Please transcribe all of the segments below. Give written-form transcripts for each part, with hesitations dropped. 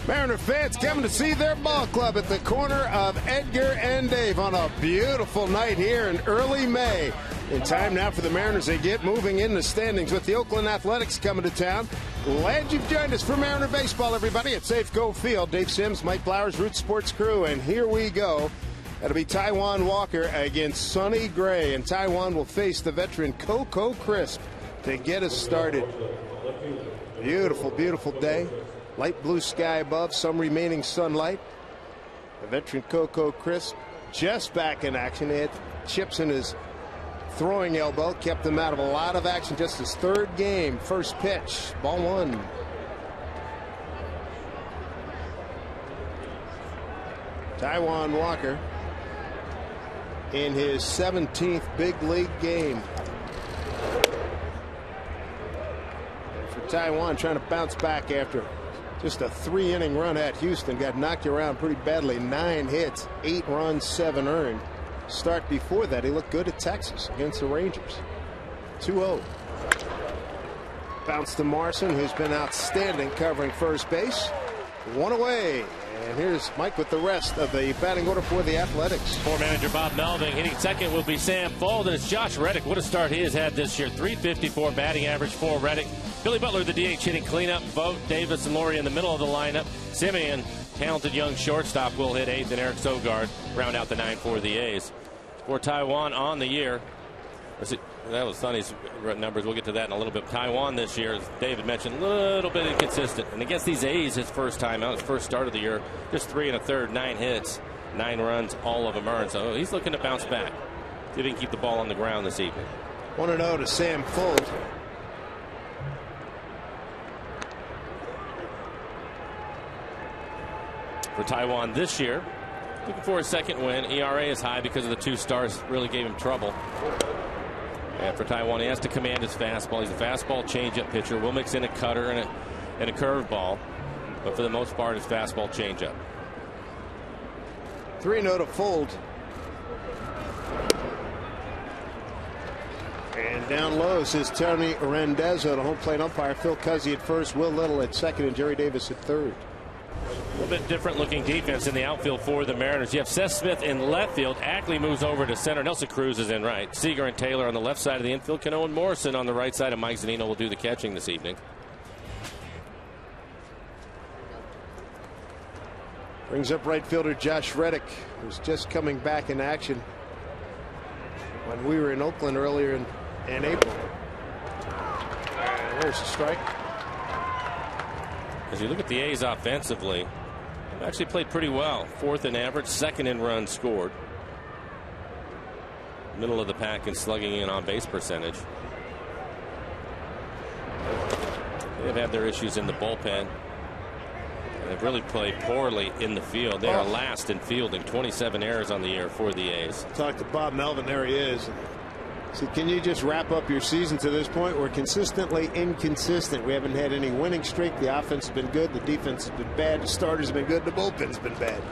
Mariner fans coming to see their ball club at the corner of Edgar and Dave on a beautiful night here in early May. In time now for the Mariners to get moving in the standings with the Oakland Athletics coming to town. Glad you've joined us for Mariner Baseball, everybody, at Safeco Field. Dave Sims, Mike Blowers, Root Sports crew, and here we go. That'll be Taijuan Walker against Sonny Gray, and Taijuan will face the veteran Coco Crisp to get us started. Beautiful, beautiful day. Light blue sky above, some remaining sunlight. The veteran Coco Crisp just back in action. He had chips in his throwing elbow, kept him out of a lot of action. Just his third game. First pitch, ball one. Taijuan Walker in his 17th big league game. For Taijuan, trying to bounce back after just a 3-inning run at Houston. Got knocked around pretty badly. 9 hits, 8 runs, 7 earned. Start before that, he looked good at Texas against the Rangers. 2-0. Bounce to Morrison, who's been outstanding covering first base. 1 away. And here's Mike with the rest of the batting order for the Athletics. Poor manager Bob Melvin. Hitting second will be Sam Fold, and it's Josh Reddick. What a start he has had this year. .354 batting average for Reddick. Billy Butler, the DH, hitting cleanup. Vogt, Davis, and Laurie in the middle of the lineup. Simeon, talented young shortstop, will hit 8th, and Eric Sogard round out the 9 for the A's. For Taijuan on the year, that was Sonny's numbers. We'll get to that in a little bit. Taijuan this year, as David mentioned, a little bit inconsistent. And against these A's, his first time out, his first start of the year, just 3 1/3, 9 hits, 9 runs, all of them earned. So he's looking to bounce back. See if he can keep the ball on the ground this evening. 1-0 to Sam Fold. For Taijuan this year, looking for a second win. ERA is high because of the 2 stars. Really gave him trouble. And for Taijuan, he has to command his fastball. He's a fastball changeup pitcher. We'll mix in a cutter and a curveball. But for the most part, it's fastball changeup. 3-0 to Fold. And down low is Tony Randazzo, the home plate umpire. Phil Cuzzy at first, Will Little at second, and Jerry Davis at third. A little bit different looking defense in the outfield for the Mariners. You have Seth Smith in left field. Ackley moves over to center. Nelson Cruz is in right. Seager and Taylor on the left side of the infield. Cano and Morrison on the right side. And Mike Zunino will do the catching this evening. Brings up right fielder Josh Reddick, who's just coming back in action when we were in Oakland earlier in April. And there's a strike. As you look at the A's offensively, they've actually played pretty well. 4th in average, 2nd in runs scored. Middle of the pack in slugging in on base percentage. They've had their issues in the bullpen. And they've really played poorly in the field. They are last in fielding, 27 errors on the year for the A's. Talk to Bob Melvin, there he is. So can you just wrap up your season to this point? We're consistently inconsistent. We haven't had any winning streak. The offense has been good. The defense has been bad. The starters have been good. The bullpen's been bad.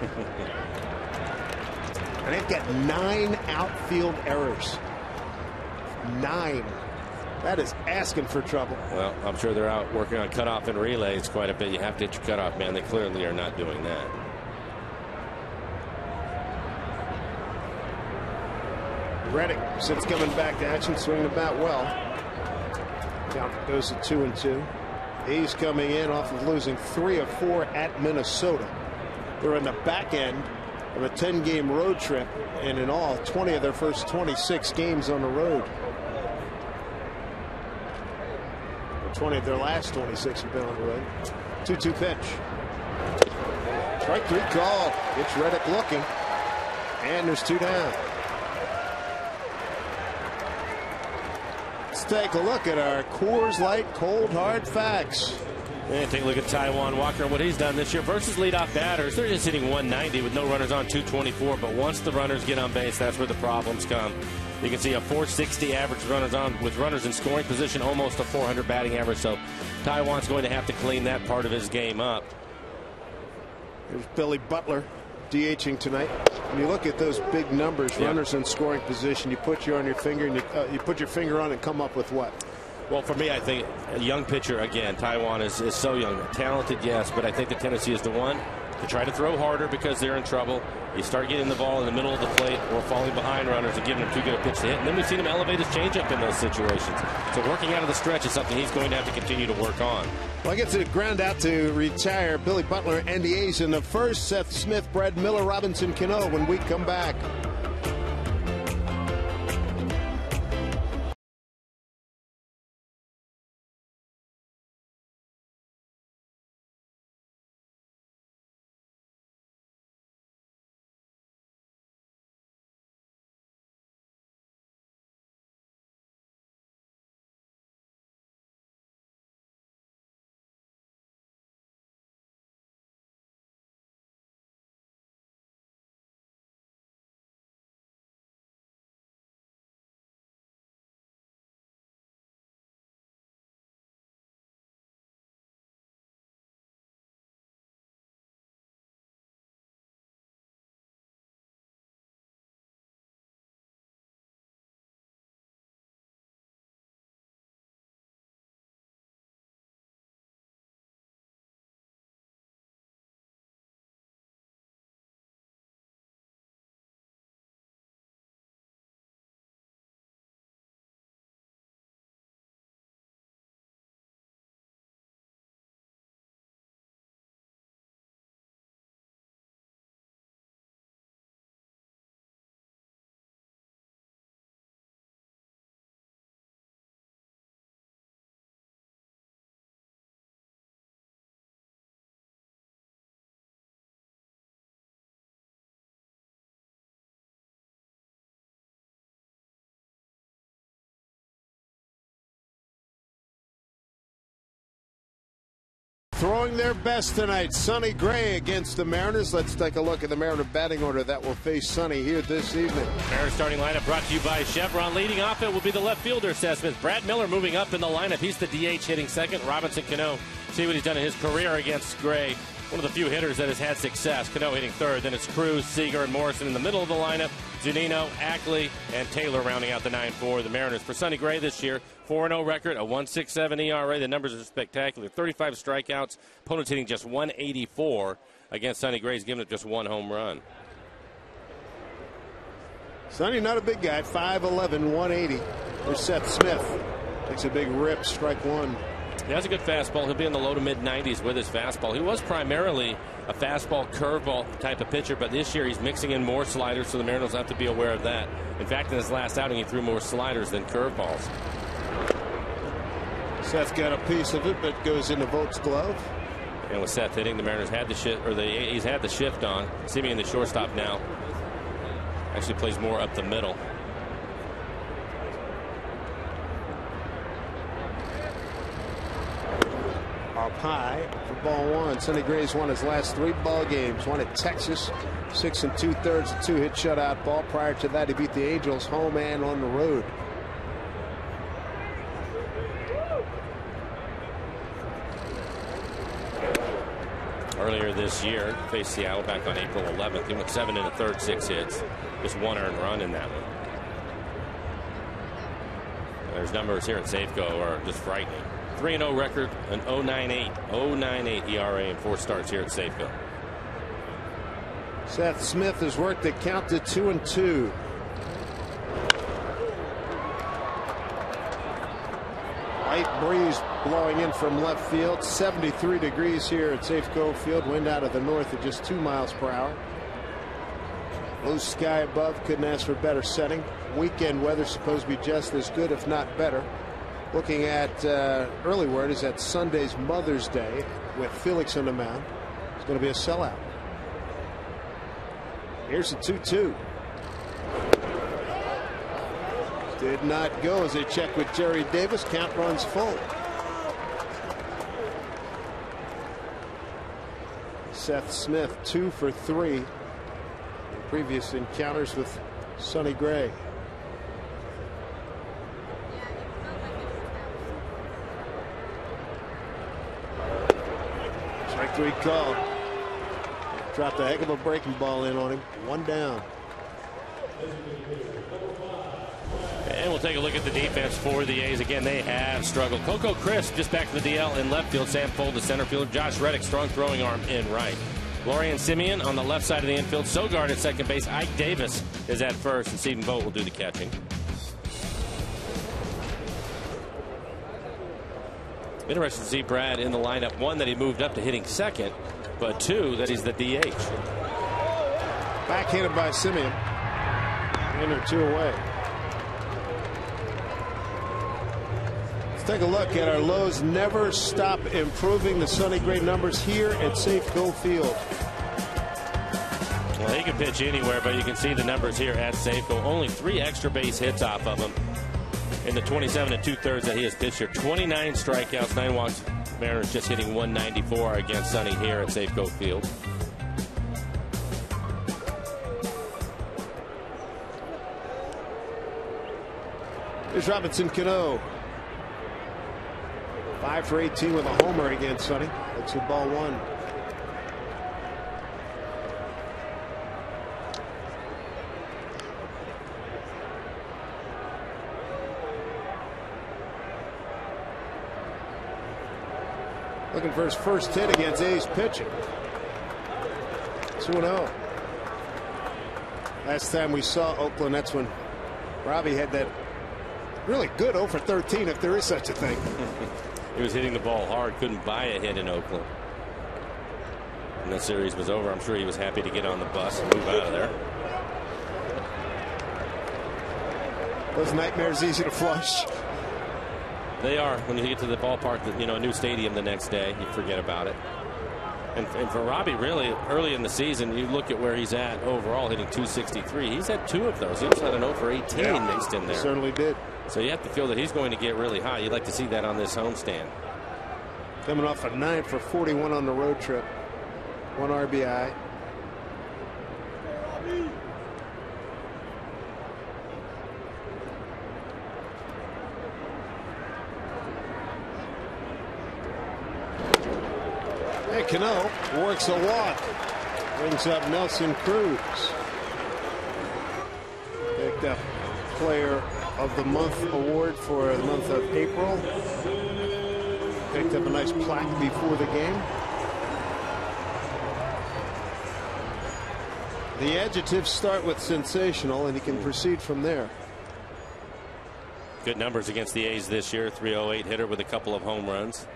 And they've got 9 outfield errors. 9. That is asking for trouble. Well, I'm sure they're out working on cutoff and relays quite a bit. You have to hit your cutoff, man. They clearly are not doing that. Reddick, since coming back to action, swinging about well. Count goes to 2-2. A's coming in off of losing 3 of 4 at Minnesota. They're in the back end of a 10-game road trip, and in all, 20 of their first 26 games on the road. 20 of their last 26 have been on the road. 2-2 pitch. Strike 3 called. Gets Reddick looking, and there's 2 down. Let's take a look at our Coors Light cold hard facts. And take a look at Taijuan Walker and what he's done this year versus leadoff batters. They're just hitting 190 with no runners on, 224. But once the runners get on base, that's where the problems come. You can see a 460 average runners on with runners in scoring position, almost a 400 batting average. So Taijuan's going to have to clean that part of his game up. There's Billy Butler DHing tonight. When you look at those big numbers, runners in scoring position, you put your finger on and you put your finger on and come up with what? Well, for me, I think a young pitcher, again, Taiwan is so young. Talented, yes, but I think the tendency is the one to try to throw harder because they're in trouble. You start getting the ball in the middle of the plate or falling behind runners and giving them too good a pitch to hit. And then we've seen him elevate his changeup in those situations. So working out of the stretch is something he's going to have to continue to work on. Well, I get to ground out to retire Billy Butler, NDAs in the first. Seth Smith, Brad Miller, Robinson Cano when we come back. Throwing their best tonight, Sonny Gray against the Mariners. Let's take a look at the Mariner batting order that will face Sonny here this evening. Mariners starting lineup brought to you by Chevron. Leading off it will be the left fielder, Seth Smith. Brad Miller moving up in the lineup. He's the DH hitting second. Robinson Cano, see what he's done in his career against Gray. One of the few hitters that has had success. Cano hitting third. Then it's Cruz, Seager, and Morrison in the middle of the lineup. Zunino, Ackley, and Taylor rounding out the 9-4. The Mariners for Sonny Gray this year, 4-0 record, a 1.67 ERA. The numbers are spectacular. 35 strikeouts. Opponents hitting just 184 against Sonny Gray. He's given up just one home run. Sonny, not a big guy, 5'11", 180. There's Seth Smith. Takes a big rip, strike one. He has a good fastball. He'll be in the low to mid-90s with his fastball. He was primarily a fastball, curveball type of pitcher, but this year he's mixing in more sliders, so the Mariners have to be aware of that. In fact, in his last outing, he threw more sliders than curveballs. Seth got a piece of it, but goes into Vogt's glove. And with Seth hitting, the Mariners had the shift, or he's had the shift on. Simeon, the shortstop now, actually plays more up the middle. Up high for ball one. Sonny Gray's won his last 3 ball games. One at Texas, 6 2/3, a 2-hit shutout ball. Prior to that, he beat the Angels home and on the road. Earlier this year, faced Seattle back on April 11th. He went 7 1/3, 6 hits. Just 1 earned run in that one. And there's numbers here at Safeco are just frightening. 3-0 record, an 0.98 ERA in 4 starts here at Safeco. Seth Smith has worked the count to 2-2. Light breeze blowing in from left field. 73 degrees here at Safeco Field. Wind out of the north at just 2 miles per hour. Blue sky above. Couldn't ask for a better setting. Weekend weather supposed to be just as good, if not better. Looking at early word is that Sunday's Mother's Day with Felix on the mound. It's going to be a sellout. Here's a 2-2. Did not go as they check with Jerry Davis. Count runs full. Seth Smith 2 for 3 in previous encounters with Sonny Gray. Strike 3 call. Dropped a heck of a breaking ball in on him. 1 down. And we'll take a look at the defense for the A's. Again, they have struggled. Coco Crisp just back to the DL in left field. Sam Fold, the center fielder. Josh Reddick, strong throwing arm in right. Lorian Simeon on the left side of the infield. Sogard at second base. Ike Davis is at first, and Stephen Vogt will do the catching. Interesting to see Brad in the lineup. One, that he moved up to hitting second, but two, that he's the DH. Backhanded by Simeon. In or two away. Let's take a look at our lows. Never stop improving. The Sonny Gray numbers here at Safeco Field. Well, he can pitch anywhere, but you can see the numbers here at Safeco. Only 3 extra base hits off of him in the 27 2/3 that he has pitched here. 29 strikeouts, 9 walks. Mariners just hitting 194 against Sonny here at Safeco Field. Here's Robinson Cano. 5 for 18 with a homer against Sonny. That's with ball 1. Looking for his first hit against A's pitching. 2-0. Last time we saw Oakland, that's when Robbie had that really good 0 for 13, if there is such a thing. He was hitting the ball hard, couldn't buy a hit in Oakland. When that series was over, I'm sure he was happy to get on the bus and move out of there. Those nightmares easy to flush. They are. When you get to the ballpark, a new stadium the next day, you forget about it. And for Robbie, really, early in the season, you look at where he's at overall, hitting 263. He's had 2 of those. He also had an 0 for 18 mixed in there. Certainly did. So you have to feel that he's going to get really high. You'd like to see that on this homestand. Coming off a 9 for 41 on the road trip. 1 RBI. Hey, Cano works a walk. Brings up Nelson Cruz. Picked up Player of the Month award for the month of April. Picked up a nice plaque before the game. The adjectives start with sensational, and he can proceed from there. Good numbers against the A's this year. 308 hitter with a couple of home runs.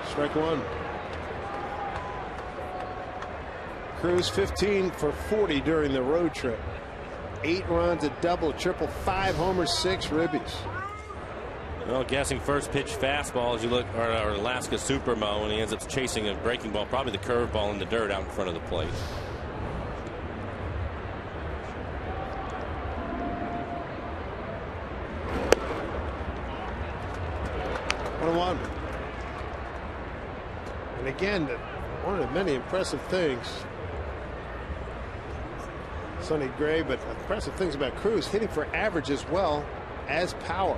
Strike 1. Cruz 15 for 40 during the road trip. 8 runs, a double, triple, 5 homers, 6 ribbies. Well, guessing first pitch fastball as you look, or Alaska Supermo, and he ends up chasing a breaking ball, probably the curveball in the dirt out in front of the plate. One. And again, one of the many impressive things, Sonny Gray, but impressive things about Cruz, hitting for average as well as power.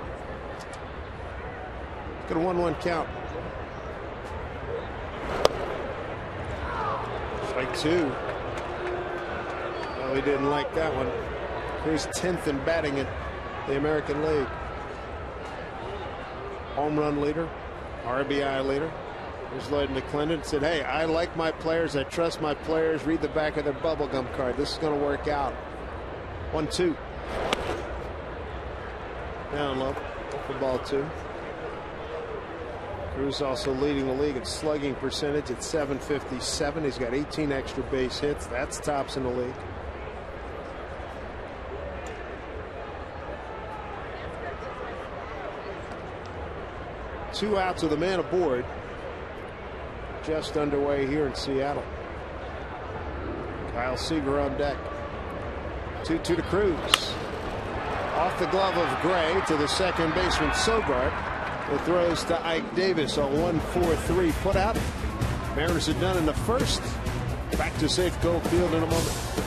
Got a 1-1 count. Strike 2. Well, he didn't like that one. Cruz 10th in batting in the American League. Home run leader, RBI leader. Here's Lloyd McClendon. Said, hey, I like my players. I trust my players. Read the back of their bubblegum card. This is going to work out. 1-2. Down low for ball 2. Cruz also leading the league in slugging percentage at .757. He's got 18 extra base hits. That's tops in the league. Two outs with a man aboard. Just underway here in Seattle. Kyle Seager on deck. 2-2 to Cruz. Off the glove of Gray to the second baseman Sogard. The throws to Ike Davis. A 1-4-3 put out. Mariners are done in the first. Back to Safeco Field in a moment.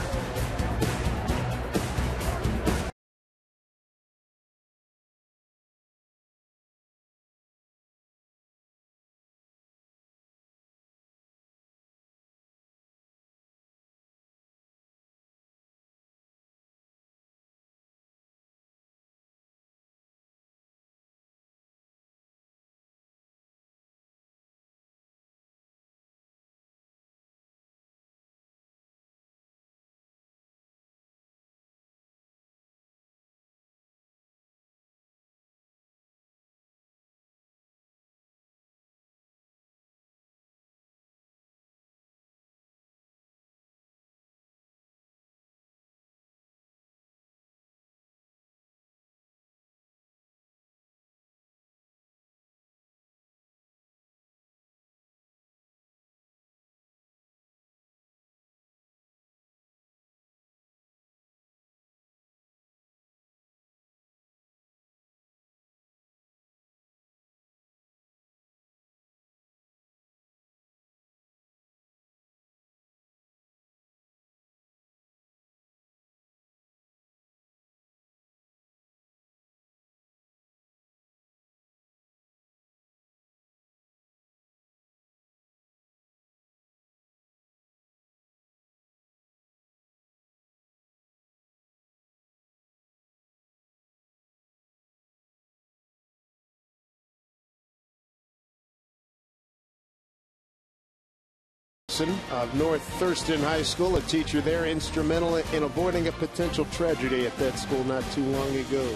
Wilson of North Thurston High School, a teacher there, instrumental in avoiding a potential tragedy at that school not too long ago.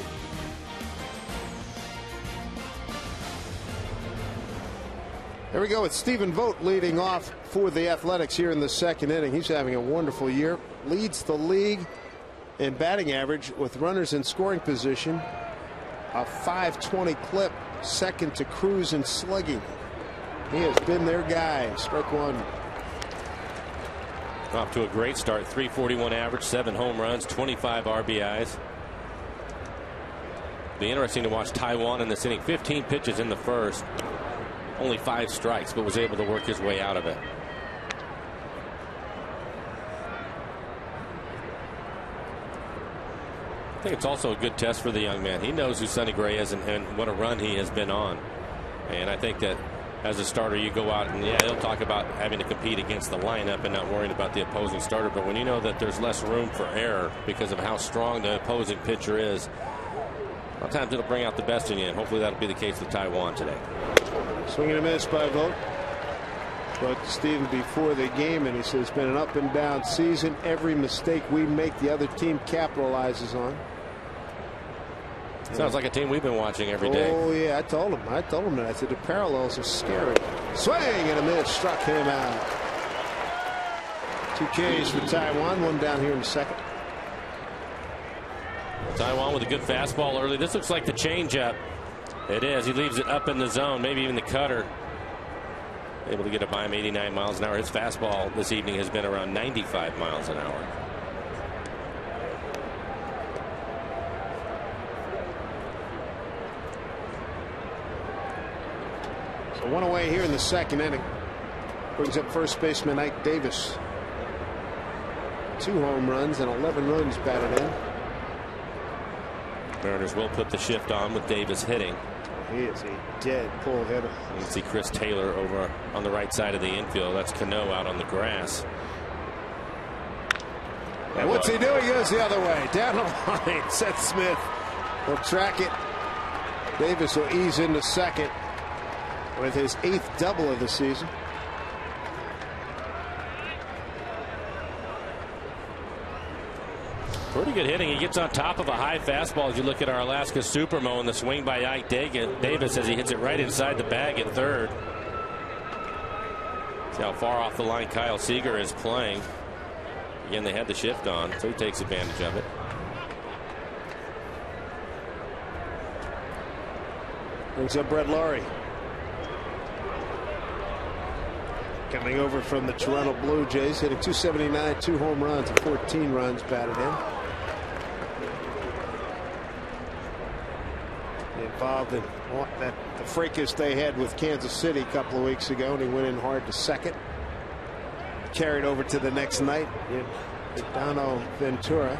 There we go with Stephen Vogt leading off for the Athletics here in the second inning. He's having a wonderful year. Leads the league in batting average with runners in scoring position. A .520 clip, second to Cruz in slugging. He has been their guy. Strike one. Off to a great start. .341 average, 7 home runs, 25 RBIs. Be interesting to watch Taijuan in this inning. 15 pitches in the first. Only 5 strikes, but was able to work his way out of it. I think it's also a good test for the young man. He knows who Sonny Gray is and what a run he has been on. And I think that as a starter, you go out and, yeah, he'll talk about having to compete against the lineup and not worrying about the opposing starter. But when you know that there's less room for error because of how strong the opposing pitcher is, sometimes it'll bring out the best in you, and hopefully that'll be the case with Taijuan today. Swing and a miss by Vogt. But Stephen before the game, and he says it's been an up and down season. Every mistake we make, the other team capitalizes on. Sounds like a team we've been watching every day. Oh yeah, I told him that. I said the parallels are scary. Swing and a miss, struck him out. 2 Ks for Taijuan, one down here in the second. Taijuan with a good fastball early. This looks like the changeup. It is. He leaves it up in the zone, maybe even the cutter. Able to get it by him 89 miles an hour. His fastball this evening has been around 95 miles an hour. So one away here in the second inning. Brings up first baseman Ike Davis. 2 home runs and 11 runs batted in. Mariners will put the shift on with Davis hitting. He is a dead pull hitter. You can see Chris Taylor over on the right side of the infield. That's Cano out on the grass. And what's he doing? He goes the other way. Down the line. Seth Smith will track it. Davis will ease into second with his 8th double of the season. Pretty good hitting. He gets on top of a high fastball as you look at our Alaska Supermo, and the swing by Ike Davis as he hits it right inside the bag at third. See how far off the line Kyle Seager is playing. Again, they had the shift on, so he takes advantage of it. Brings up Brett Laurie. Coming over from the Toronto Blue Jays, hitting .279, 2 home runs and 14 runs batted in. Involved in the fracas they had with Kansas City a couple of weeks ago, and he went in hard to second. Carried over to the next night. Dono Ventura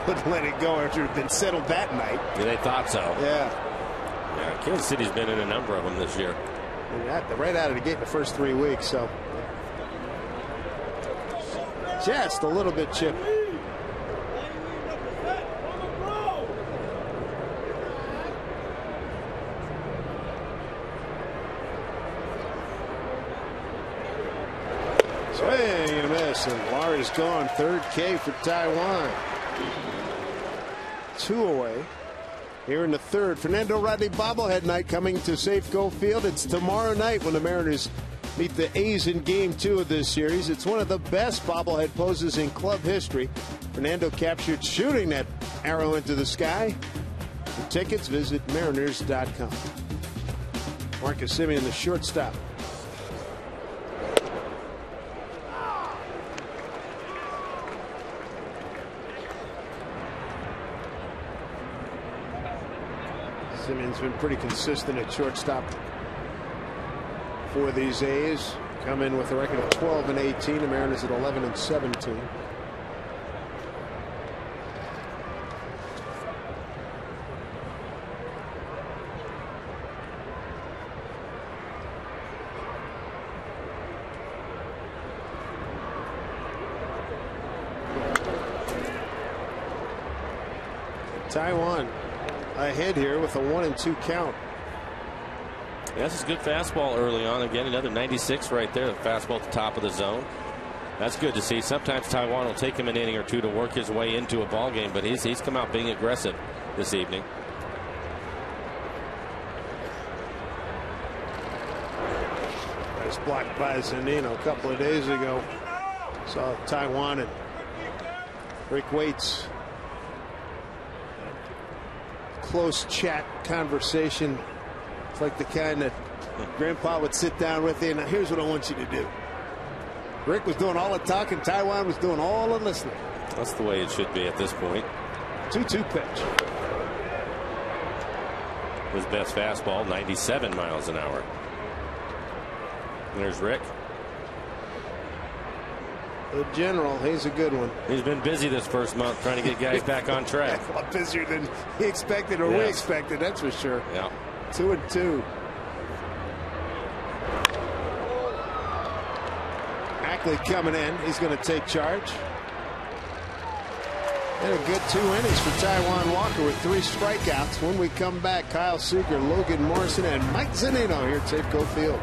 wouldn't let it go after it had been settled that night. Yeah, they thought so. Yeah. Kansas City's been in a number of them this year. Right out of the gate in the first 3 weeks, so just a little bit chippy. Swing and a miss, and Laurie's gone. 3rd K for Taijuan. 2 away. Here in the 3rd, Fernando Rodney bobblehead night coming to Safeco Field. It's tomorrow night when the Mariners meet the A's in Game 2 of this series. It's one of the best bobblehead poses in club history. Fernando captured shooting that arrow into the sky. For tickets, visit Mariners.com. Marcus Semien, the shortstop. Simeon's been pretty consistent at shortstop for these A's. Come in with a record of 12-18. The Mariners at 11-17. Taijuan ahead here with a 1-2 count. That's a good fastball early on. Again, another 96 right there. The fastball at the top of the zone. That's good to see. Sometimes Taijuan will take him an inning or two to work his way into a ball game, but he's come out being aggressive this evening. Nice block by Zunino a couple of days ago. Saw Taijuan and Rick Waits. Close chat conversation. It's like the kind that Grandpa would sit down with you. Now, here's what I want you to do. Rick was doing all the talking. Taijuan was doing all the listening. That's the way it should be at this point. 2-2 pitch. His best fastball, 97 miles an hour. There's Rick. The general, he's a good one. He's been busy this first month trying to get guys back on track. A lot busier than he expected or we expected, that's for sure. Yeah. 2-2. Ackley coming in. He's going to take charge. And a good 2 innings for Taijuan Walker with 3 strikeouts. When we come back, Kyle Seager, Logan Morrison, and Mike Zunino here at Safeco Field.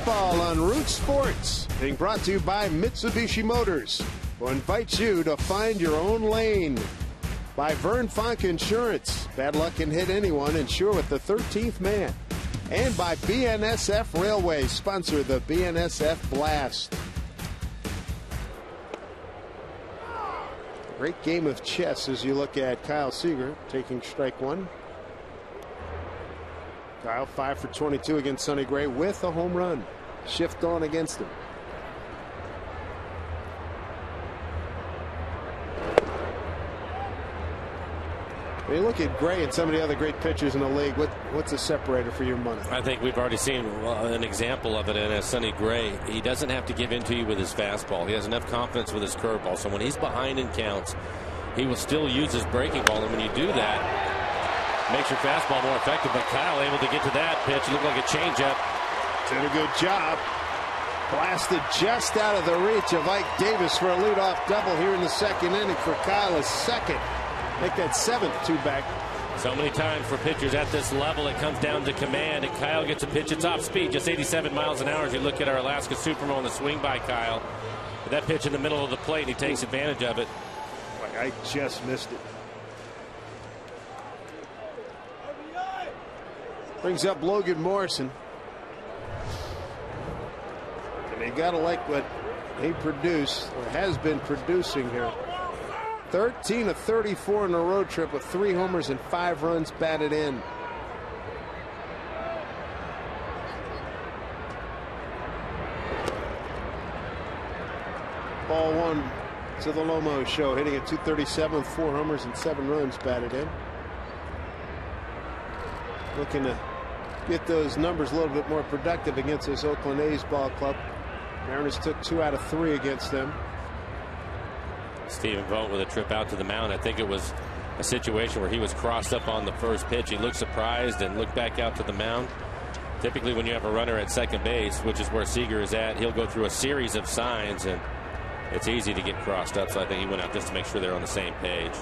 Ball on Root Sports, being brought to you by Mitsubishi Motors, who invites you to find your own lane. By Vern Fonk Insurance, bad luck can hit anyone, insure with the 13th man. And by BNSF Railway, sponsor the BNSF Blast. Great game of chess as you look at Kyle Seager taking strike 1. Kyle 5 for 22 against Sonny Gray with a home run. Shift on against him. When you look at Gray and some of the other great pitchers in the league, what's a separator for your money? I think we've already seen an example of it in Sonny Gray. He doesn't have to give in to you with his fastball. He has enough confidence with his curveball. So when he's behind in counts, he will still use his breaking ball. And when you do that, makes your fastball more effective. But Kyle able to get to that pitch. It looked like a changeup. Did a good job. Blasted just out of the reach of Ike Davis for a leadoff double here in the second inning for Kyle, his second. Make that 7th two-back. So many times for pitchers at this level, it comes down to command, and Kyle gets a pitch at top speed, just 87 miles an hour as you look at our Alaska Supermo and the swing by Kyle. With that pitch in the middle of the plate, and he takes advantage of it. I just missed it. Brings up Logan Morrison. And you got to like what he produced, or has been producing here. 13 of 34 in a road trip with 3 homers and 5 runs batted in. Ball 1 to the Lomo Show, hitting at .237 with 4 homers and 7 runs batted in. Looking to get those numbers a little bit more productive against this Oakland A's ball club. Mariners took 2 out of 3 against them. Stephen Vogt with a trip out to the mound. I think it was a situation where he was crossed up on the first pitch. He looked surprised and looked back out to the mound. Typically when you have a runner at second base, which is where Seager is at, he'll go through a series of signs, and it's easy to get crossed up. So I think he went out just to make sure they're on the same page.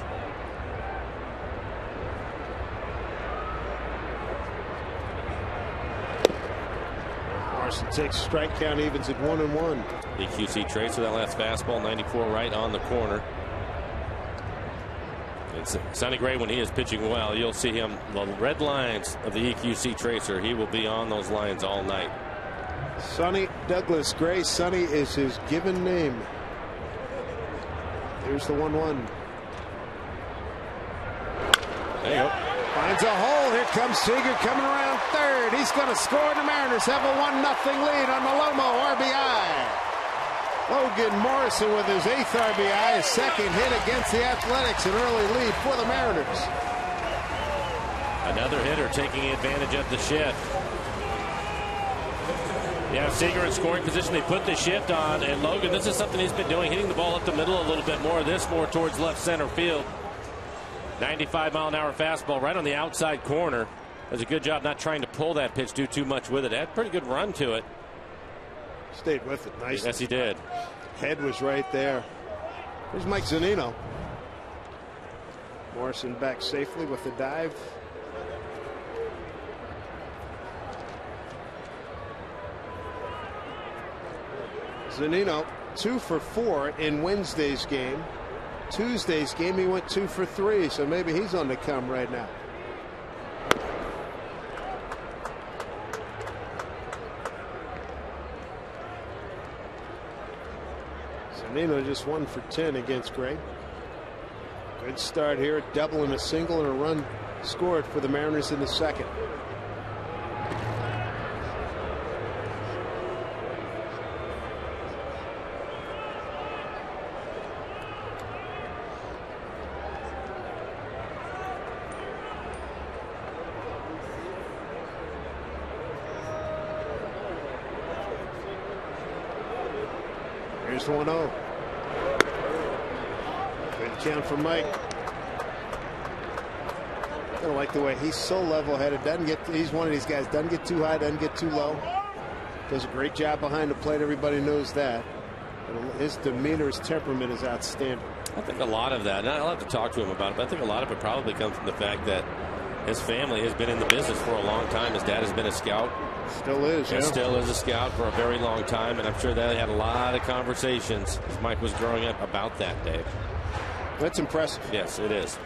Morrison takes strike count, evens at 1-1. EQC tracer that last fastball, 94 right on the corner. It's Sonny Gray, when he is pitching well, you'll see him, the red lines of the EQC tracer. He will be on those lines all night. Sonny Douglas Gray. Sonny is his given name. Here's the 1-1. There you go. Finds a hole. Here comes Seager coming around third. He's going to score, and the Mariners have a 1-0 lead on the Lomo RBI. Logan Morrison with his 8th RBI, his 2nd hit against the Athletics, an early lead for the Mariners. Another hitter taking advantage of the shift. Yeah, Seager in scoring position. They put the shift on, and Logan, this is something he's been doing, hitting the ball up the middle a little bit more. This more towards left center field. 95-mile-an-hour fastball right on the outside corner. Does a good job not trying to pull that pitch, do too much with it. Had a pretty good run to it. Stayed with it nicely. Yes, he did. Head was right there. Here's Mike Zunino. Morrison back safely with the dive. Zunino 2 for 4 in Wednesday's game. Tuesday's game he went 2 for 3, so maybe he's on the come right now. Zunino just 1 for 10 against Gray. Good start here, double and a single, and a run scored for the Mariners in the 2nd. Here's 1-0. Good count for Mike. I don't like the way he's so level-headed. Doesn't get. He's one of these guys. Doesn't get too high. Doesn't get too low. Does a great job behind the plate. Everybody knows that. And his demeanor, his temperament is outstanding. I think a lot of that, and I'll have to talk to him about it, but I think a lot of it probably comes from the fact that his family has been in the business for a long time. His dad has been a scout. Still is. And yeah. still is a scout for a very long time, and I'm sure they had a lot of conversations as Mike was growing up about that, Dave. That's impressive. Yes, it is.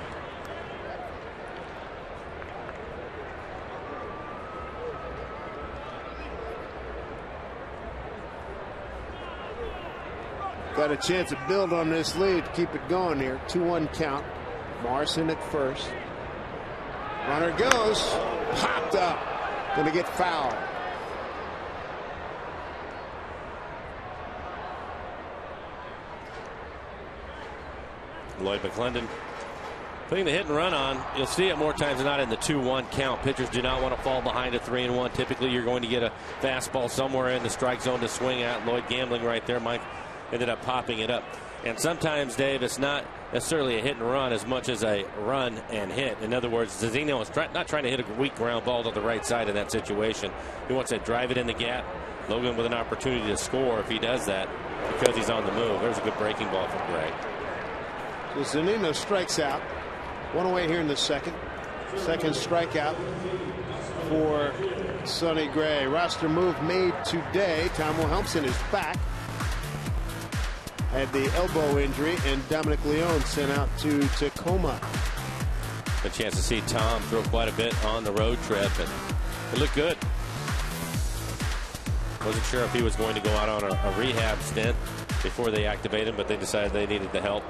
Got a chance to build on this lead, keep it going here. 2-1 count. Morrison at first. Runner goes. Popped up. Going to get fouled. Lloyd McClendon putting the hit and run on. You'll see it more times than not in the 2-1 count. Pitchers do not want to fall behind a 3-1. Typically, you're going to get a fastball somewhere in the strike zone to swing at. Lloyd gambling right there. Mike ended up popping it up. And sometimes, Dave, it's not necessarily a hit and run as much as a run and hit. In other words, Zunino is not trying to hit a weak ground ball to the right side in that situation. He wants to drive it in the gap. Logan with an opportunity to score if he does that because he's on the move. There's a good breaking ball from Gray. So Zunino strikes out. 1 away here in the 2nd. 2nd strikeout for Sonny Gray. Roster move made today. Tom Wilhelmsen is back. Had the elbow injury, and Dominic Leone sent out to Tacoma. A chance to see Tom throw quite a bit on the road trip, and it looked good. Wasn't sure if he was going to go out on a rehab stint before they activate him, but they decided they needed the help.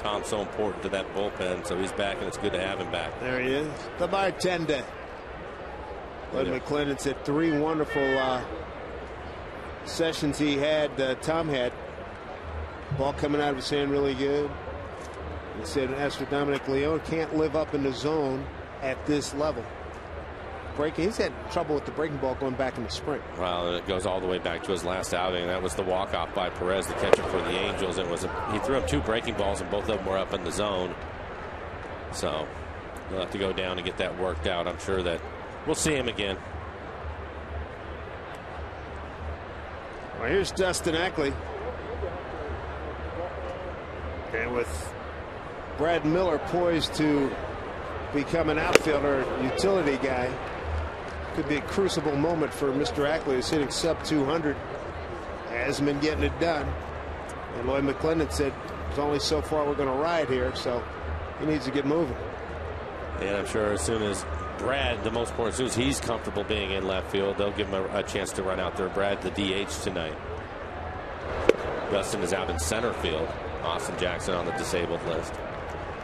Tom's so important to that bullpen, so he's back, and it's good to have him back. There he is, the bartender. Lloyd McClendon said 3 wonderful sessions he had, Tom had Ball coming out of his hand really good. He said, as for Dominic Leone, can't live up in the zone at this level. Breaking, he's had trouble with the breaking ball going back in the spring. Well, it goes all the way back to his last outing. That was the walk-off by Perez, the catcher for the Angels. He threw up 2 breaking balls, and both of them were up in the zone. So he'll have to go down and get that worked out. I'm sure that we'll see him again. Well, here's Dustin Ackley. And with Brad Miller poised to become an outfielder, utility guy, could be a crucible moment for Mr. Ackley, who's hitting sub 200. Hasn't been getting it done. And Lloyd McClendon said there's only so far we're going to ride here, so he needs to get moving. And I'm sure as soon as Brad, the most important, as soon as he's comfortable being in left field, they'll give him a chance to run out there. Brad, the DH tonight. Dustin is out in center field. Austin Jackson on the disabled list.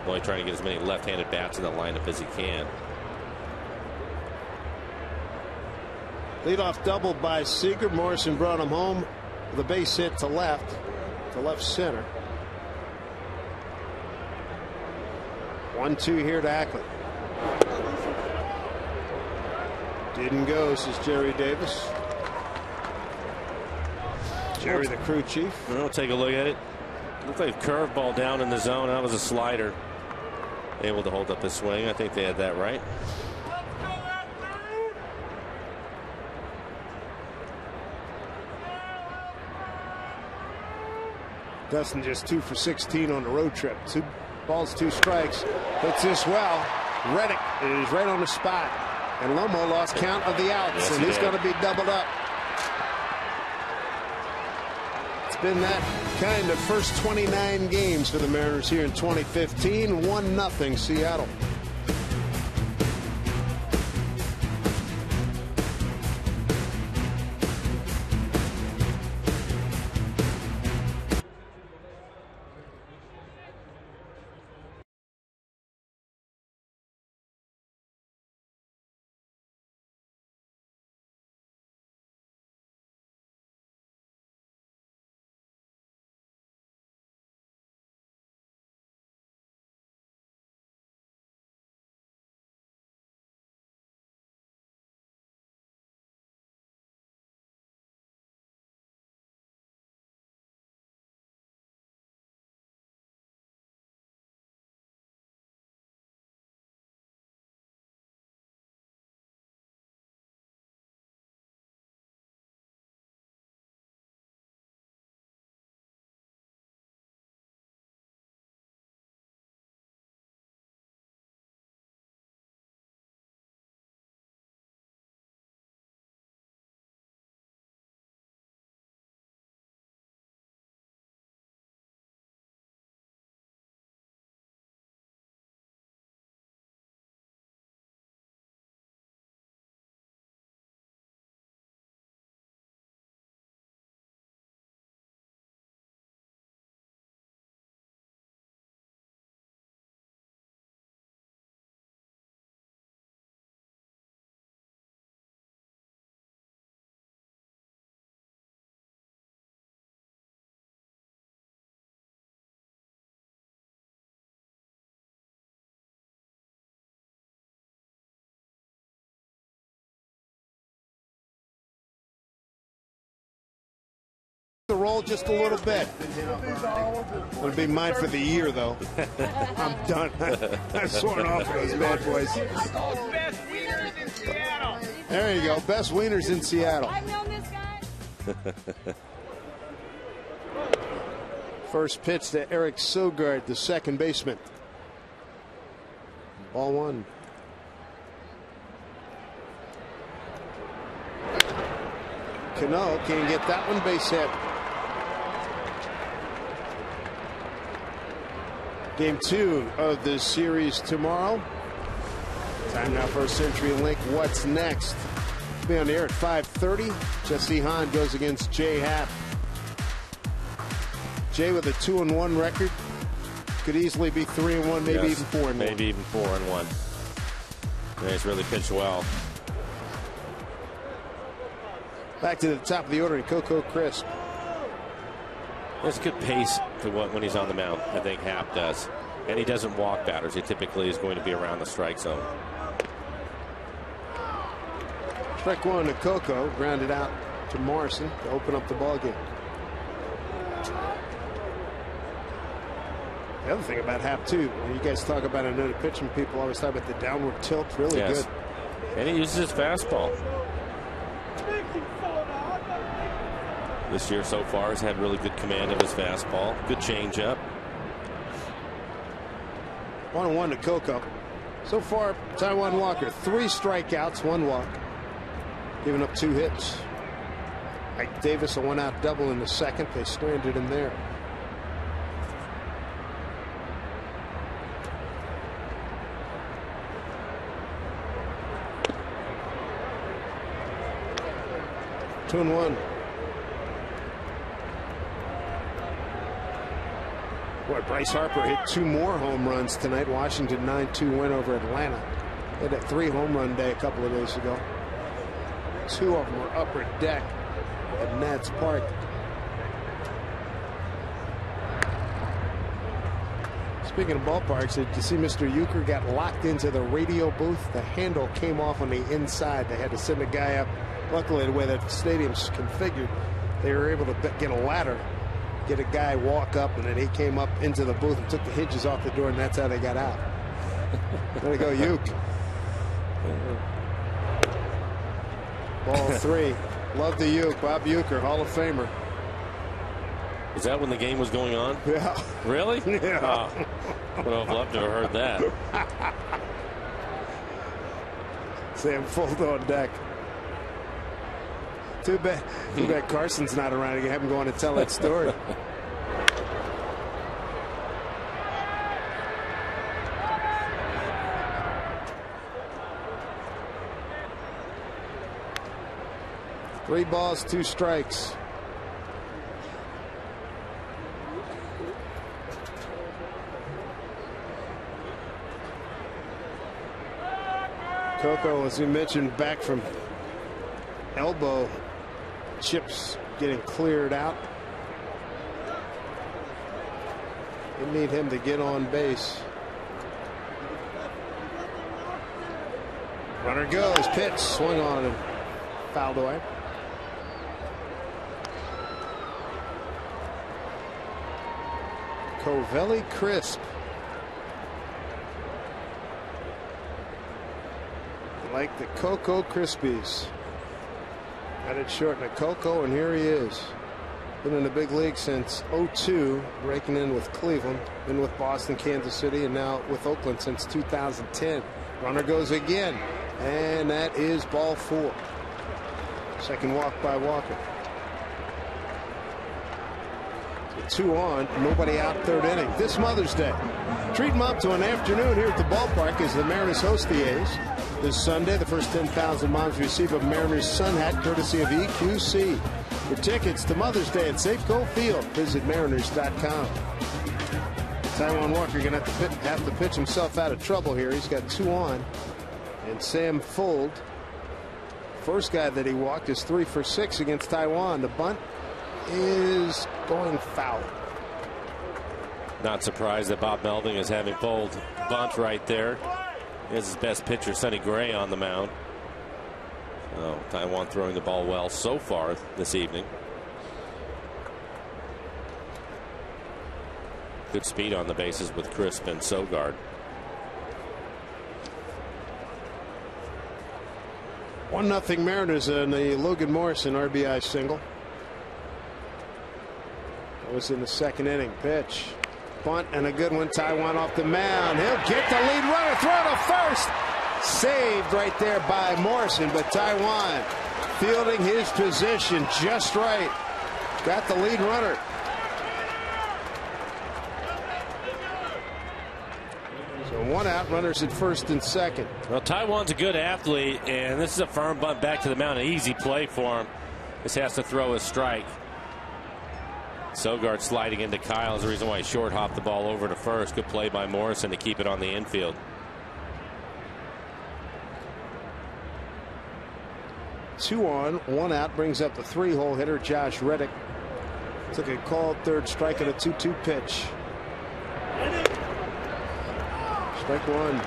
Only trying to get as many left-handed bats in the lineup as he can. Leadoff double by Seager. Morrison brought him home with a base hit to left center. 1-2 here to Ackley. Didn't go, says Jerry Davis. Jerry, the crew chief. We'll take a look at it. Looks like a curveball down in the zone. That was a slider. Able to hold up his swing. I think they had that right. Dustin just 2 for 16 on the road trip. 2 balls, 2 strikes. Hits this well. Reddick is right on the spot. And Lomo lost count of the outs. Yes, and he's going to be doubled up. It's been that kind of first 29 games for the Mariners here in 2015. 1-0 Seattle. The roll just a little bit. It'll be mine for the year, though. I'm done. I'm sworn off those bad boys. Best wieners in Seattle. There you go. Best wieners in Seattle. I've known this guy. First pitch to Eric Sogard, the second baseman. Ball 1. Cano can't get that one, base hit. Game 2 of this series tomorrow. Time now for a Century Link. What's next? We'll be on the air at 5:30. Jesse Hahn goes against Jay Happ. Jay with a 2-1 record. Could easily be 3-1, maybe even 4-1. Maybe even 4-1. Yeah, he's really pitched well. Back to the top of the order, Coco Crisp. There's a good pace to when he's on the mound. I think Happ does. And he doesn't walk batters. He typically is going to be around the strike zone. Strike one to Coco. Grounded out to Morrison to open up the ball game. The other thing about Happ, too, when you guys talk about another pitching, people always talk about the downward tilt. Really good. And he uses his fastball. This year so far has had really good command of his fastball. Good changeup. 1-1 to Coco. So far, Taijuan Walker, 3 strikeouts, 1 walk. Giving up 2 hits. Ike Davis, a 1-out double in the second. They stranded him there. Two and one. Boy, Bryce Harper hit 2 more home runs tonight. Washington 9-2 win over Atlanta. They had a 3 home run day a couple of days ago. 2 of them were upper deck at Nats Park. Speaking of ballparks, did you see Mr. Euchre got locked into the radio booth? The handle came off on the inside. They had to send a guy up. Luckily, the way that stadium's configured, they were able to get a ladder, get a guy walk up, and then he came up into the booth and took the hinges off the door, and that's how they got out. There you go, Euchre. Ball 3. Love the Euchre. Bob Euchre, Hall of Famer. Is that when the game was going on? Yeah. Really? Yeah. Oh, would have loved to have heard that. Sam Fuld on deck. Too bad Carson's not around. You can have him go on and tell that story. Three balls, 2 strikes. Coco, as we mentioned, back from elbow. Chips getting cleared out. They need him to get on base. Runner goes, pitch, swung on and fouled away. Covelli crisp. Like the Coco Krispies. Got it short to Coco, and here he is. Been in the big league since '02, breaking in with Cleveland, been with Boston, Kansas City, and now with Oakland since 2010. Runner goes again, and that is ball 4. Second walk by Walker. So 2 on, nobody out, 3rd inning. This Mother's Day, treat them up to an afternoon here at the ballpark as the Mariners host the A's. This Sunday, the first 10,000 moms receive a Mariners sun hat courtesy of EQC. For tickets to Mother's Day at Safeco Field, visit mariners.com. Taijuan Walker going to have to pitch himself out of trouble here. He's got 2 on. And Sam Fuld, first guy that he walked, is 3 for 6 against Taijuan. The bunt is going foul. Not surprised that Bob Melding is having Fuld bunt right there. Here's his best pitcher, Sonny Gray, on the mound. Oh, Taijuan throwing the ball well so far this evening. Good speed on the bases with Crisp and Sogard. 1-0 Mariners in the Logan Morrison RBI single. That was in the 2nd inning. Pitch. Bunt and a good one. Taijuan off the mound. He'll get the lead runner. Throw to first. Saved right there by Morrison, but Taijuan fielding his position just right. Got the lead runner. So 1 out, runners at 1st and 2nd. Well, Taijuan's a good athlete, and this is a firm bunt back to the mound. An easy play for him. This has to throw a strike. Sogard sliding into Kyle is the reason why he short hopped the ball over to first. Good play by Morrison to keep it on the infield. Two on, 1 out, brings up the 3-hole hitter Josh Reddick. Took a called third strike at a 2-2 pitch. Strike one.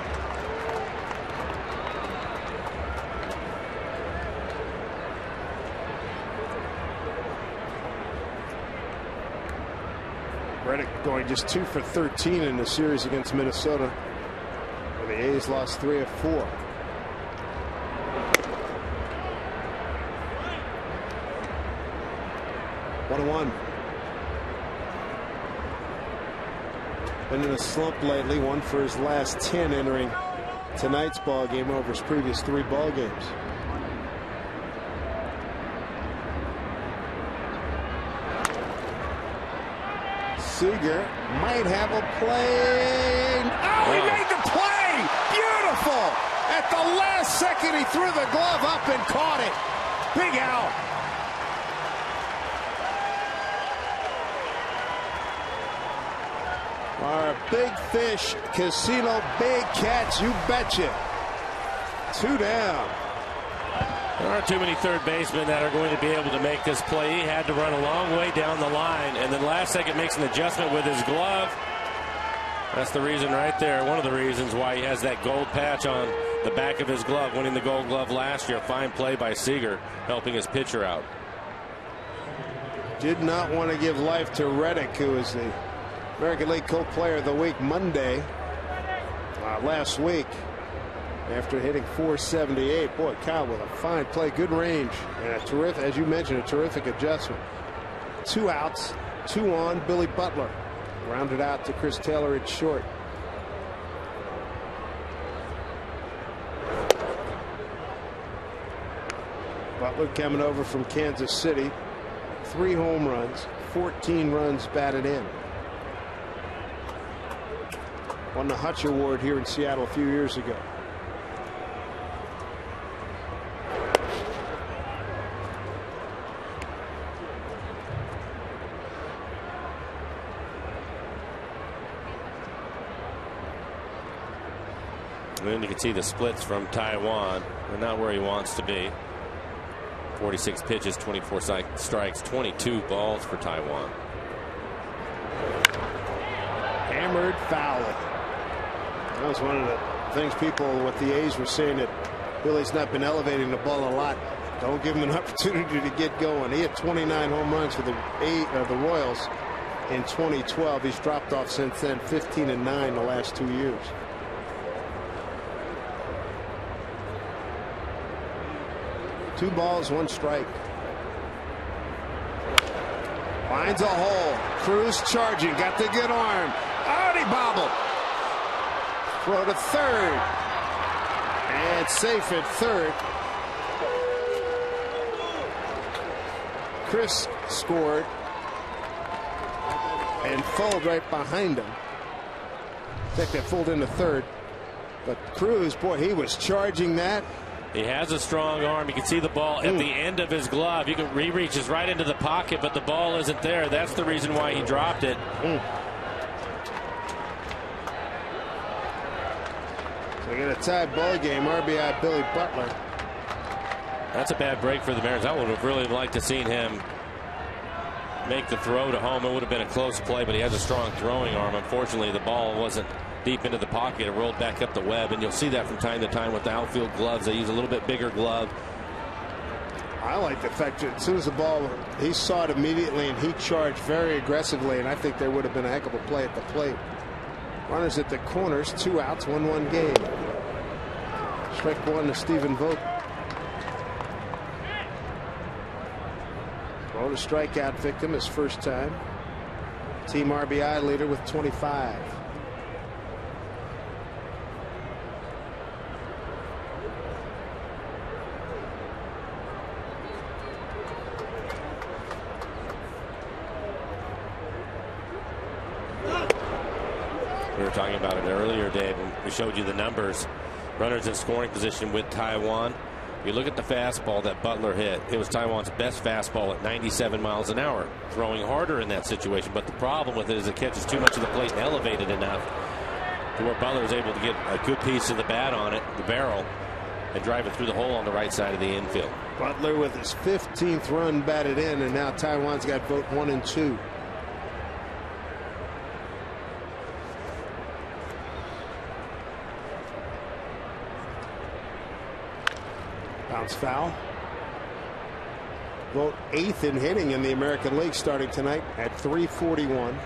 Reddick going just 2 for 13 in the series against Minnesota. And the A's lost 3 of 4. One. Been in a slump lately. 1 for his last 10 entering tonight's ball game over his previous 3 ball games. Seager might have a play. Oh, he made the play! Beautiful! At the last second, he threw the glove up and caught it. Big out. Our big fish casino, big catch, you betcha. 2 down. There aren't too many third basemen that are going to be able to make this play. He had to run a long way down the line, and then last second makes an adjustment with his glove. That's the reason right there. One of the reasons why he has that gold patch on the back of his glove, winning the Gold Glove last year. Fine play by Seager, helping his pitcher out. Did not want to give life to Reddick, who is the American League Co-Player of the Week Monday last week after hitting .478. Boy, Kyle with a fine play, good range, and a terrific, as you mentioned, a terrific adjustment. 2 outs, 2 on. Billy Butler rounded out to Chris Taylor at short. Butler coming over from Kansas City. 3 home runs, 14 runs batted in. Won the Hutch Award here in Seattle a few years ago. And then you can see the splits from Taiwan. They're not where he wants to be. 46 pitches, 24 strikes, 22 balls for Taiwan. Hammered foul. That was one of the things people with the A's were saying, that Billy's not been elevating the ball a lot. Don't give him an opportunity to get going. He had 29 home runs for the Royals in 2012. He's dropped off since then, 15-9 the last 2 years. Two balls, 1 strike. Finds a hole. Cruz charging. Got the good arm. Oh, he bobbled. Throw to third. And safe at third. Chris scored. And Fold right behind him. I think that Fold into third. But Cruz, boy, he was charging that. He has a strong arm. You can see the ball at the end of his glove. He reaches right into the pocket, but the ball isn't there. That's the reason why he dropped it. So we got a tied ball game. RBI Billy Butler. That's a bad break for the Mariners. I would have really liked to seen him make the throw to home. It would have been a close play, but he has a strong throwing arm. Unfortunately, the ball wasn't deep into the pocket. It rolled back up the web, and you'll see that from time to time with the outfield gloves. They use a little bit bigger glove. I like the fact that as soon as the ball, he saw it immediately and he charged very aggressively, and I think there would have been a heck of a play at the plate. Runners at the corners, 2 outs, 1-1 game. Strike 1 to Stephen Vogt. Vogt a strikeout victim his first time. Team RBI leader with 25. We were talking about it earlier, Dave, and we showed you the numbers. Runners in scoring position with Taiwan. You look at the fastball that Butler hit. It was Taiwan's best fastball at 97 miles an hour, throwing harder in that situation. But the problem with it is it catches too much of the plate and elevated enough to where Butler was able to get a good piece of the bat on it, the barrel, and drive it through the hole on the right side of the infield. Butler with his 15th run batted in, and now Taiwan's got vote 1 and 2. Bounce foul. Vote 8th in hitting in the American League starting tonight at 341.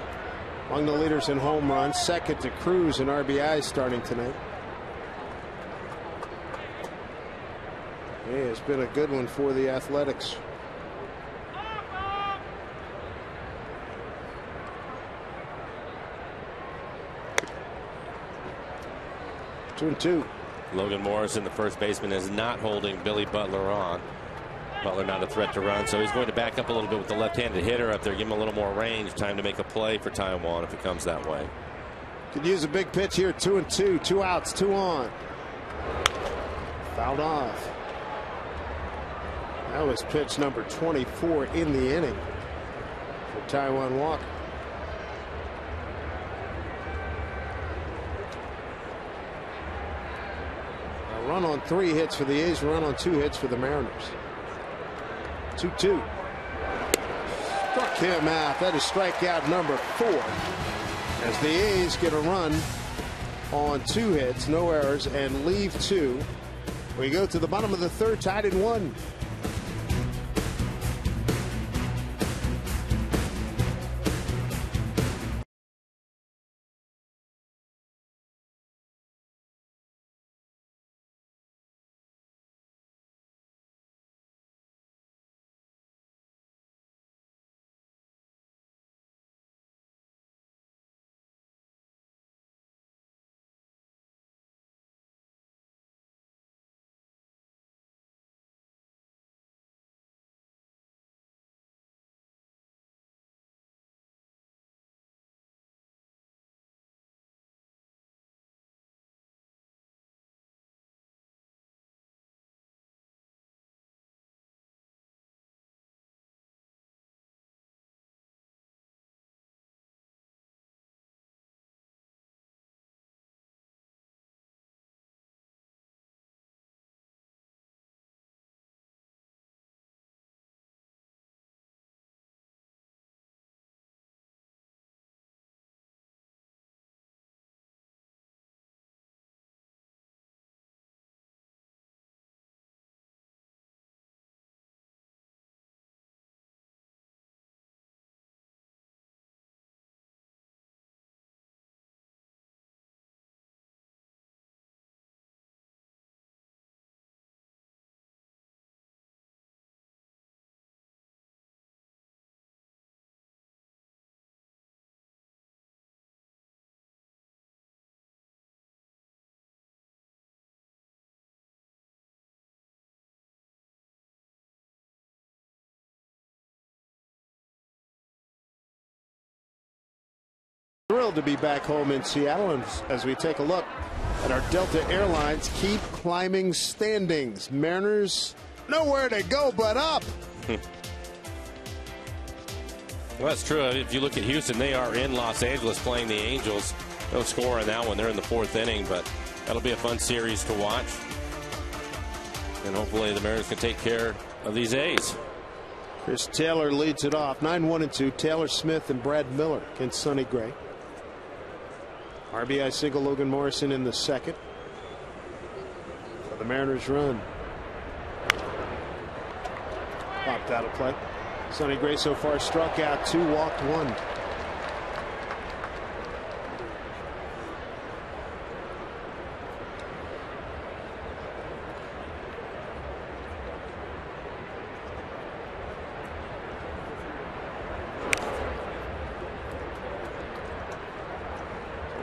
Among the leaders in home runs, second to Cruz in RBIs starting tonight. Yeah, it's been a good one for the Athletics. Two and two. Logan Morrison, the first baseman, is not holding Billy Butler on. Butler not a threat to run, so he's going to back up a little bit with the left-handed hitter up there, give him a little more range, time to make a play for Taiwan if it comes that way. Could use a big pitch here. 2 and 2, 2 outs, 2 on. Fouled off. That was pitch number 24 in the inning for Taiwan Walker. A run on 3 hits for the A's, run on 2 hits for the Mariners. 2-2. Struck him out. That is strikeout number 4. As the A's get a run on 2 hits, no errors, and leave 2. We go to the bottom of the 3rd, tied in 1. Thrilled to be back home in Seattle, and as we take a look at our Delta Airlines keep climbing standings. Mariners nowhere to go but up. Well, that's true. If you look at Houston, they are in Los Angeles playing the Angels. No score on that one. They're in the 4th inning, but that'll be a fun series to watch. And hopefully the Mariners can take care of these A's. Chris Taylor leads it off. 9-1-2. Taylor, Smith, and Brad Miller against Sonny Gray. RBI single Logan Morrison in the 2nd. For the Mariners run. Popped out of play. Sonny Gray so far struck out 2, walked 1.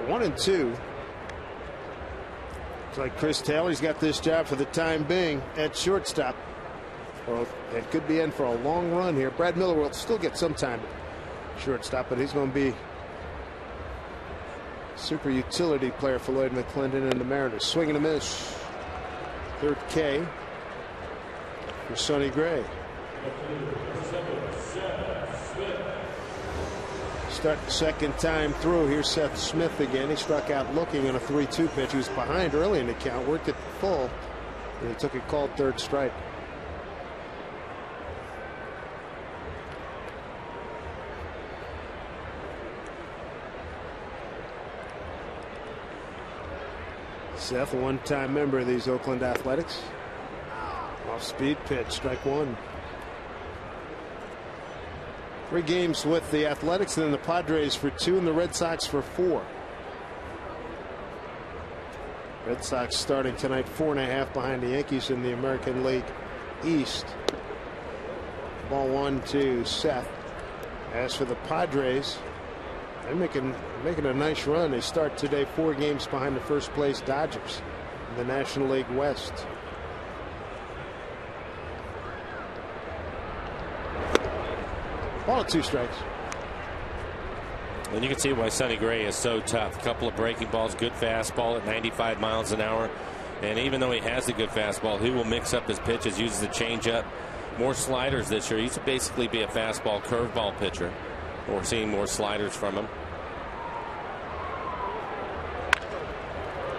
One and 2. Looks like Chris Taylor's got this job for the time being at shortstop. Well, it could be in for a long run here. Brad Miller will still get some time at shortstop, but he's going to be a super utility player for Lloyd McClendon and the Mariners. Swing and a miss. 3rd K for Sonny Gray. Start the 2nd time through. Here's Seth Smith again. He struck out looking on a 3-2 pitch. He was behind early in the count, worked it full, And he took a called third strike. Seth, a one-time member of these Oakland Athletics. Off-speed pitch, strike one. 3 games with the Athletics, and then the Padres for 2 and the Red Sox for 4. Red Sox starting tonight 4.5 behind the Yankees in the American League East. Ball 1 to Seth. As for the Padres, they're making a nice run. They start today 4 games behind the first place Dodgers in the National League West. Ball 2 strikes. And you can see why Sonny Gray is so tough. A couple of breaking balls, good fastball at 95 miles an hour. And even though he has a good fastball, he will mix up his pitches, uses the changeup, more sliders this year. He used to basically be a fastball curveball pitcher. We're seeing more sliders from him.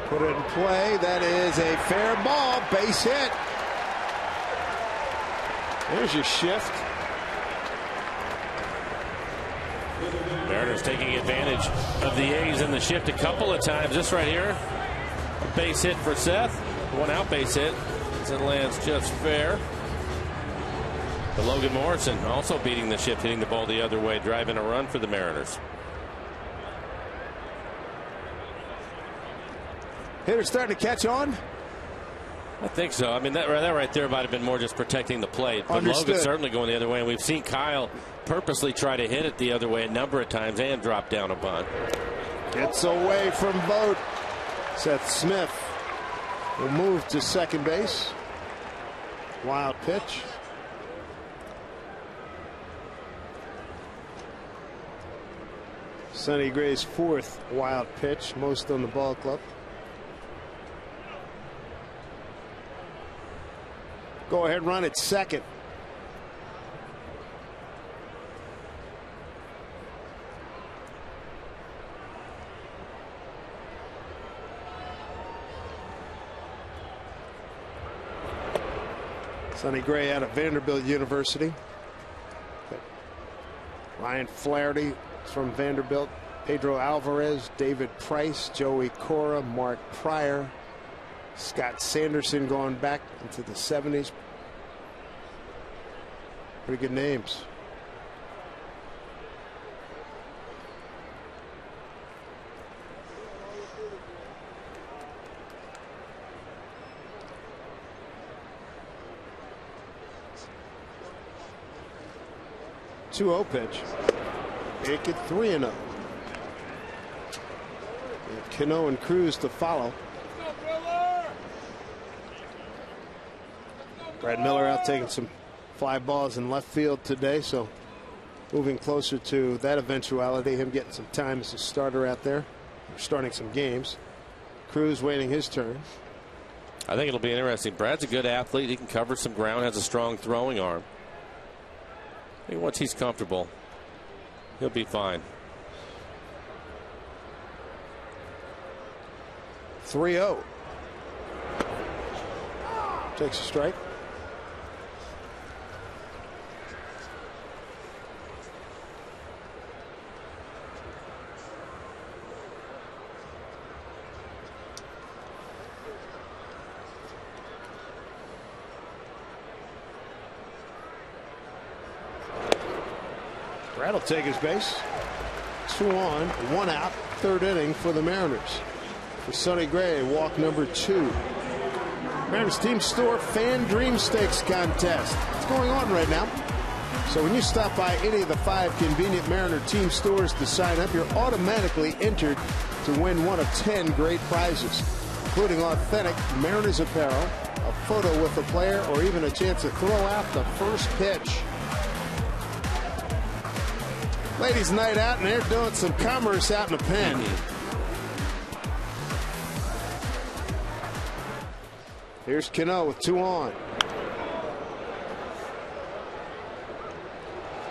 Put it in play. That is a fair ball. Base hit. There's your shift. Mariners taking advantage of the A's in the shift a couple of times. This right here, a base hit for Seth. 1 out base hit. It lands just fair. But Logan Morrison also beating the shift, hitting the ball the other way, driving a run for the Mariners. Hitter starting to catch on. I think so. I mean, that right there might have been more just protecting the plate. But Understood. Logan's certainly going the other way. And we've seen Kyle purposely try to hit it the other way a number of times and drop down a bunt. Gets away from Vogt. Seth Smith will move to second base. Wild pitch. Sonny Gray's 4th wild pitch, most on the ball club. Go ahead, run at second. Sonny Gray out of Vanderbilt University. Ryan Flaherty from Vanderbilt. Pedro Alvarez, David Price, Joey Cora, Mark Pryor, Scott Sanderson going back into the 70s. Pretty good names. Two-0 pitch. Make it 3-0. Cano and Cruz to follow. Brad Miller out taking some fly balls in left field today, so moving closer to that eventuality, him getting some time as a starter out there, starting some games. Cruz waiting his turn. I think it'll be interesting. Brad's a good athlete. He can cover some ground, has a strong throwing arm. I think once he's comfortable, he'll be fine. 3-0. Takes a strike. Brad will take his base. 2 on, 1 out, 3rd inning for the Mariners. For Sonny Gray, walk number 2. Mariners Team Store Fan Dream Stakes contest. It's going on right now. So when you stop by any of the 5 convenient Mariner Team stores to sign up, you're automatically entered to win one of 10 great prizes, including authentic Mariners apparel, a photo with the player, or even a chance to throw out the first pitch. Ladies' night out, and they're doing some commerce out in the pen. Here's Cano with 2 on.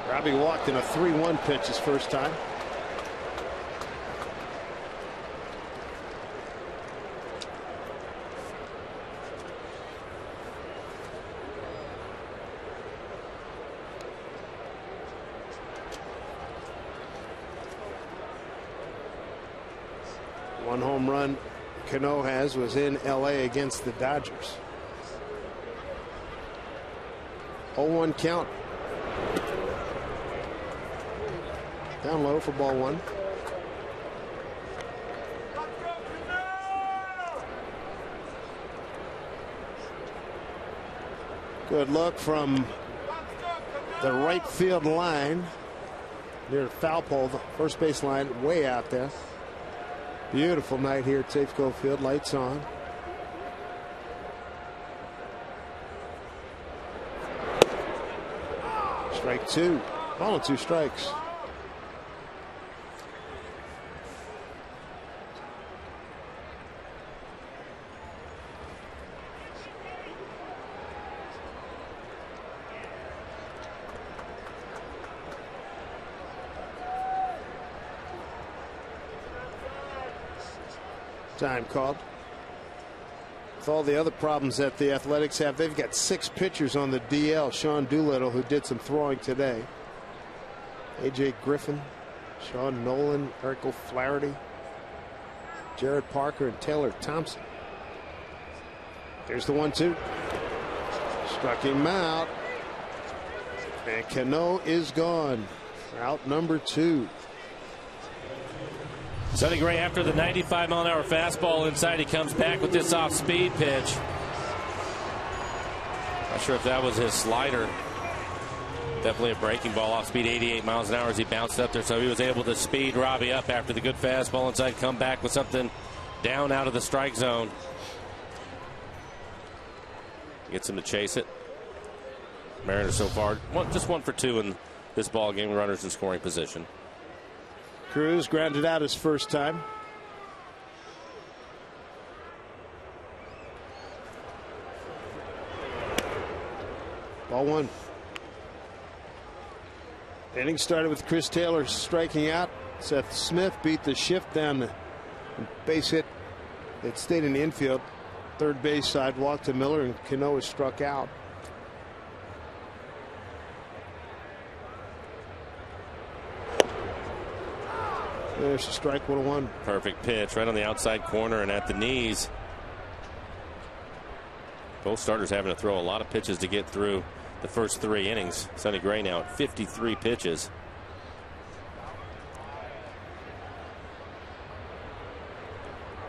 Robbie walked in a 3-1 pitch his first time. One home run Cano has was in L.A. against the Dodgers. 0-1 count. Down low for ball one. Good look from the right field line near the foul pole, the first base line, way out there. Beautiful night here at Safeco Field. Lights on. Strike two. Ball and 2 strikes. Time called. With all the other problems that the Athletics have, they've got 6 pitchers on the DL. Sean Doolittle, who did some throwing today. A.J. Griffin, Sean Nolan, Eric O'Flaherty, Jared Parker, and Taylor Thompson. Here's the 1-2. Struck him out. And Cano is gone. Out number 2. Sonny Gray, after the 95-mile-an-hour fastball inside, he comes back with this off-speed pitch. Not sure if that was his slider. Definitely a breaking ball, off speed 88 miles an hour as he bounced up there, so he was able to speed Robbie up after the good fastball inside, come back with something down out of the strike zone. Gets him to chase it. Mariners so far just 1 for 2 in this ball game. Runners in scoring position. Cruz grounded out his first time. Ball 1. Inning started with Chris Taylor striking out. Seth Smith beat the shift down the base hit. It stayed in the infield. Third base sidewalk to Miller, and Cano is struck out. There's a strike, 1-1. Perfect pitch right on the outside corner and at the knees. Both starters having to throw a lot of pitches to get through the first 3 innings. Sonny Gray now at 53 pitches.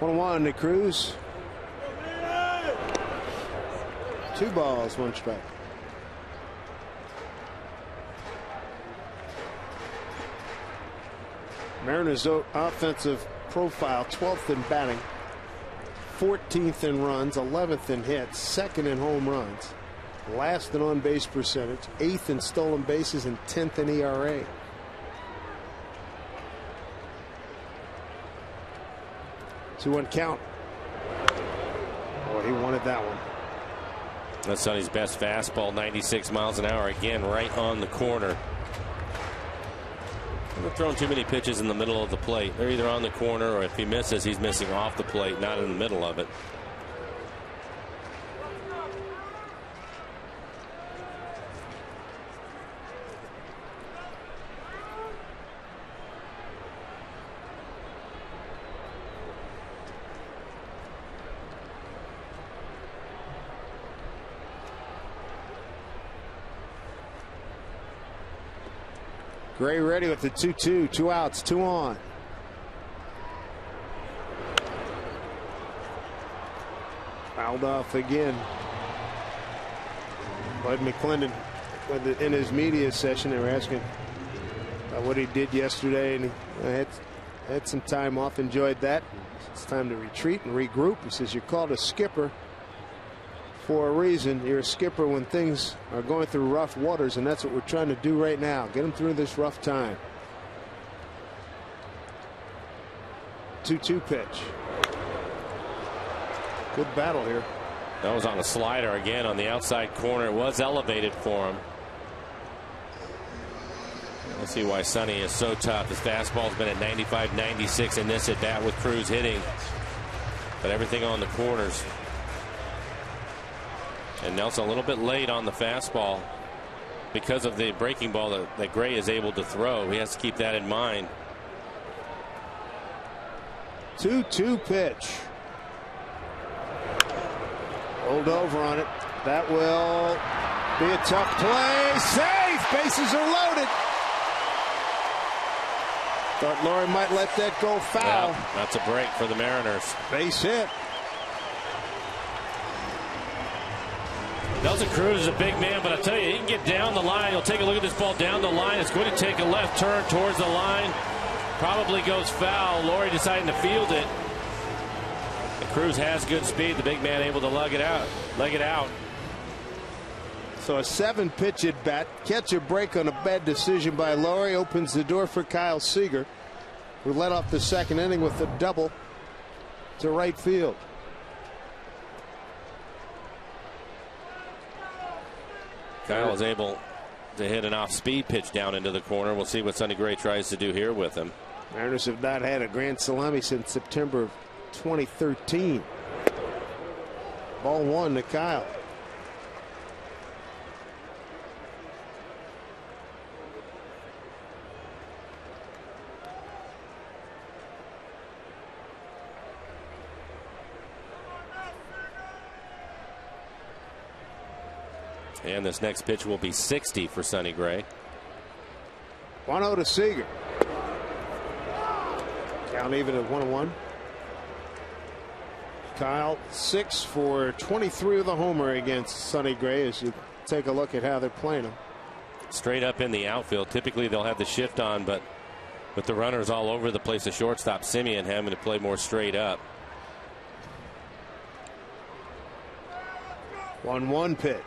1-1 to Cruz. 2 balls, 1 strike. Mariners offensive profile: 12th in batting, 14th in runs, 11th in hits, 2nd in home runs, last in on base percentage, 8th in stolen bases, and 10th in ERA. Two-one count. Oh, he wanted that one. That's Sonny's best fastball, 96 miles an hour, again right on the corner. Not throwing too many pitches in the middle of the plate. They're either on the corner, or if he misses, he's missing off the plate, not in the middle of it. Gray ready with the 2-2, 2 outs, 2 on. Fouled off again. Bud McClendon, in his media session, they were asking about what he did yesterday, and he had some time off, enjoyed that. It's time to retreat and regroup. He says, you're called a skipper for a reason. You're a skipper when things are going through rough waters, and that's what we're trying to do right now. Get them through this rough time. 2-2 pitch. Good battle here. That was on a slider again on the outside corner. It was elevated for him. Let's see why Sonny is so tough. His fastball's been at 95, 96 in this at bat with Cruz hitting, but everything on the corners. And Nelson a little bit late on the fastball because of the breaking ball that Gray is able to throw. He has to keep that in mind. 2-2 pitch. Rolled over on it. That will be a tough play. Safe. Bases are loaded. Thought Laurie might let that go foul. Yeah, that's a break for the Mariners. Base hit. Nelson Cruz is a big man, but I tell you, he can get down the line. He'll take a look at this ball down the line. It's going to take a left turn towards the line. Probably goes foul. Laurie deciding to field it. And Cruz has good speed. The big man able to leg it out. So a 7-pitch at bat. Catch a break on a bad decision by Laurie. Opens the door for Kyle Seager, who led off the second inning with a double to right field. Kyle is able to hit an off-speed pitch down into the corner. We'll see what Sonny Gray tries to do here with him. Mariners have not had a grand salami since September of 2013. Ball 1 to Kyle. And this next pitch will be 60 for Sonny Gray. 1-0 to Seager. Count even at 1-1. Kyle 6 for 23 with a homer against Sonny Gray as you take a look at how they're playing him. Straight up in the outfield. Typically they'll have the shift on, but with the runners all over the place, the shortstop Simeon having to play more straight up. 1-1 pitch.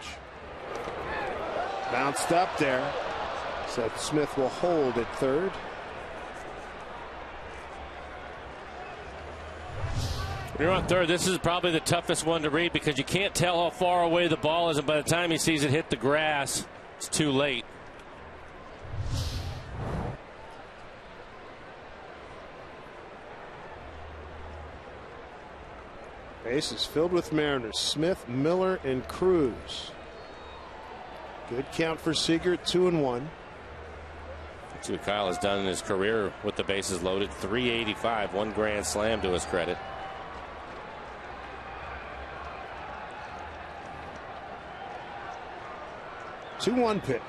Bounced up there. Seth Smith will hold at third. When you're on third, this is probably the toughest one to read because you can't tell how far away the ball is, and by the time he sees it hit the grass, it's too late. Base is filled with Mariners. Smith, Miller, and Cruz. Good count for Seager, 2-1. See what Kyle has done in his career with the bases loaded. 385, 1 grand slam to his credit. Two-one pitch.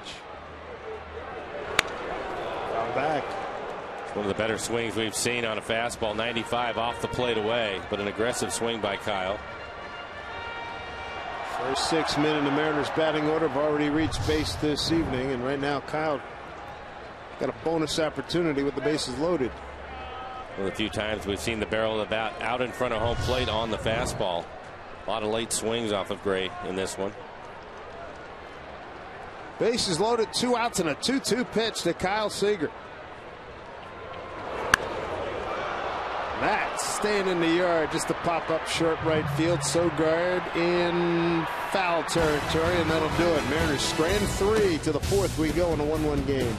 Foul back. One of the better swings we've seen on a fastball. 95 off the plate away, but an aggressive swing by Kyle. First 6 men in the Mariners batting order have already reached base this evening, and right now Kyle got a bonus opportunity with the bases loaded. One of the few times we've seen the barrel of the bat out in front of home plate on the fastball. A lot of late swings off of Gray in this one. Bases loaded, 2 outs, and a 2-2 pitch to Kyle Seager. That's staying in the yard just to pop up short right field. Sogard in foul territory, and that'll do it. Mariners strand 3 to the 4th. We go in a 1-1 game.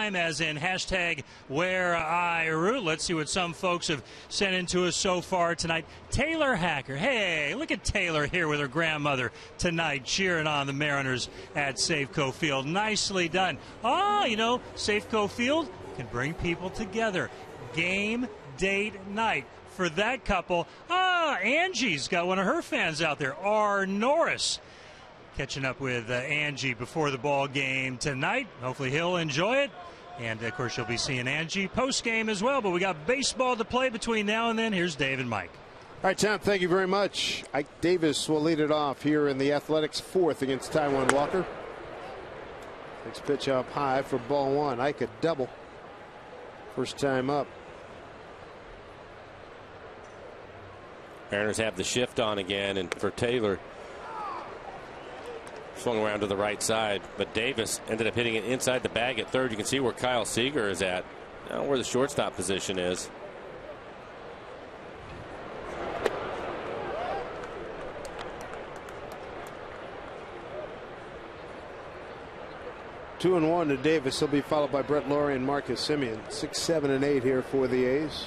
time, as in hashtag where I root. Let's see what some folks have sent in to us so far tonight. Taylor Hacker. Hey, look at Taylor here with her grandmother tonight cheering on the Mariners at Safeco Field. Nicely done. Safeco Field can bring people together. Game, date, night. For that couple, Angie's got one of her fans out there, R. Norris. Catching up with Angie before the ball game tonight. Hopefully he'll enjoy it. And, of course, you'll be seeing Angie post-game as well. But we got baseball to play between now and then. Here's Dave and Mike. All right, Tom, thank you very much. Ike Davis will lead it off here in the Athletics' fourth against Taijuan Walker. Next pitch up high for ball one. Ike a double. First time up. Mariners have the shift on again, and for Taylor, swung around to the right side, but Davis ended up hitting it inside the bag at third. You can see where Kyle Seager is at, now where the shortstop position is. Two and one to Davis. He'll be followed by Brett Lawrie and Marcus Semien. 6, 7, and 8 here for the A's.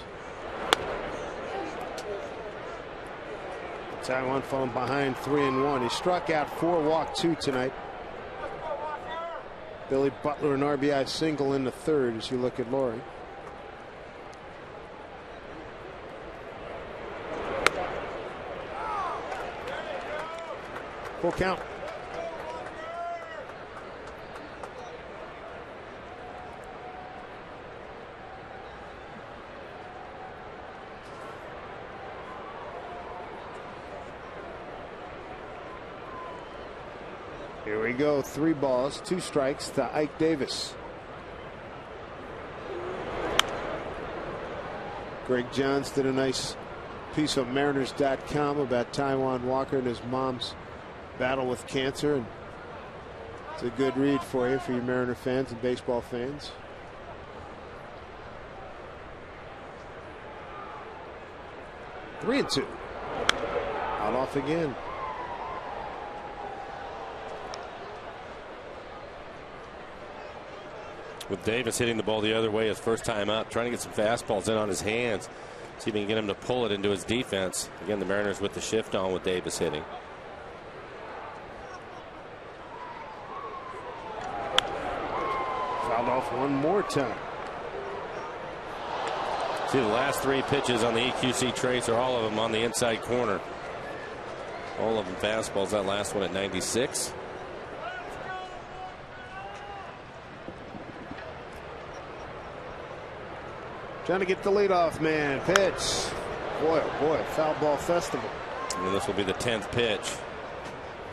Taijuan falling behind 3-1. He struck out 4, walked 2 tonight. Billy Butler an RBI single in the third as you look at Lawrie. Full count. Here we go. 3 balls, 2 strikes to Ike Davis. Greg Johns did a nice piece on Mariners.com about Taijuan Walker and his mom's battle with cancer. And it's a good read for you, for your Mariner fans and baseball fans. Three and 2. Out off again. With Davis hitting the ball the other way his first time up, trying to get some fastballs in on his hands. See if he can get him to pull it into his defense. Again, the Mariners with the shift on with Davis hitting. Fouled off one more time. See, the last 3 pitches on the EQC tracer, all of them on the inside corner. All of them fastballs. That last one at 96. Trying to get the leadoff man. Pitch. Boy, oh boy, foul ball festival. And this will be the 10th pitch.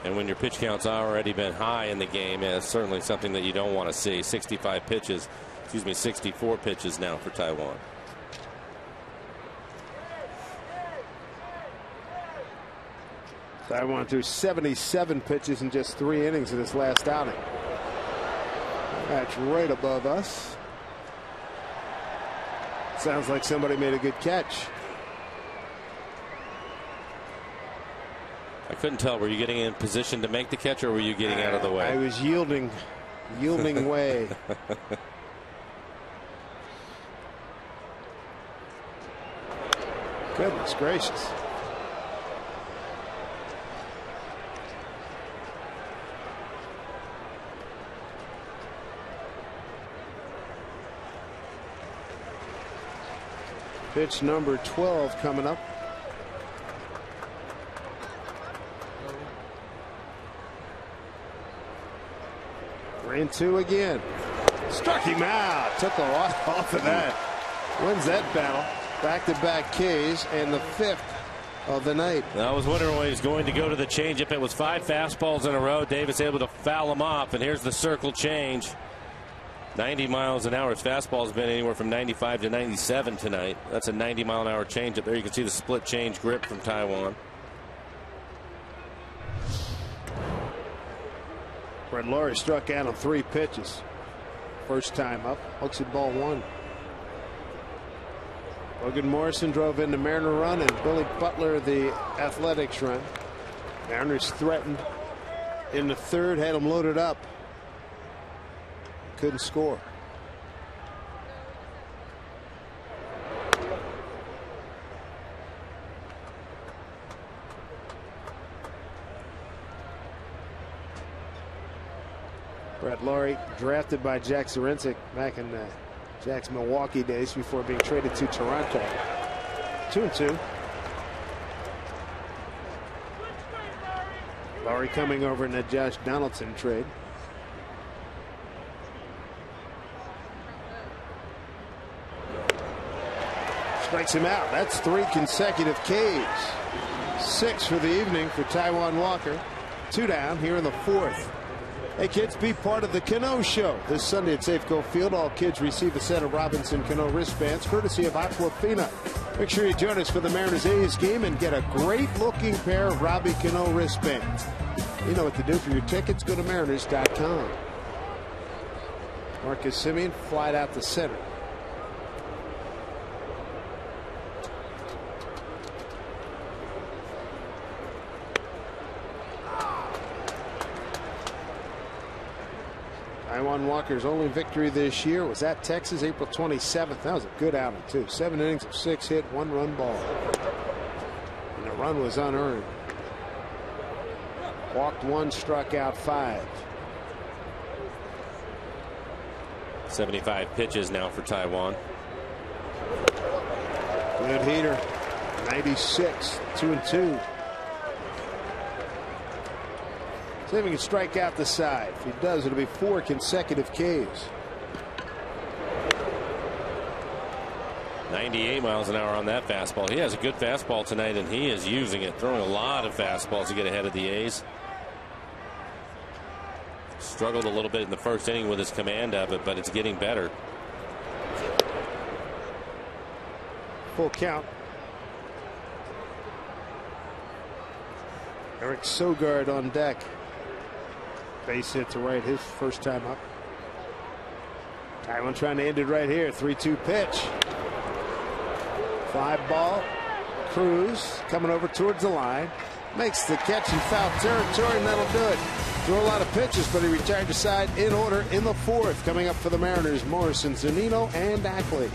And when your pitch count's already been high in the game, it's certainly something that you don't want to see. 65 pitches, 64 pitches now for Taijuan. Taijuan threw 77 pitches in just 3 innings in his last outing. That's right above us. Sounds like somebody made a good catch. I couldn't tell. Were you getting in position to make the catch, or were you getting out of the way? I was yielding way. Goodness gracious. Pitch number 12 coming up. Ran 2 again. Struck him out. Took a lot off of that. Wins that battle. Back-to-back Ks and the 5th of the night. I was wondering when he was going to go to the changeup. It was 5 fastballs in a row. Davis able to foul him off, and here's the circle change. 90 miles an hour. His fastball has been anywhere from 95 to 97 tonight. That's a 90-mile-an-hour changeup. There you can see the split change grip from Taijuan. Brett Lawrie struck out on 3 pitches. First time up. Hooks at ball 1. Logan Morrison drove in the Mariner run, and Billy Butler the Athletics run. Mariners threatened in the third, had them loaded up. Couldn't score. Brett Laurie, drafted by Jack Zarincic back in Jack's Milwaukee days before being traded to Toronto. 2-2. Laurie coming over in that Josh Donaldson trade. Strikes him out. That's 3 consecutive Ks. 6 for the evening for Taijuan Walker. 2 down here in the 4th. Hey kids, be part of the Cano Show this Sunday at Safeco Field. All kids receive a set of Robinson Cano wristbands courtesy of Aquafina. Make sure you join us for the Mariners A's game and get a great looking pair of Robbie Cano wristbands. You know what to do for your tickets. Go to mariners.com. Marcus Semien flied out to center. Taijuan Walker's only victory this year was at Texas, April 27th. That was a good outing, too. 7 innings of 6 hit, 1 run ball. And the run was unearned. Walked 1, struck out 5. 75 pitches now for Taijuan. Good heater. 96, 2-2. See if he can strike out the side. If he does, it'll be 4 consecutive Ks. 98 miles an hour on that fastball. He has a good fastball tonight, and he is using it, throwing a lot of fastballs to get ahead of the A's. Struggled a little bit in the first inning with his command of it, but it's getting better. Full count. Eric Sogard on deck. Base hit to right, his first time up. Taijuan trying to end it right here. 3-2 pitch. 5 ball. Cruz coming over towards the line. Makes the catch in foul territory, and that'll do it. Threw a lot of pitches, but he retired to side in order in the 4th. Coming up for the Mariners, Morrison, Zunino, and Ackley.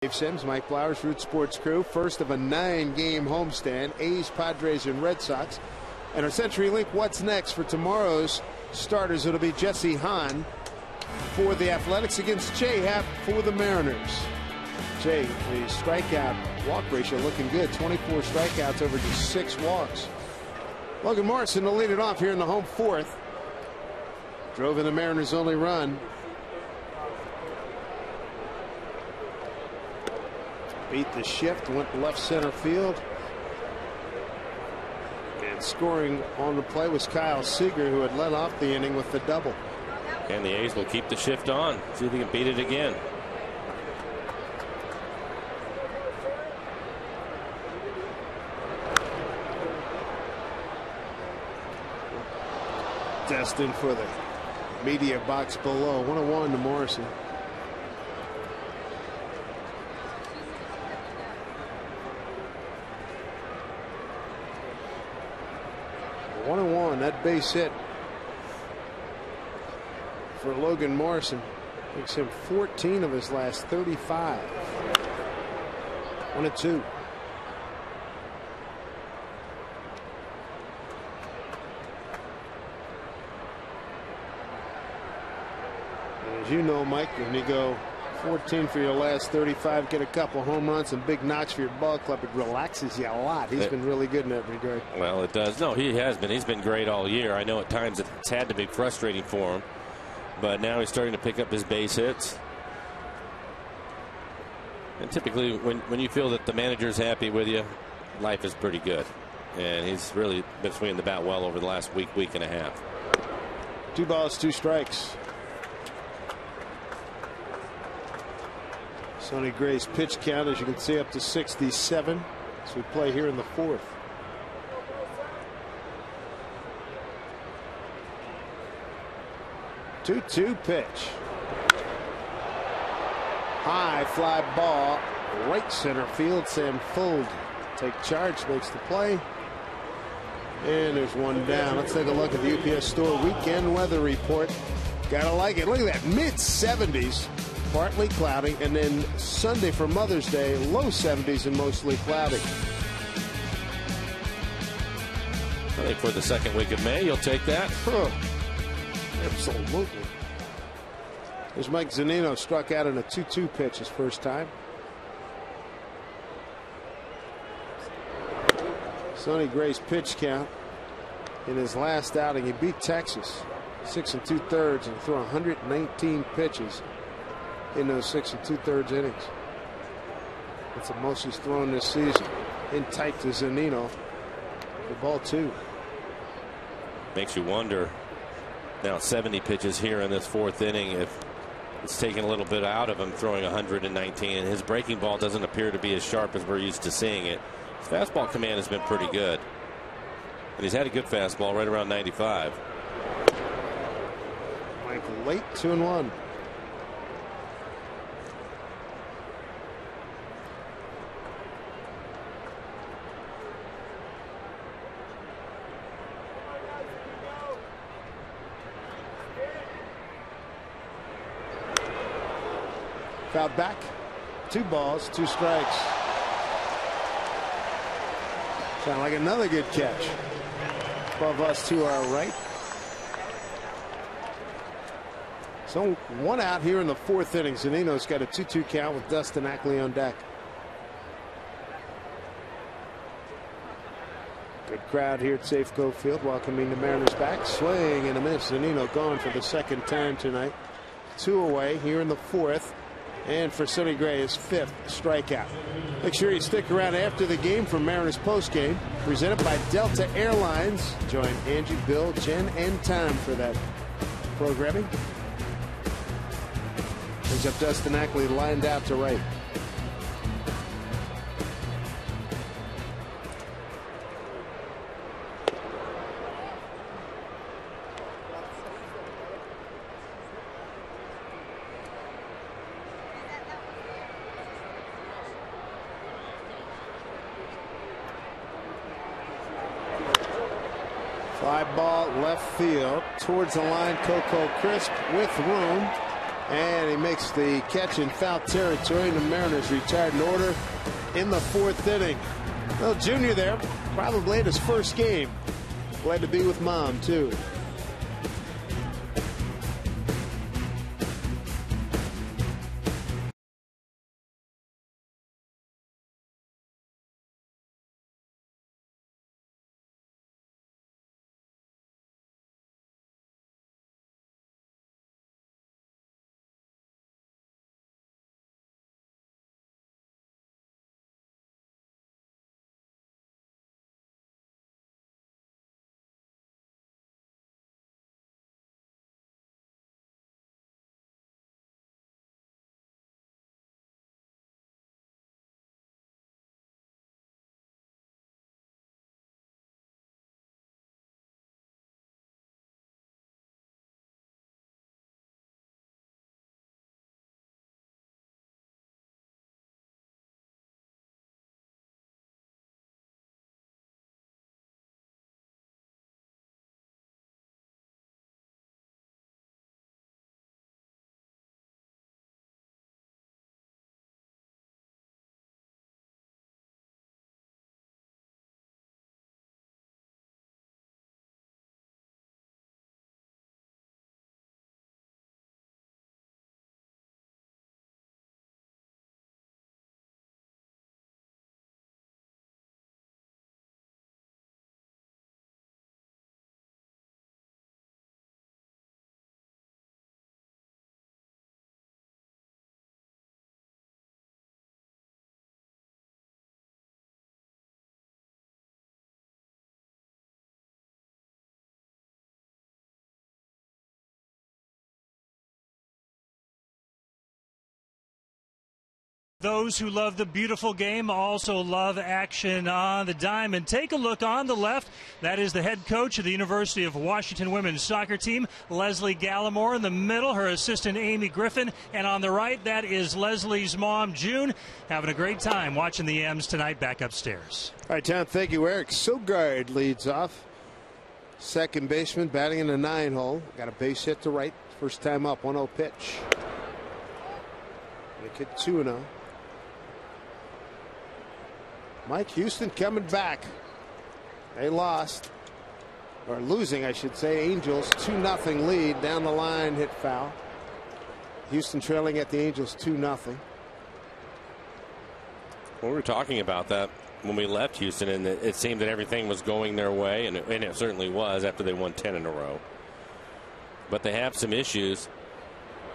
Dave Sims, Mike Flowers, Root Sports Crew. First of a 9-game homestand. A's, Padres, and Red Sox. And our CenturyLink What's Next for tomorrow's starters. It'll be Jesse Hahn for the Athletics against Jay Happ for the Mariners. Jay, the strikeout walk ratio looking good. 24 strikeouts over just 6 walks. Logan Morrison to lead it off here in the home 4th. Drove in the Mariners' only run. Beat the shift, went left center field. And scoring on the play was Kyle Seager, who had led off the inning with the double. And the A's will keep the shift on. See if they can beat it again. destined for the media box below. 1-1 to Morrison. One and one. That base hit for Logan Morrison makes him 14 of his last 35. 1-2. As you know, Mike, when you go 14 for your last 35, get a couple home runs and big knocks for your ball club, it relaxes you a lot. He's been really good in that regard. Well, it does. No, he has been. He's been great all year. I know at times it's had to be frustrating for him, but now he's starting to pick up his base hits. And typically when you feel that the manager's happy with you, life is pretty good. And he's really been swinging the bat well over the last week and a half. 2 balls, 2 strikes. Sonny Gray's pitch count, as you can see, up to 67 as we play here in the 4th. Two pitch. High fly ball, right center field. Sam Fuld take charge, makes the play. And there's one down. Let's take a look at the UPS Store weekend weather report. Gotta like it. Look at that, mid-70s. Partly cloudy, and then Sunday for Mother's Day, low 70s and mostly cloudy. I think for the second week of May, you'll take that. Huh. Absolutely. There's Mike Zunino, struck out in a 2-2 pitch his first time. Sonny Gray's pitch count in his last outing, he beat Texas 6 2/3 and threw 119 pitches in those 6 2/3 innings. That's the most he's thrown this season. In tight to Zunino for ball 2. Makes you wonder now 70 pitches here in this 4th inning if it's taken a little bit out of him throwing 119, and his breaking ball doesn't appear to be as sharp as we're used to seeing it. His fastball command has been pretty good, and he's had a good fastball right around 95. Michael late 2-1. Fouled back. 2 balls, 2 strikes. Sound like another good catch. Above us to our right. So 1 out here in the 4th inning. Zunino's got a 2-2 count with Dustin Ackley on deck. Good crowd here at Safeco Field welcoming the Mariners back. Swing and a miss. Zunino gone for the 2nd time tonight. 2 away here in the 4th. And for Sonny Gray, his 5th strikeout. Make sure you stick around after the game for Mariners postgame. Presented by Delta Airlines. Join Angie, Bill, Jen, and Tom for that programming. Brings up Dustin Ackley lined out to right. Fly ball left field towards the line. Coco Crisp with room, and he makes the catch in foul territory. The Mariners retired in order in the 4th inning. Well, Junior there, probably in his first game. Glad to be with Mom too. Those who love the beautiful game also love action on the diamond. Take a look on the left. That is the head coach of the University of Washington women's soccer team, Leslie Gallimore. In the middle, her assistant, Amy Griffin. And on the right, that is Leslie's mom, June. Having a great time watching the M's tonight back upstairs. All right, Tom, thank you. Eric Sogard leads off. Second baseman batting in the 9-hole. Got a base hit to right. First time up, 1-0 pitch. Make it 2-0. Mike Houston coming back. They lost, or losing, I should say. Angels 2-0 lead down the line, hit foul. Houston trailing at the Angels 2-0. Well, we were talking about that when we left Houston, and it seemed that everything was going their way, and it certainly was after they won 10 in a row. But they have some issues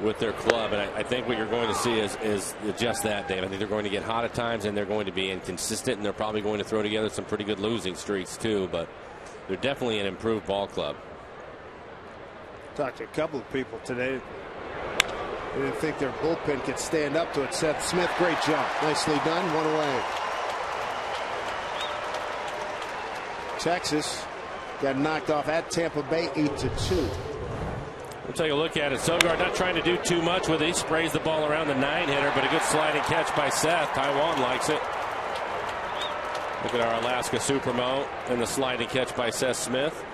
with their club, and I think what you're going to see is just that, Dave. I think they're going to get hot at times, and they're going to be inconsistent, and they're probably going to throw together some pretty good losing streaks too. But they're definitely an improved ball club. Talked to a couple of people today. They didn't think their bullpen could stand up to it. Seth Smith, great job, nicely done. One away. Texas got knocked off at Tampa Bay 8-2. We'll take a look at it. Sogard not trying to do too much with it. He sprays the ball around the 9-hitter, but a good sliding catch by Seth. Taiwan likes it. Look at our Alaska Supermo and the sliding catch by Seth Smith.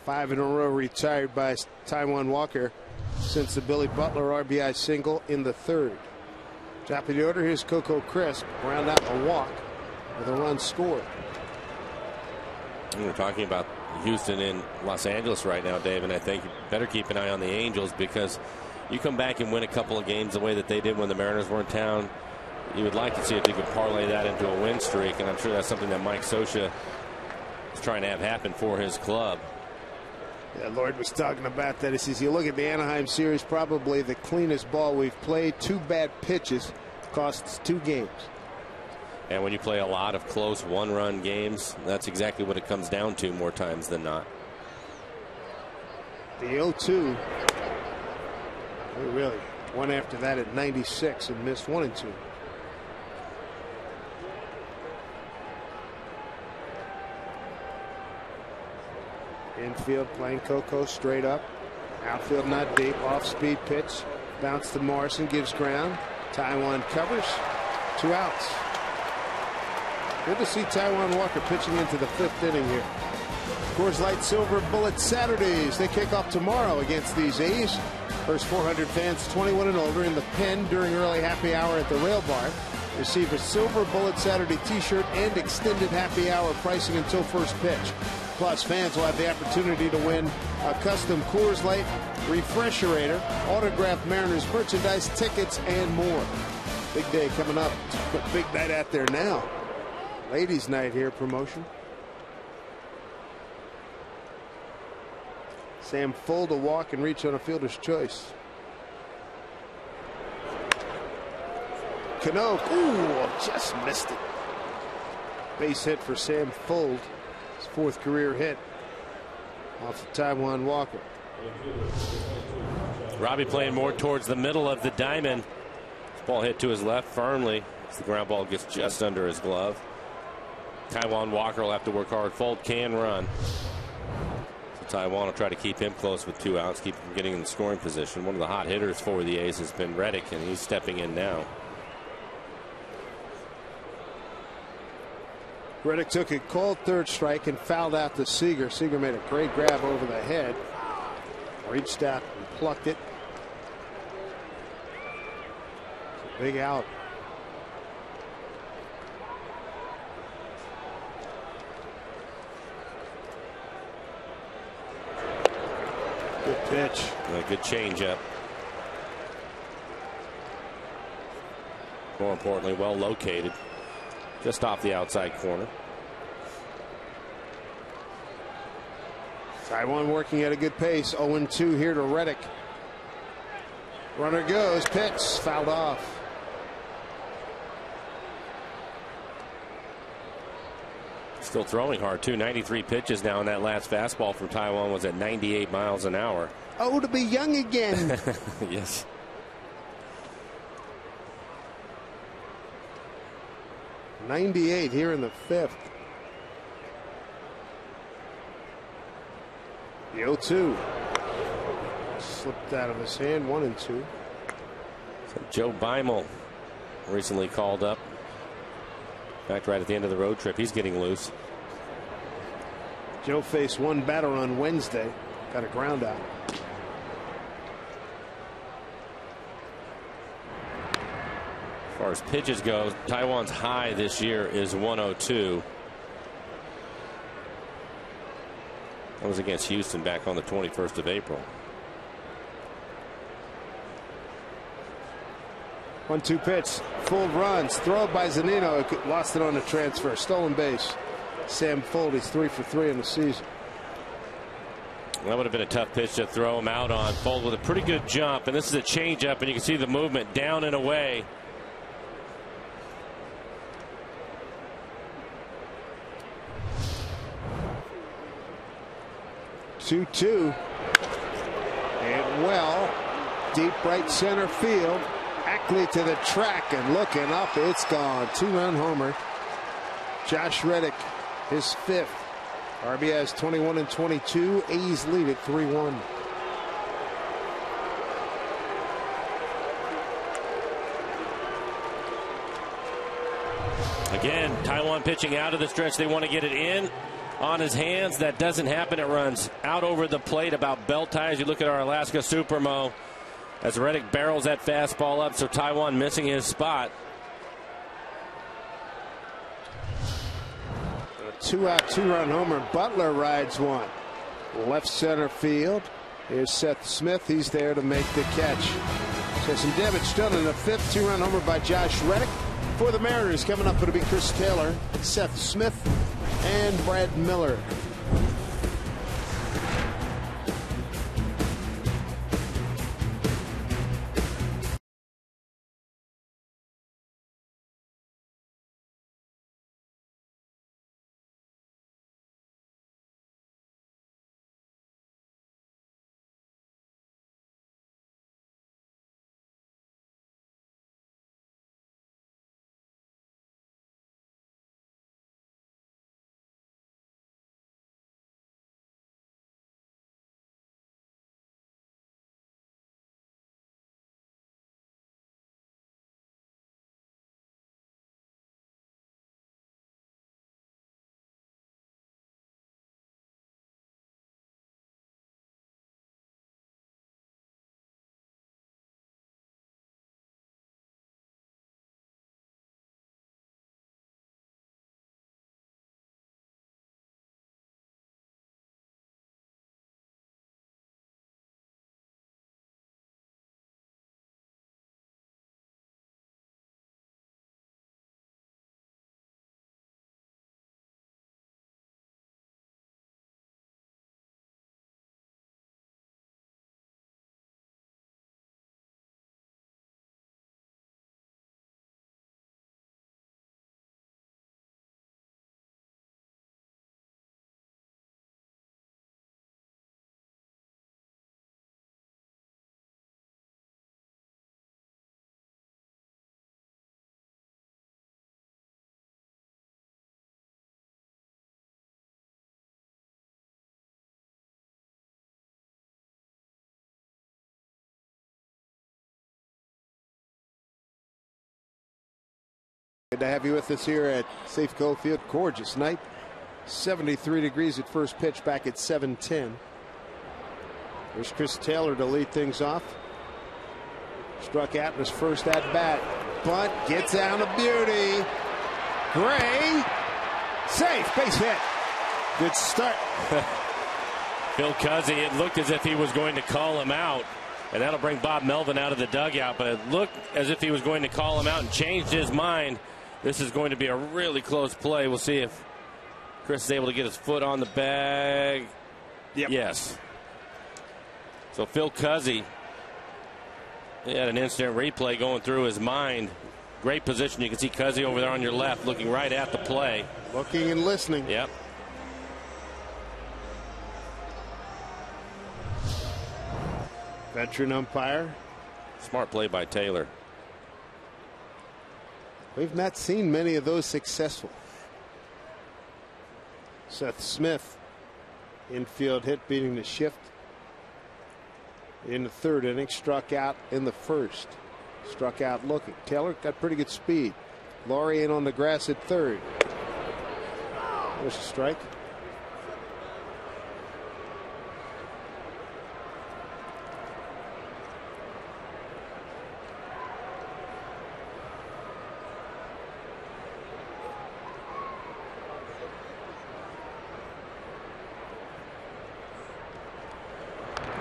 5 in a row retired by Taiwan Walker since the Billy Butler RBI single in the 3rd. Top of the order, here's Coco Crisp. Round out a walk with a run scored. We're talking about Houston in Los Angeles right now, Dave, and I think you better keep an eye on the Angels, because you come back and win a couple of games the way that they did when the Mariners were in town. You would like to see if they could parlay that into a win streak, and I'm sure that's something that Mike Scioscia is trying to have happen for his club. Yeah, Lord was talking about that. He says, you look at the Anaheim series, probably the cleanest ball we've played. 2 bad pitches costs 2 games. And when you play a lot of close one-run games, that's exactly what it comes down to more times than not. The 0-2. Really. One after that at 96 and missed 1 and 2. Infield playing Coco straight up. Outfield not deep. Off-speed pitch. Bounce to Morrison. Gives ground. Taiwan covers. 2 outs. Good to see Taiwan Walker pitching into the 5th inning here. Coors Light Silver Bullet Saturdays. They kick off tomorrow against these A's. First 400 fans 21 and older in the pen during early happy hour at the Rail Bar receive a Silver Bullet Saturday t-shirt and extended happy hour pricing until first pitch. Plus, fans will have the opportunity to win a custom Coors Light refresherator, autographed Mariners merchandise, tickets, and more. Big day coming up. Big night out there now. Ladies' night here, promotion. Sam Full to walk and reach on a fielder's choice. Cano, just missed it. Base hit for Sam Full. His 4th career hit off of Taiwan Walker. Robbie playing more towards the middle of the diamond. This ball hit to his left firmly as the ground ball gets just under his glove. Taiwan Walker will have to work hard. Fold can run. So Taiwan will try to keep him close with 2 outs, keep him getting in the scoring position. One of the hot hitters for the A's has been Reddick, and he's stepping in now. Reddick took a called 3rd strike and fouled out to Seager. Seager made a great grab over the head. Reached out and plucked it. It's a big out. Good pitch. A good changeup. More importantly, well located. Just off the outside corner. Taiwan working at a good pace. 0-2 here to Reddick. Runner goes. Pitch. Fouled off. Still throwing hard, too. 93 pitches now, and that last fastball from Taiwan was at 98 miles an hour. Oh, to be young again. Yes. '98 here in the 5th. The 0-2 slipped out of his hand. 1-2. So Joe Beimel recently called up. In fact, right at the end of the road trip, he's getting loose. Joe faced one batter on Wednesday. Got a ground out. As far as pitches go, Taiwan's high this year is 102. That was against Houston back on the 21st of April. 1-2 pitch. Full runs. Throw by Zunino. Lost it on the transfer. Stolen base. Sam Foldy's 3 for 3 in the season. That would have been a tough pitch to throw him out on. Fold with a pretty good jump, and this is a changeup, and you can see the movement down and away. Two. And well, deep right center field. Ackley to the track and looking up. It's gone. 2-run homer. Josh Reddick, his 5th. RBIs 21 and 22. A's lead at 3-1. Again, Taiwan pitching out of the stretch. They want to get it in on his hands. That doesn't happen. It runs out over the plate about belt ties. You look at our Alaska Supermo as Reddick barrels that fastball up. So Taiwan missing his spot. A 2-out, 2-run homer. Butler rides one. Left center field. Here's Seth Smith. He's there to make the catch. So some damage done in the 5th. 2-run homer by Josh Reddick. For the Mariners, coming up, it'll be Chris Taylor, Seth Smith, and Brad Miller. Good to have you with us here at Safeco Field. Gorgeous night. 73 degrees at first pitch back at 7:10. There's Chris Taylor to lead things off. Struck out in his first at bat. Bunt gets down to beauty. Gray. Safe. Base hit. Good start. Phil Cuzzy, it looked as if he was going to call him out. And that'll bring Bob Melvin out of the dugout. But it looked as if he was going to call him out and changed his mind. This is going to be a really close play. We'll see if Chris is able to get his foot on the bag. Yep. Yes. So Phil Cuzzy, he had an instant replay going through his mind. Great position. You can see Cuzzy over there on your left looking right at the play. Looking and listening. Yep. Veteran umpire. Smart play by Taylor. We've not seen many of those successful. Seth Smith, infield hit beating the shift in the third inning, struck out in the first. Struck out looking. Taylor got pretty good speed. Laurie in on the grass at third. There's a strike.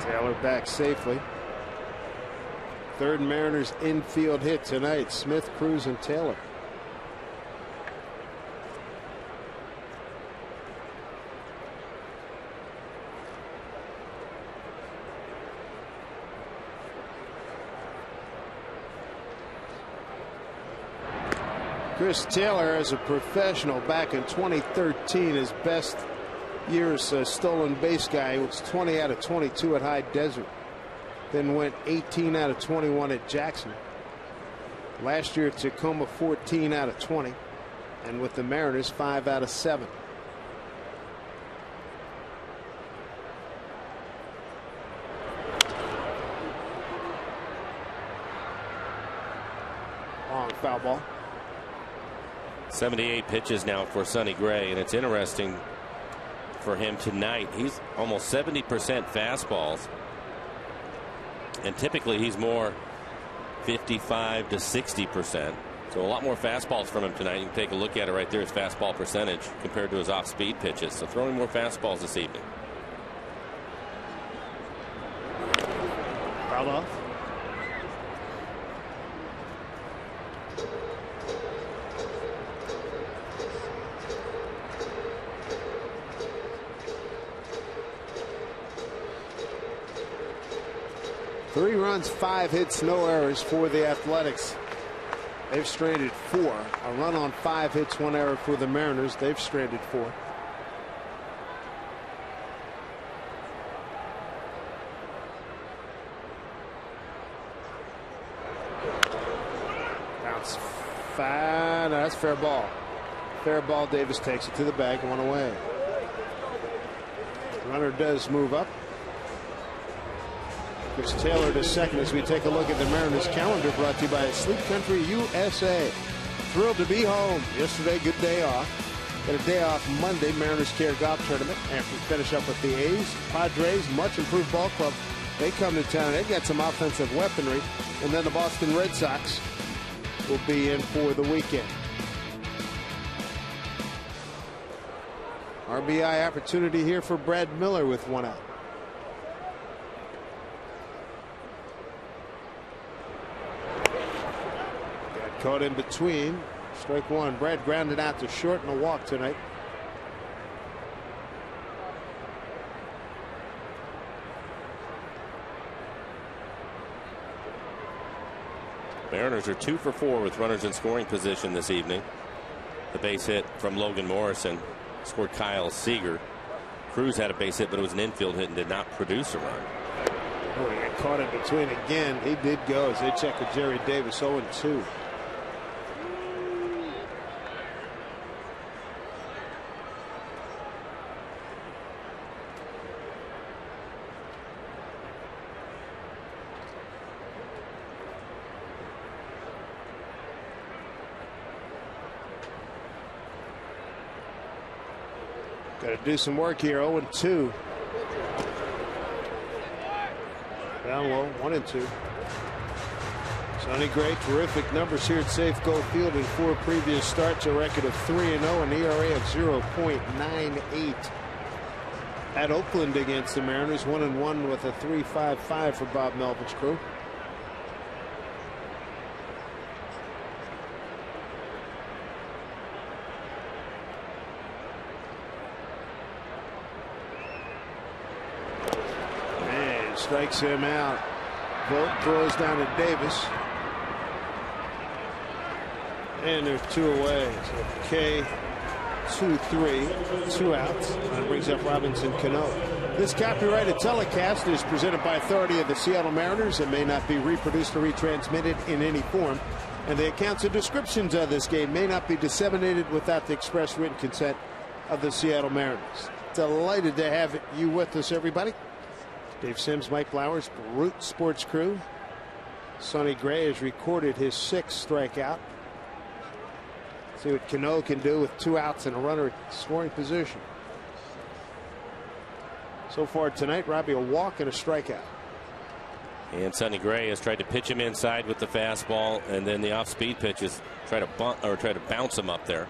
Taylor back safely. Third Mariners infield hit tonight. Smith, Cruz, and Taylor. Chris Taylor, as a professional back in 2013, his best year as a stolen base guy was 20 out of 22 at High Desert. Then went 18 out of 21 at Jackson. Last year at Tacoma, 14 out of 20. And with the Mariners, 5 out of 7. Long foul ball. 78 pitches now for Sonny Gray, and it's interesting for him tonight. He's almost 70% fastballs, and typically he's more 55 to 60%. So a lot more fastballs from him tonight. You can take a look at it right there, his fastball percentage compared to his off-speed pitches. So throwing more fastballs this evening. Foul off. Three runs, 5 hits, no errors for the Athletics. They've stranded 4. A run on 5 hits, 1 error for the Mariners. They've stranded 4. Bounce. Fine. That's fair ball. Fair ball. Davis takes it to the bag. 1 away. Runner does move up. Gives Taylor to second as we take a look at the Mariners calendar, brought to you by Sleep Country USA. Thrilled to be home. Yesterday, good day off. Got a day off Monday, Mariners Care Golf Tournament. After we finish up with the A's, Padres, much improved ball club. They come to town. They got some offensive weaponry. And then the Boston Red Sox will be in for the weekend. RBI opportunity here for Brad Miller with 1 out. Caught in between. Strike 1. Brad grounded out to short and a walk tonight. Mariners are 2 for 4 with runners in scoring position this evening. The base hit from Logan Morrison scored Kyle Seager. Cruz had a base hit, but it was an infield hit and did not produce a run. Oh, he got caught in between again. He did go as they check with Jerry Davis. 0-2. Got to do some work here. 0-2. Down low. 1-2. Sonny Gray, terrific numbers here at Safeco Field in 4 previous starts. A record of 3-0, an ERA of 0.98. At Oakland against the Mariners, 1-1 with a 3.55 for Bob Melvin's crew. Strikes him out. Vogt throws down to Davis. And there's 2 away. So K 2-3, 2 outs. That brings up Robinson Cano. This copyrighted telecast is presented by authority of the Seattle Mariners and may not be reproduced or retransmitted in any form. And the accounts and descriptions of this game may not be disseminated without the express written consent of the Seattle Mariners. Delighted to have you with us, everybody. Dave Sims, Mike Blowers, Root Sports Crew. Sonny Gray has recorded his 6th strikeout. See what Cano can do with 2 outs and a runner at scoring position. So far tonight, Robbie, a walk and a strikeout. And Sonny Gray has tried to pitch him inside with the fastball, and then the off-speed pitches try to bounce him up there.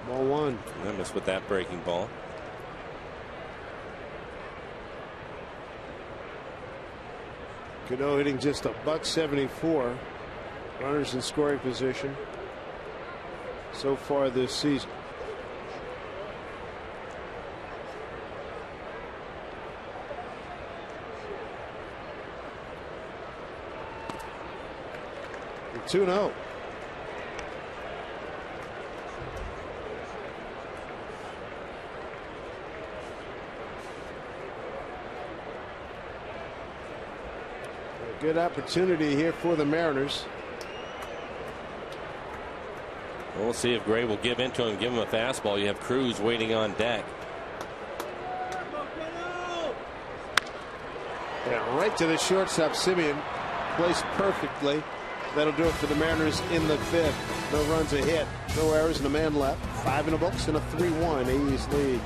Ball 1. I missed with that breaking ball. Cano hitting just a .174. Runners in scoring position so far this season. And 2-0. Good opportunity here for the Mariners. We'll see if Gray will give into him, give him a fastball. You have Cruz waiting on deck. Yeah, right to the shortstop. Simeon placed perfectly. That'll do it for the Mariners in the 5th. No runs, a hit, no errors, and a man left. 5 in the books and a 3-1 A's lead.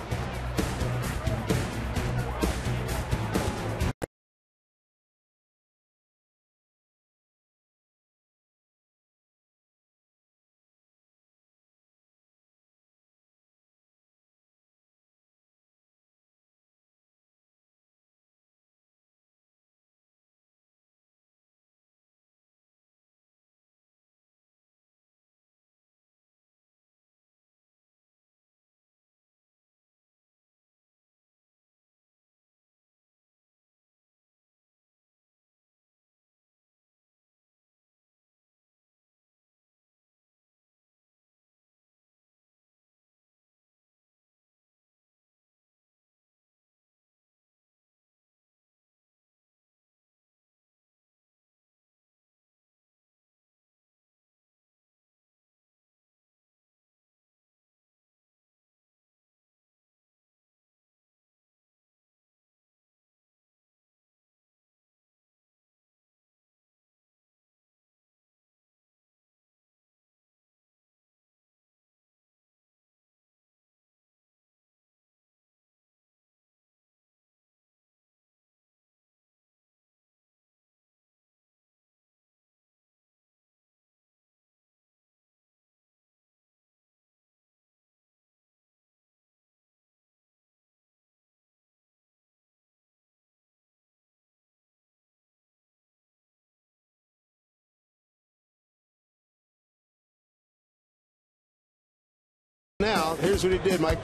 Now, here's what he did, Mike.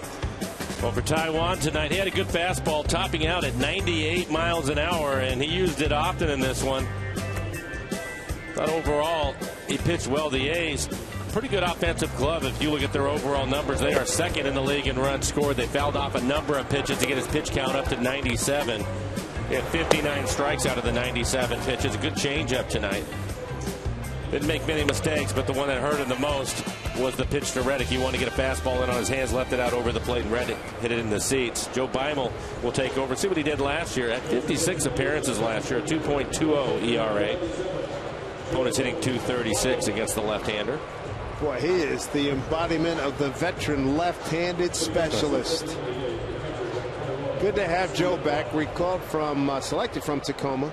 Well, for Taiwan tonight, he had a good fastball topping out at 98 miles an hour, and he used it often in this one. But overall, he pitched well. The A's, pretty good offensive club. If you look at their overall numbers, they are 2nd in the league in runs scored. They fouled off a number of pitches to get his pitch count up to 97. He had 59 strikes out of the 97 pitches. A good changeup tonight. Didn't make many mistakes, but the one that hurt him the most was the pitch to Reddick. He wanted to get a fastball in on his hands, left it out over the plate, and Reddick hit it in the seats. Joe Beimel will take over. See what he did last year. At 56 appearances last year, a 2.20 ERA. Opponent's hitting .236 against the left-hander. Boy, he is the embodiment of the veteran left-handed specialist. Good to have Joe back. Recalled from, selected from Tacoma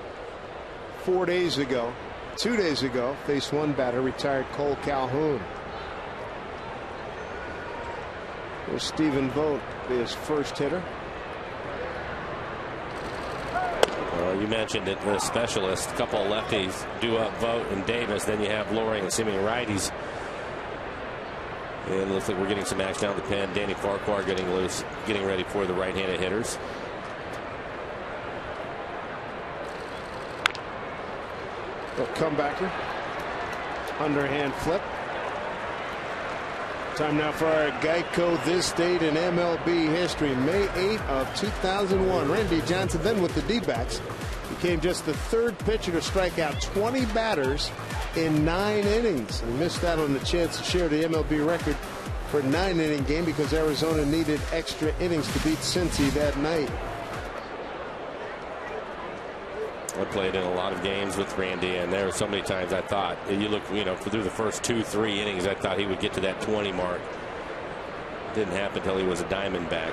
4 days ago. 2 days ago, faced one batter, retired Cole Calhoun. There's Stephen Vogt, his first hitter. Well, you mentioned it, the specialist. A couple of lefties, do up Vogt and Davis. Then you have Loring and Simeon righties. And it looks like we're getting some action down the pen. Danny Farquhar getting loose, getting ready for the right-handed hitters. A comebacker. Underhand flip. Time now for our Geico This Date in MLB history. May 8th of 2001. Randy Johnson, then with the D-backs, became just the third pitcher to strike out 20 batters in 9 innings. And missed out on the chance to share the MLB record for a 9-inning game because Arizona needed extra innings to beat Cincy that night. I played in a lot of games with Randy, and there were so many times I thought, you look, through the first 2-3 innings, I thought he would get to that 20 mark. Didn't happen until he was a Diamondback.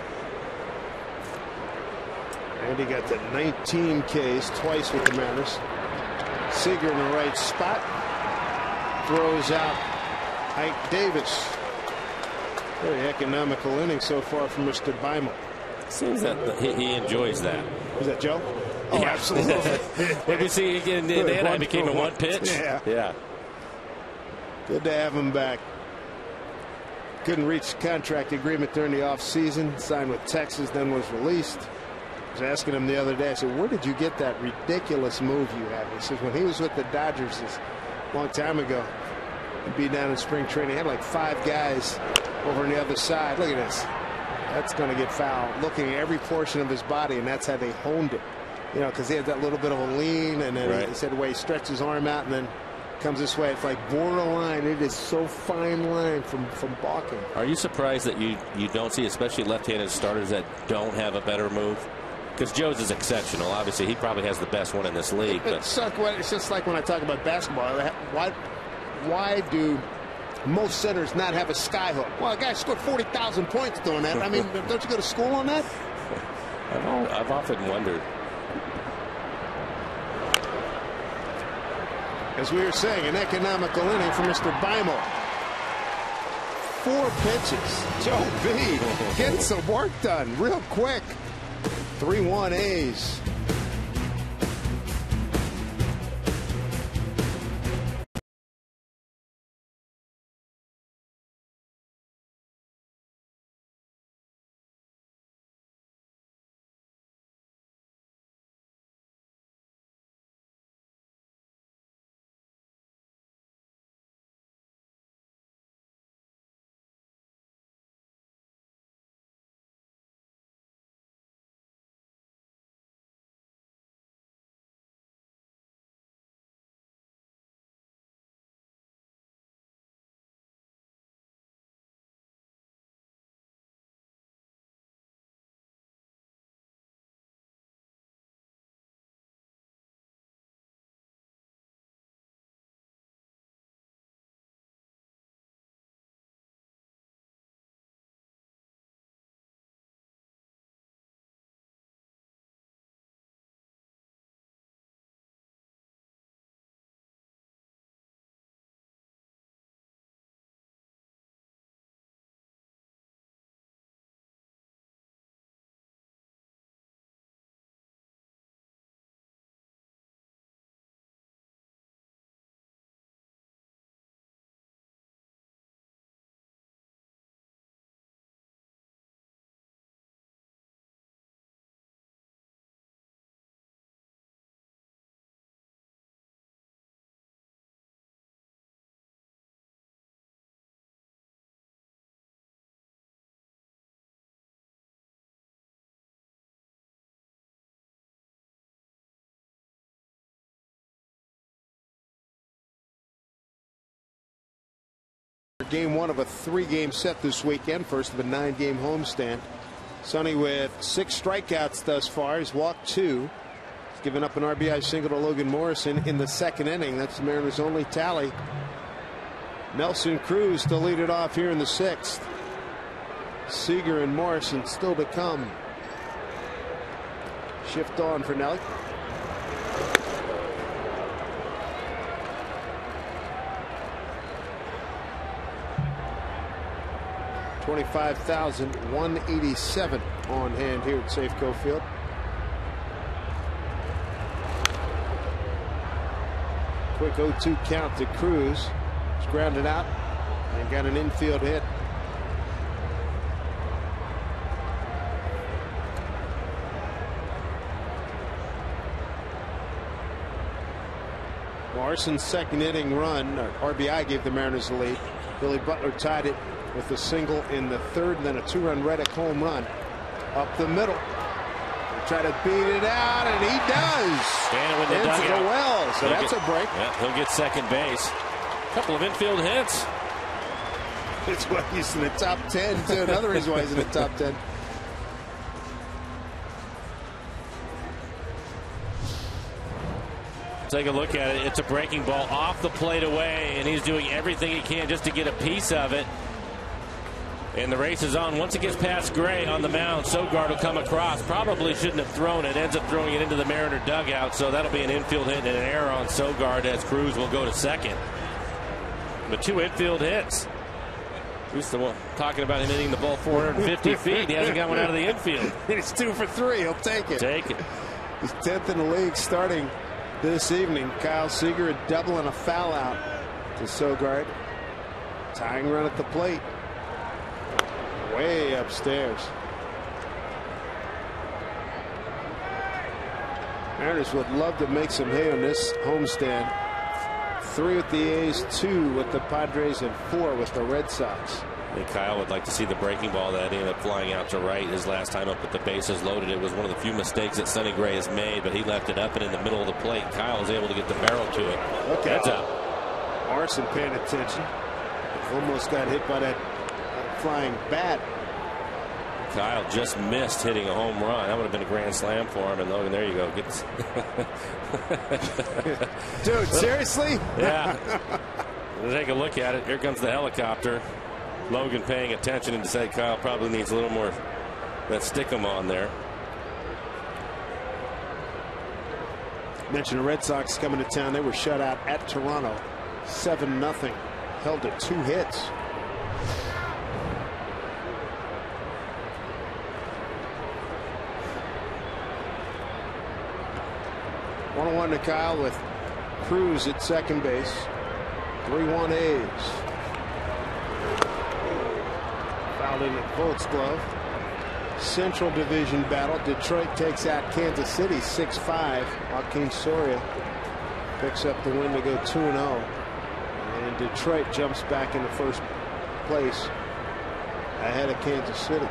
Randy got to 19 Ks twice with the Mariners. Seager in the right spot. Throws out Ike Davis. Very economical inning so far from Mr. Beimel. Seems that he enjoys that. Is that Joe? Oh, yeah. Absolutely. What we see in Anaheim became a one pitch. Yeah. Good to have him back. Couldn't reach contract agreement during the offseason. Signed with Texas, then was released. I was asking him the other day, I said, where did you get that ridiculous move you have? He says, when he was with the Dodgers a long time ago, he'd be down in spring training. He had like 5 guys over on the other side. Look at this. That's going to get foul. Looking at every portion of his body, and that's how they honed it. Because he had that little bit of a lean, and then he said the way he stretched his arm out and then comes this way. It's like borderline. It is so fine line from balking. Are you surprised that you don't see, especially left-handed starters that don't have a better move? Because Joe's is exceptional. Obviously, he probably has the best one in this league. But it's just like when I talk about basketball. Why do most centers not have a sky hook? Well, a guy scored 40,000 points doing that. I mean, don't you go to school on that? I've often wondered. As we were saying, an economical inning for Mr. Beimel. 4 pitches. Joe B. getting some work done real quick. 3-1 A's. Game 1 of a 3-game set this weekend, first of a 9-game homestand. Sonny with 6 strikeouts thus far. He's walked 2. He's given up an RBI single to Logan Morrison in the 2nd inning. That's the Mariners' only tally. Nelson Cruz to lead it off here in the 6th. Seager and Morrison still to come. Shift on for Nelly. $25,187 on hand here at Safeco Field. Quick 0-2 count to Cruz. He's grounded out and got an infield hit. Larson's second inning run, RBI, gave the Mariners the lead. Billy Butler tied it with a single in the third, and then a 2-run Reddick home run up the middle. Try to beat it out, and he does. Standing with the into dugout. the well, so that's a break. Yeah, he'll get second base. A couple of infield hits. It's why he's in the top 10, too. Another reason why he's in the top 10. Take a look at it. It's a breaking ball off the plate away, and he's doing everything he can just to get a piece of it. And the race is on. Once it gets past Gray on the mound, Sogard will come across. Probably shouldn't have thrown it. Ends up throwing it into the Mariner dugout. So that'll be an infield hit and an error on Sogard as Cruz will go to second. But 2 infield hits. We used to talking about him hitting the ball 450 feet. He hasn't got one out of the infield. He's 2 for 3. He'll take it. Take it. He's 10th in the league starting this evening. Kyle Seager a double and a foul out to Sogard. Tying run at the plate. Way upstairs. Mariners would love to make some hay on this homestand. 3 with the A's, 2 with the Padres, and 4 with the Red Sox. I think Kyle would like to see the breaking ball that ended up flying out to right his last time up with the bases loaded. It was one of the few mistakes that Sonny Gray has made, but he left it up and in the middle of the plate. Kyle was able to get the barrel to it. Okay. Heads up. Arson paying attention. Almost got hit by that flying bat. Kyle just missed hitting a home run. That would have been a grand slam for him. And Logan, there you go. Dude, seriously? Yeah. Take a look at it. Here comes the helicopter. Logan paying attention and decided Kyle probably needs a little more that stick-em on there. Mentioned the Red Sox coming to town. They were shut out at Toronto 7-0. Held to 2 hits. One to Kyle with Cruz at second base. 3-1 A's. Fouled in at Voigt's glove. Central Division battle. Detroit takes out Kansas City 6-5. Joaquin Soria picks up the win to go 2-0. And Detroit jumps back into first place ahead of Kansas City.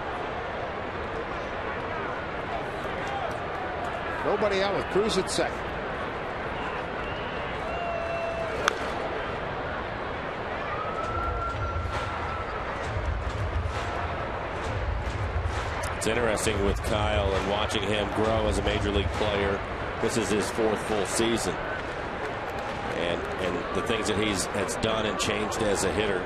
Nobody out with Cruz at second. It's interesting with Kyle and watching him grow as a major league player. This is his 4th full season. And the things that has done and changed as a hitter.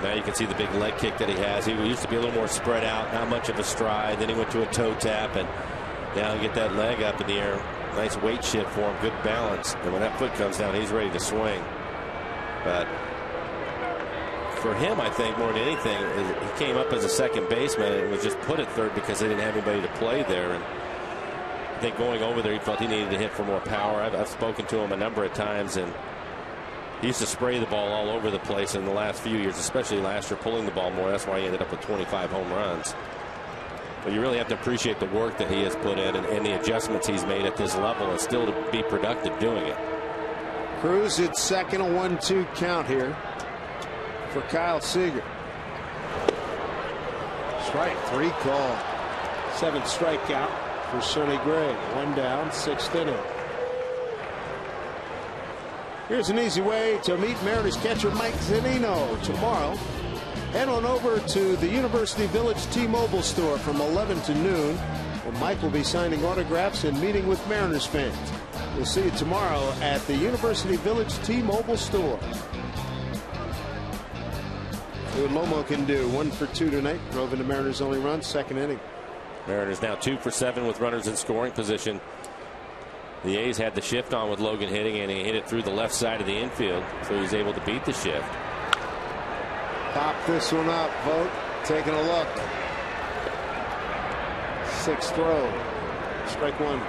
Now you can see the big leg kick that he has. He used to be a little more spread out, not much of a stride. Then he went to a toe tap, and now get that leg up in the air. Nice weight shift for him, good balance. And when that foot comes down, he's ready to swing. But for him, I think more than anything, he came up as a second baseman and was just put at third because they didn't have anybody to play there. And I think going over there, he felt he needed to hit for more power. I've spoken to him a number of times, and he used to spray the ball all over the place in the last few years, especially last year, pulling the ball more. That's why he ended up with 25 home runs. But you really have to appreciate the work that he has put in and the adjustments he's made at this level and still to be productive doing it. Cruz at second, a 1-2 count here for Kyle Seager. Strike 3 call. 7th strikeout for Sonny Gray. 1 down, 6th inning. Here's an easy way to meet Mariners catcher Mike Zunino tomorrow. Head on over to the University Village T-Mobile store from 11 to noon, where Mike will be signing autographs and meeting with Mariners fans. We'll see you tomorrow at the University Village T-Mobile store. See what Lomo can do. 1 for 2 tonight. Drove into Mariners' only run, 2nd inning. Mariners now 2 for 7 with runners in scoring position. The A's had the shift on with Logan hitting, and he hit it through the left side of the infield, so he's able to beat the shift. Pop this one up. Vogt taking a look. 6th throw. Strike 1.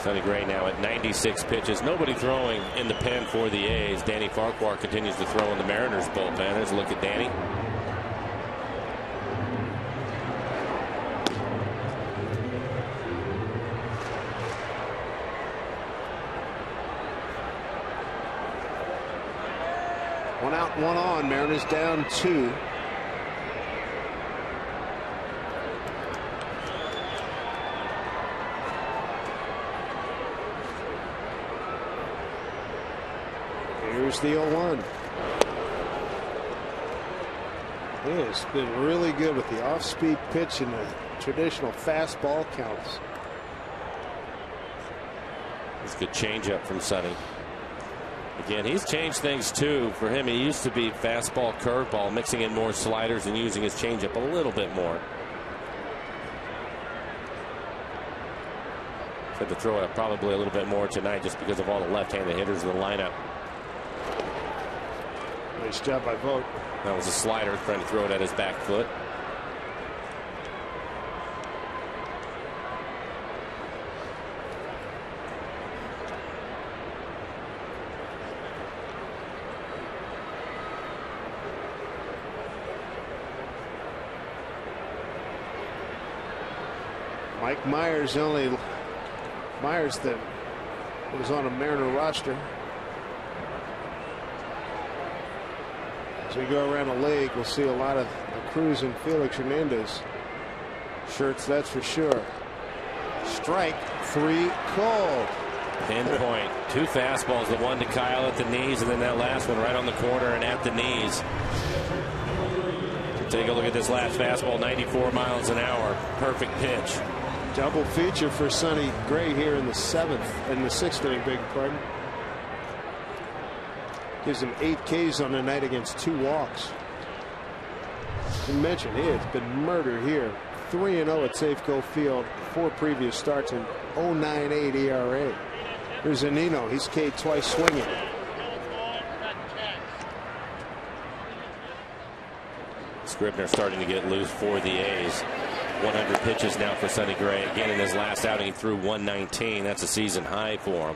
Sonny Gray now at 96 pitches. Nobody throwing in the pen for the A's. Danny Farquhar continues to throw in the Mariners bullpen. There's a look at Danny. one on. Mariners down 2. Here's the 0-1. He has been really good with the off-speed pitch and the traditional fastball counts. It's a good changeup from Sonny. Again, he's changed things too. For him, he used to be fastball, curveball, mixing in more sliders and using his changeup a little bit more. Had to throw it probably a little bit more tonight just because of all the left-handed hitters in the lineup. Nice job by Vogt. That was a slider, trying to throw it at his back foot. Mike Myers, that was on a Mariner roster. As we go around the league, we'll see a lot of Cruz and Felix Hernandez shirts, that's for sure. Strike 3 called. Pinpoint. 2 fastballs, the one to Kyle at the knees, and then that last one right on the corner and at the knees. Take a look at this last fastball, 94 miles an hour. Perfect pitch. Double feature for Sonny Gray here in the 6th inning, beg your pardon. Gives him 8 Ks on the night against 2 walks. You mentioned he has been murdered here. 3-0 at Safeco Field, 4 previous starts, and 0.98 ERA. Here's Zunino. He's K'd twice swinging. Scribner starting to get loose for the A's. 100 pitches now for Sonny Gray. Again, in his last outing, he threw 119. That's a season high for him.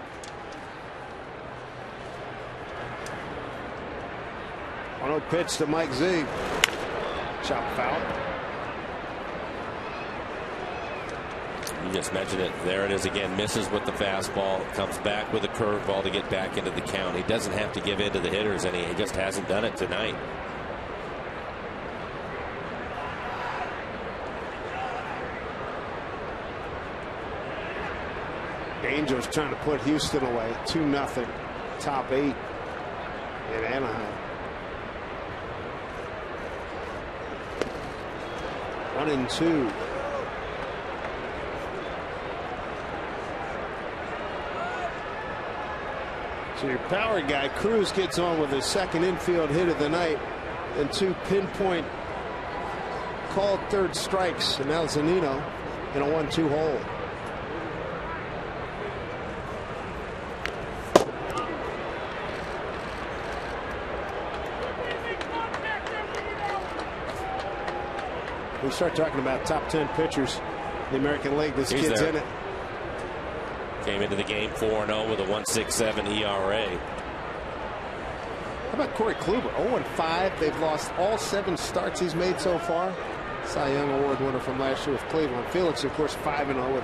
1-0 pitch to Mike Z. Chop foul. You just mentioned it. There it is again. Misses with the fastball. Comes back with a curveball to get back into the count. He doesn't have to give in to the hitters, and he just hasn't done it tonight. Angels trying to put Houston away. 2-0. Top 8 in Anaheim. 1-2. So your power guy Cruz gets on with his 2nd infield hit of the night, and 2 pinpoint called 3rd strikes, and now Zunino in a 1-2 hole. We start talking about top 10 pitchers in the American League. This kid's in it. Came into the game 4-0 with a 1.67 ERA. How about Corey Kluber? 0-5. They've lost all 7 starts he's made so far. Cy Young Award winner from last year with Cleveland. Felix, of course, 5-0 with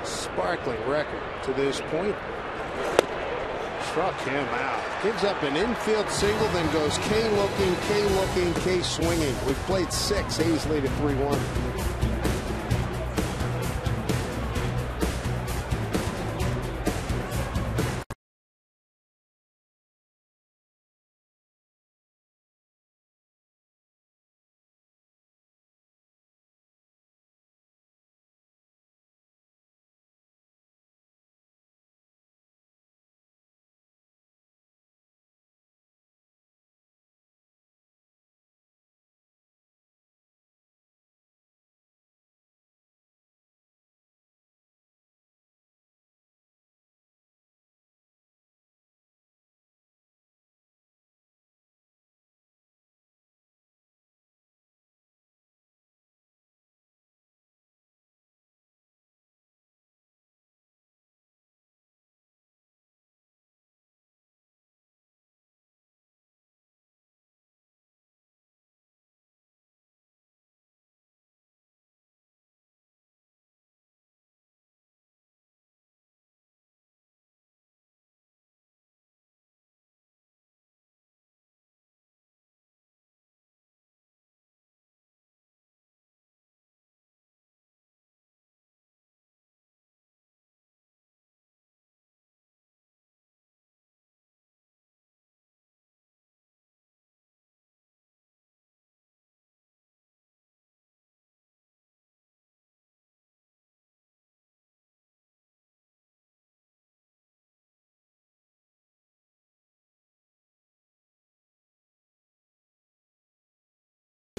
a sparkling record to this point. Struck him out. Gives up an infield single, then goes K looking, K swinging. We've played 6. A's lead at 3-1.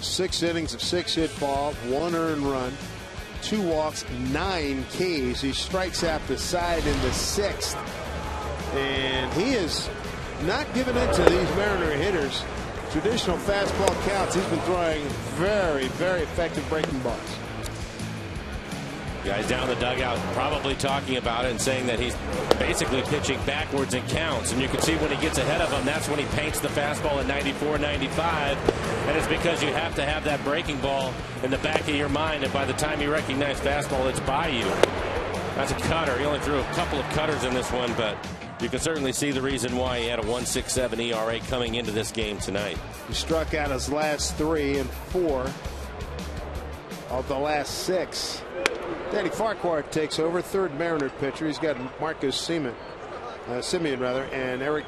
6 innings of 6-hit ball, 1 earned run, 2 walks, 9 Ks. He strikes out the side in the 6th. And he is not giving in to these Mariner hitters. Traditional fastball counts. He's been throwing very, very effective breaking balls. Guys down the dugout probably talking about it and saying that he's basically pitching backwards in counts. And you can see when he gets ahead of them, that's when he paints the fastball at 94, 95. And it's because you have to have that breaking ball in the back of your mind. And by the time you recognize fastball, it's by you. That's a cutter. He only threw a couple of cutters in this one, but you can certainly see the reason why he had a 1.67 ERA coming into this game tonight. He struck out his last 3 and 4 of the last 6. Danny Farquhar takes over, third Mariners pitcher. He's got Marcus Semien, and Eric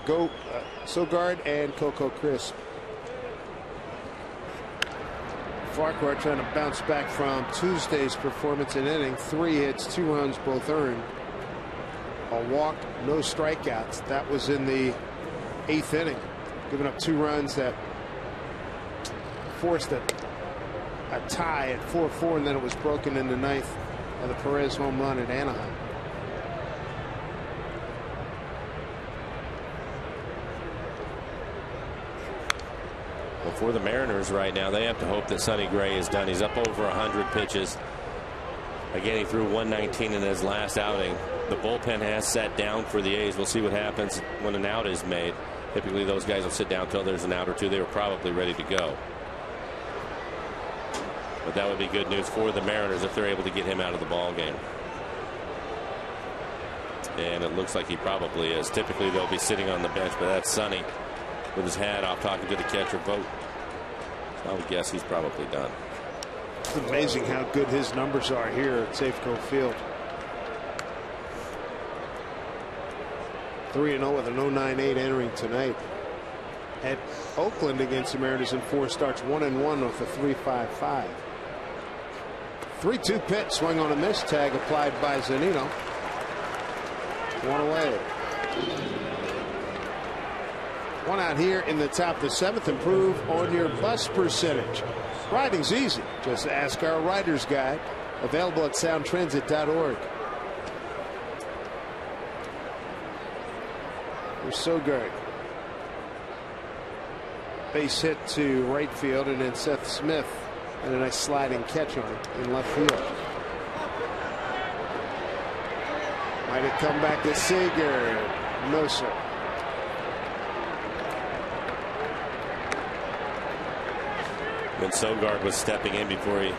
Sogard and Coco Crisp. Farquhar trying to bounce back from Tuesday's performance in inning. 3 hits, 2 runs, both earned. A walk, no strikeouts. That was in the 8th inning, giving up 2 runs that forced a tie at 4-4, and then it was broken in the 9th by the Perez home run at Anaheim. Well, for the Mariners right now, they have to hope that Sonny Gray is done. He's up over 100 pitches. Again, he threw 119 in his last outing. The bullpen has sat down for the A's. We'll see what happens when an out is made. Typically, those guys will sit down until there's an out or two. They were probably ready to go. But that would be good news for the Mariners if they're able to get him out of the ball game. And it looks like he probably is. Typically, they'll be sitting on the bench, but that's Sonny with his hat off talking to the catcher. Vote. So I would guess he's probably done. It's amazing how good his numbers are here at Safeco Field. 3-0 with an 0.98 entering tonight. At Oakland against the Mariners in 4 starts, 1-1 with a 3.55. 3-2 pitch, swing on a miss, tag applied by Zunino. 1 away. 1 out here in the top of the 7th. Improve on your bus percentage. Riding's easy. Just ask our rider's guide. Available at soundtransit.org. We're so good. Base hit to right field, and then Seth Smith and a nice sliding catch on it in left field. Might it come back to Seager? No, sir. When Sogard was stepping in before he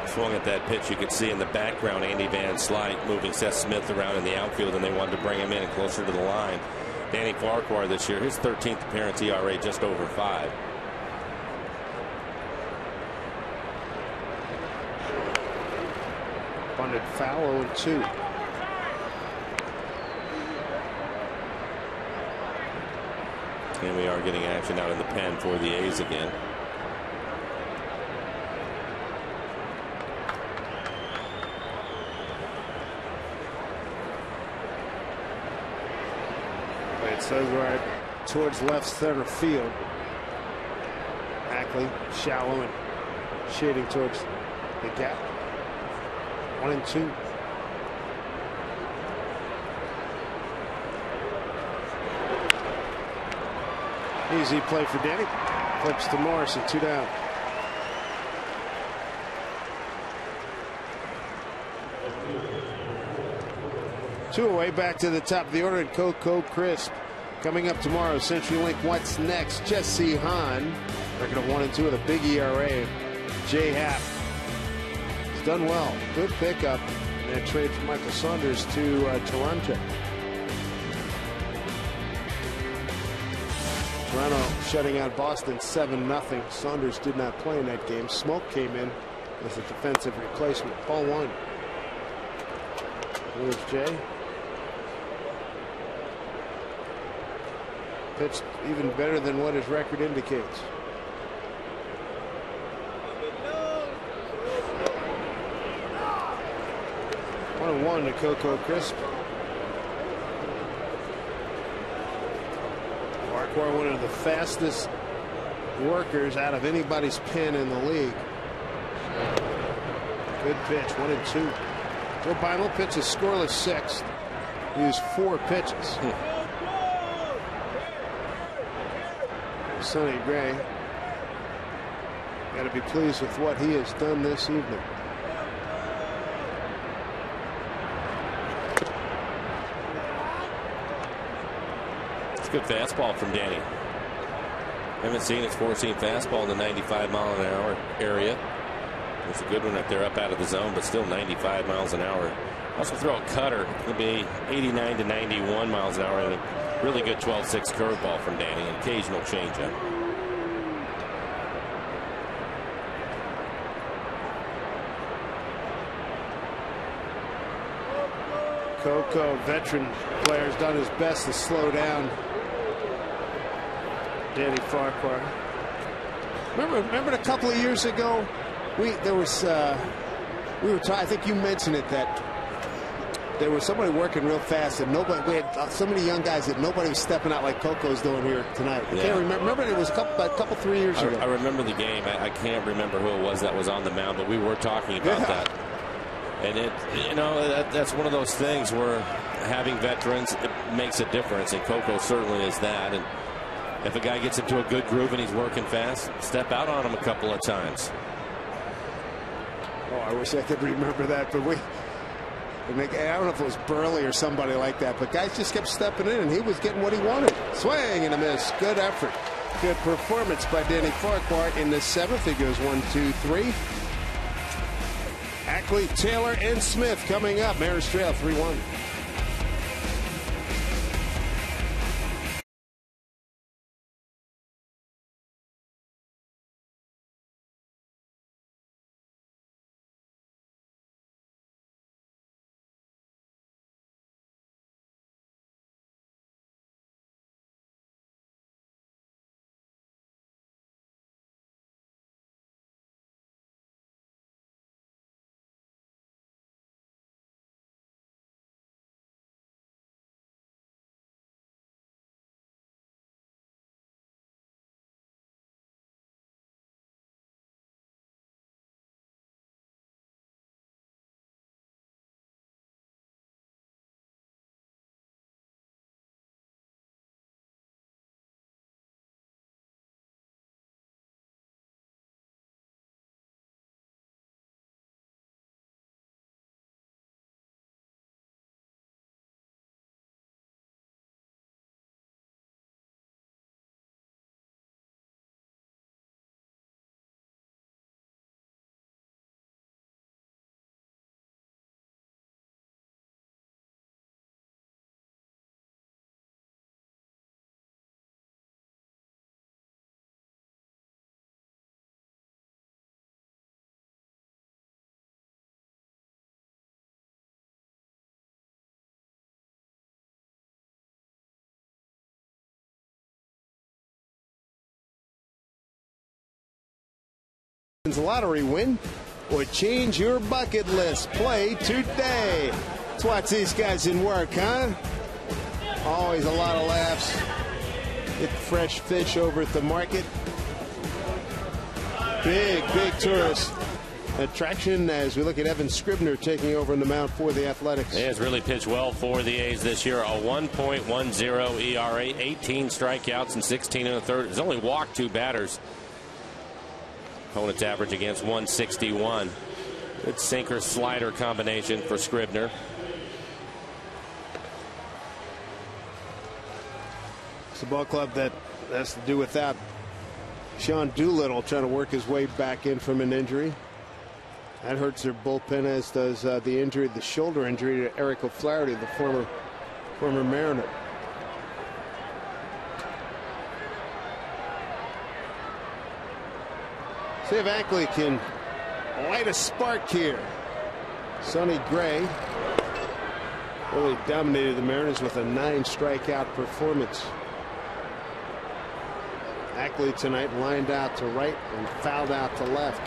swung at that pitch, you could see in the background Andy Van Slyke moving Seth Smith around in the outfield, and they wanted to bring him in closer to the line. Danny Farquhar this year, his 13th appearance, ERA just over 5. Bunted foul 0-2. And we are getting action out in the pen for the A's again. Sogard towards left center field. Ackley shallow and shading towards the gap. 1-2. Easy play for Danny. Flips to Morrison, 2 down. Two away, back to the top of the order, and Coco Crisp. Coming up tomorrow, CenturyLink. What's next? Jesse Hahn, record of 1-2 with a big ERA. Jay Happ has done well. Good pickup. And that trade for Michael Saunders to Toronto. Toronto shutting out Boston 7-0. Saunders did not play in that game. Smoke came in as a defensive replacement. Ball 1. Here's Jay. Pitched even better than what his record indicates. 1-1 to Coco Crisp. Farquhar, one of the fastest workers out of anybody's pen in the league. Good pitch, 1-2. Joe Bynum pitches scoreless sixth. He used 4 pitches. Sonny Gray got to be pleased with what he has done this evening. It's a good fastball from Danny. Haven't seen his 4-seam fastball in the 95-mile-an-hour area. It's a good one if they're up out of the zone, but still 95 miles an hour. Also throw a cutter. It'll be 89 to 91 miles an hour, and a really good 12-6 curveball from Danny. An occasional changeup. Coco, veteran player, has done his best to slow down Danny Farquhar. Remember a couple of years ago, we were talking, I think you mentioned it, that there was somebody working real fast and nobody, we had so many young guys that nobody was stepping out like Coco's doing here tonight. I can't remember it was a couple 3 years ago. I remember the game. I can't remember who it was that was on the mound, but we were talking about that. And that's one of those things where having veterans, it makes a difference, and Coco certainly is that. And if a guy gets into a good groove and he's working fast, step out on him a couple of times. Oh, I wish I could remember that, but I don't know if it was Burley or somebody like that, but guys just kept stepping in, and he was getting what he wanted. Swing and a miss. Good effort. Good performance by Danny Farquhar in the 7th. It goes 1-2-3. Ackley, Taylor, and Smith coming up. Mariners trail 3-1. Lottery win would change your bucket list. Play today. Let's watch these guys in work, huh? Always a lot of laughs. Get fresh fish over at the market. Big tourist attraction as we look at Evan Scribner taking over on the mound for the Athletics. He has really pitched well for the A's this year. A 1.10 ERA, 18 strikeouts and 16 in the third. He's only walked 2 batters. Opponent's average against 161. Good sinker slider combination for Scribner. It's a ball club that has to do without Sean Doolittle trying to work his way back in from an injury. That hurts their bullpen, as does the shoulder injury to Eric O'Flaherty, the former Mariner. See if Ackley can light a spark here. Sonny Gray really dominated the Mariners with a 9-strikeout performance. Ackley tonight lined out to right and fouled out to left.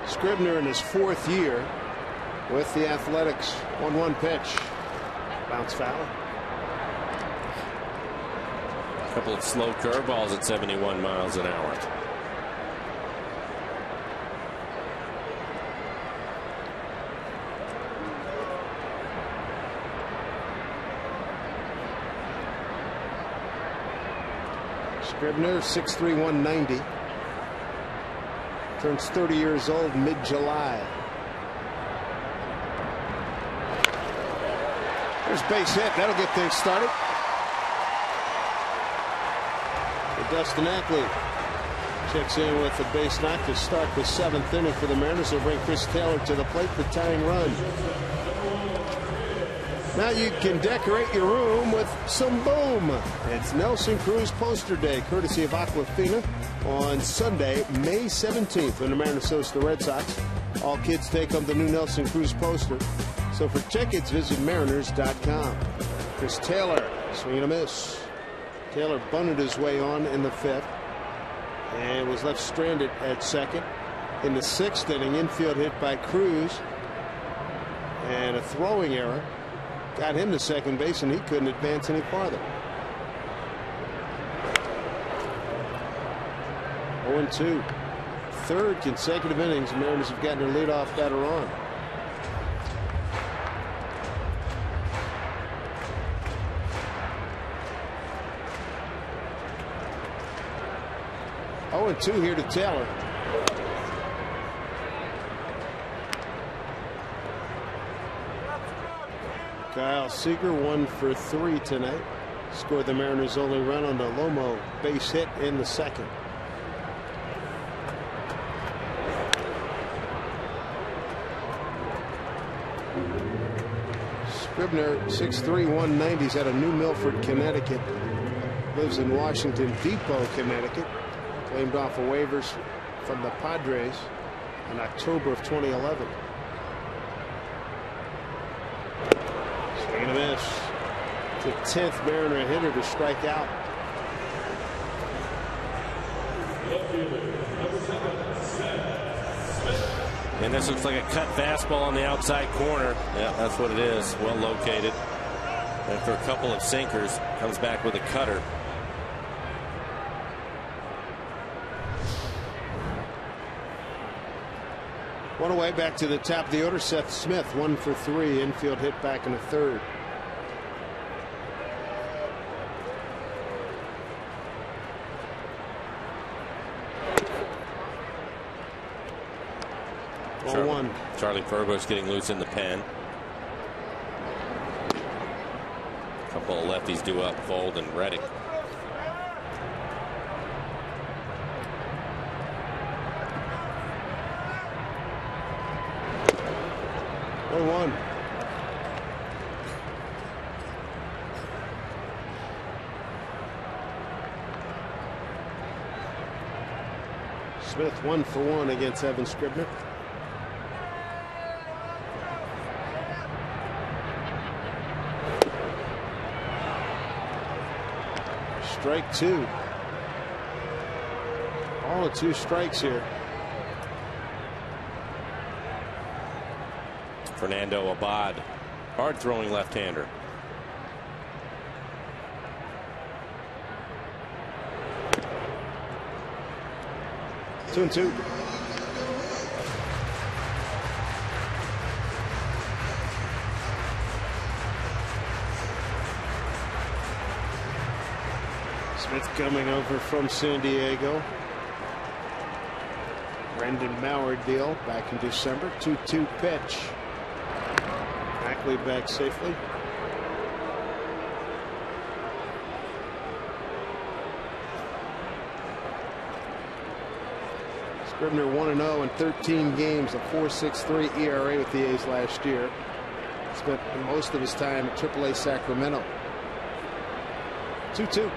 Scribner in his 4th year with the Athletics. 1-1 pitch. Bounce foul. A couple of slow curveballs at 71 miles an hour. Scribner, 6'3", 190. Turns 30 years old mid-July. There's base hit. That'll get things started. Dustin Ackley checks in with the base knock to start the 7th inning for the Mariners. They'll bring Chris Taylor to the plate, the tying run. Now you can decorate your room with some boom. It's Nelson Cruz Poster Day, courtesy of Aquafina, on Sunday, May 17th, when the Mariners host the Red Sox. All kids take home the new Nelson Cruz poster. So for tickets, visit Mariners.com. Chris Taylor, swing and a miss. Taylor bunted his way on in the 5th and was left stranded at 2nd. In the 6th inning, infield hit by Cruz and a throwing error got him to second base, and he couldn't advance any farther. 0-2. 3rd consecutive innings, the Mariners have gotten their leadoff batter on. And 2 here to Taylor. Kyle Seager 1 for 3 tonight. Scored the Mariners' only run on the Lomo base hit in the 2nd. Scribner, 6'3", 190. He's out of New Milford, Connecticut. Lives in Washington Depot, Connecticut. Claimed off of waivers from the Padres in October of 2011. Swing and a miss. The 10th Mariner hitter to strike out. And this looks like a cut fastball on the outside corner. Yeah, that's what it is. Well located. After a couple of sinkers, comes back with a cutter. One away, back to the top of the order. Seth Smith, 1 for 3. Infield hit back in the 3rd. Charlie Furbush getting loose in the pen. A couple of lefties due up, Fold and Reddick. One. Smith 1 for 1 against Evan Scribner. Strike 2. All the 2 strikes here. Fernando Abad, hard throwing left-hander. Two and 2. Smith coming over from San Diego. Brendan Maurer deal back in December. 2-2 pitch. Ackley back safely. Scribner 1-0 in 13 games, a 4.63 ERA with the A's last year. Spent most of his time at AAA Sacramento. 2-2.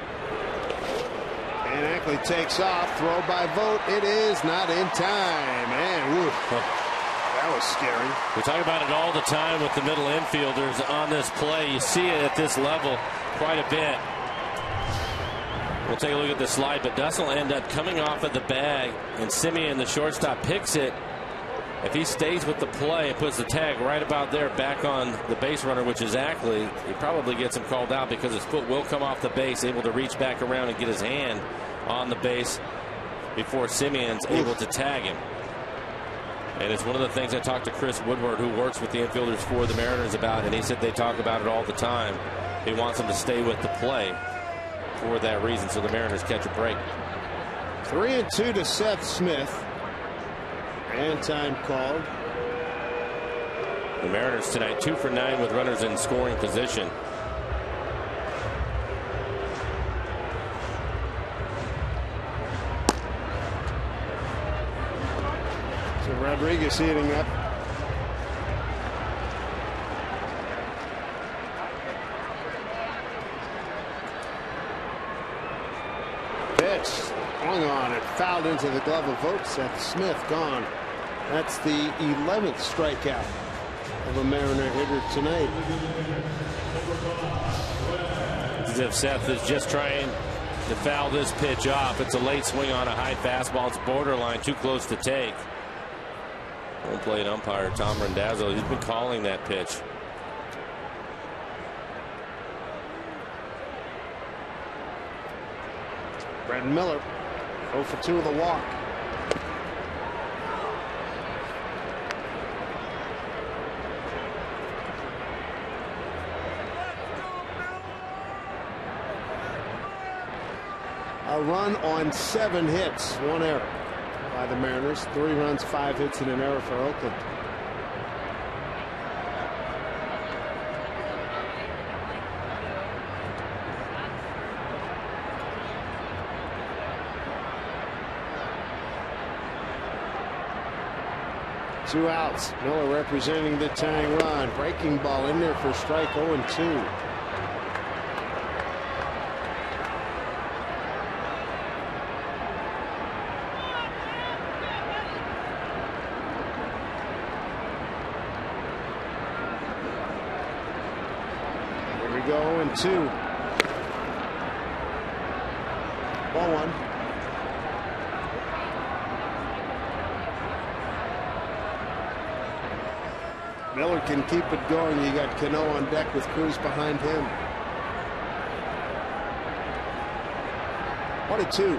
And Ackley takes off. Throw by Vogt. It is not in time. And woo, that was scary. We talk about it all the time with the middle infielders on this play. You see it at this level quite a bit. We'll take a look at the slide, but Duss will end up coming off of the bag, and Simeon, the shortstop, picks it If he stays with the play and puts the tag right about there back on the base runner, which is Ackley, he probably gets him called out because his foot will come off the base, able to reach back around and get his hand on the base before Simeon's able to tag him. And it's one of the things I talked to Chris Woodward, who works with the infielders for the Mariners, about, and he said they talk about it all the time. He wants them to stay with the play for that reason, so the Mariners catch a break. 3-2 to Seth Smith. And time called. The Mariners tonight 2 for 9 with runners in scoring position. So Rodriguez heating up. Pitch swung on it, fouled into the glove of Vogt. Seth Smith gone. That's the 11th strikeout of a Mariner hitter tonight. As if Seth is just trying to foul this pitch off. It's a late swing on a high fastball. It's borderline, too close to take. Home plate umpire Tom Randazzo, he's been calling that pitch. Brad Miller 0 for 2 with a walk. A run on 7 hits, 1 error by the Mariners. 3 runs, 5 hits, and an error for Oakland. Two outs. Miller representing the tying run. Breaking ball in there for strike 0-2. Here we go, 0-2. Ball 1. Miller can keep it going. You got Cano on deck with Cruz behind him. 1-2.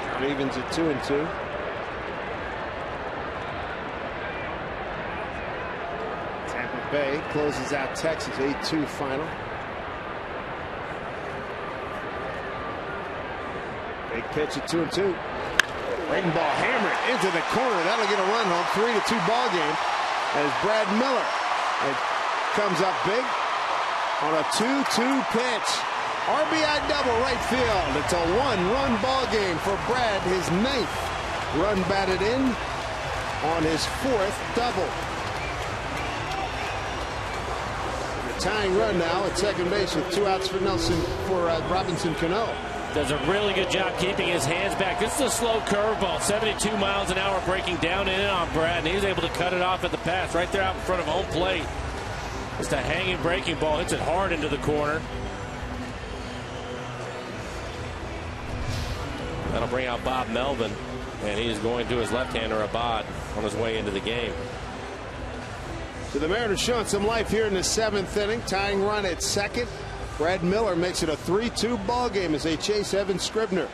Count evens at 2-2. Tampa Bay closes out Texas 8-2 final. Big pitch at 2-2. Breaking ball hammered into the corner. That'll get a run home. 3-2 ball game as Brad Miller comes up big on a 2-2 pitch. RBI double right field. It's a 1-run ball game for Brad. His 9th run batted in on his 4th double. The tying run now at second base with 2 outs for Robinson Cano. Does a really good job keeping his hands back. This is a slow curveball, 72 miles an hour, breaking down and in on Brad, and he's able to cut it off at the pass right there out in front of home plate. Just a hanging breaking ball, hits it hard into the corner. That'll bring out Bob Melvin, and he is going to his left-hander Abad on his way into the game. So the Mariners showing some life here in the 7th inning. Tying run at second. Brad Miller makes it a 3-2 ball game as they chase Evan Scribner.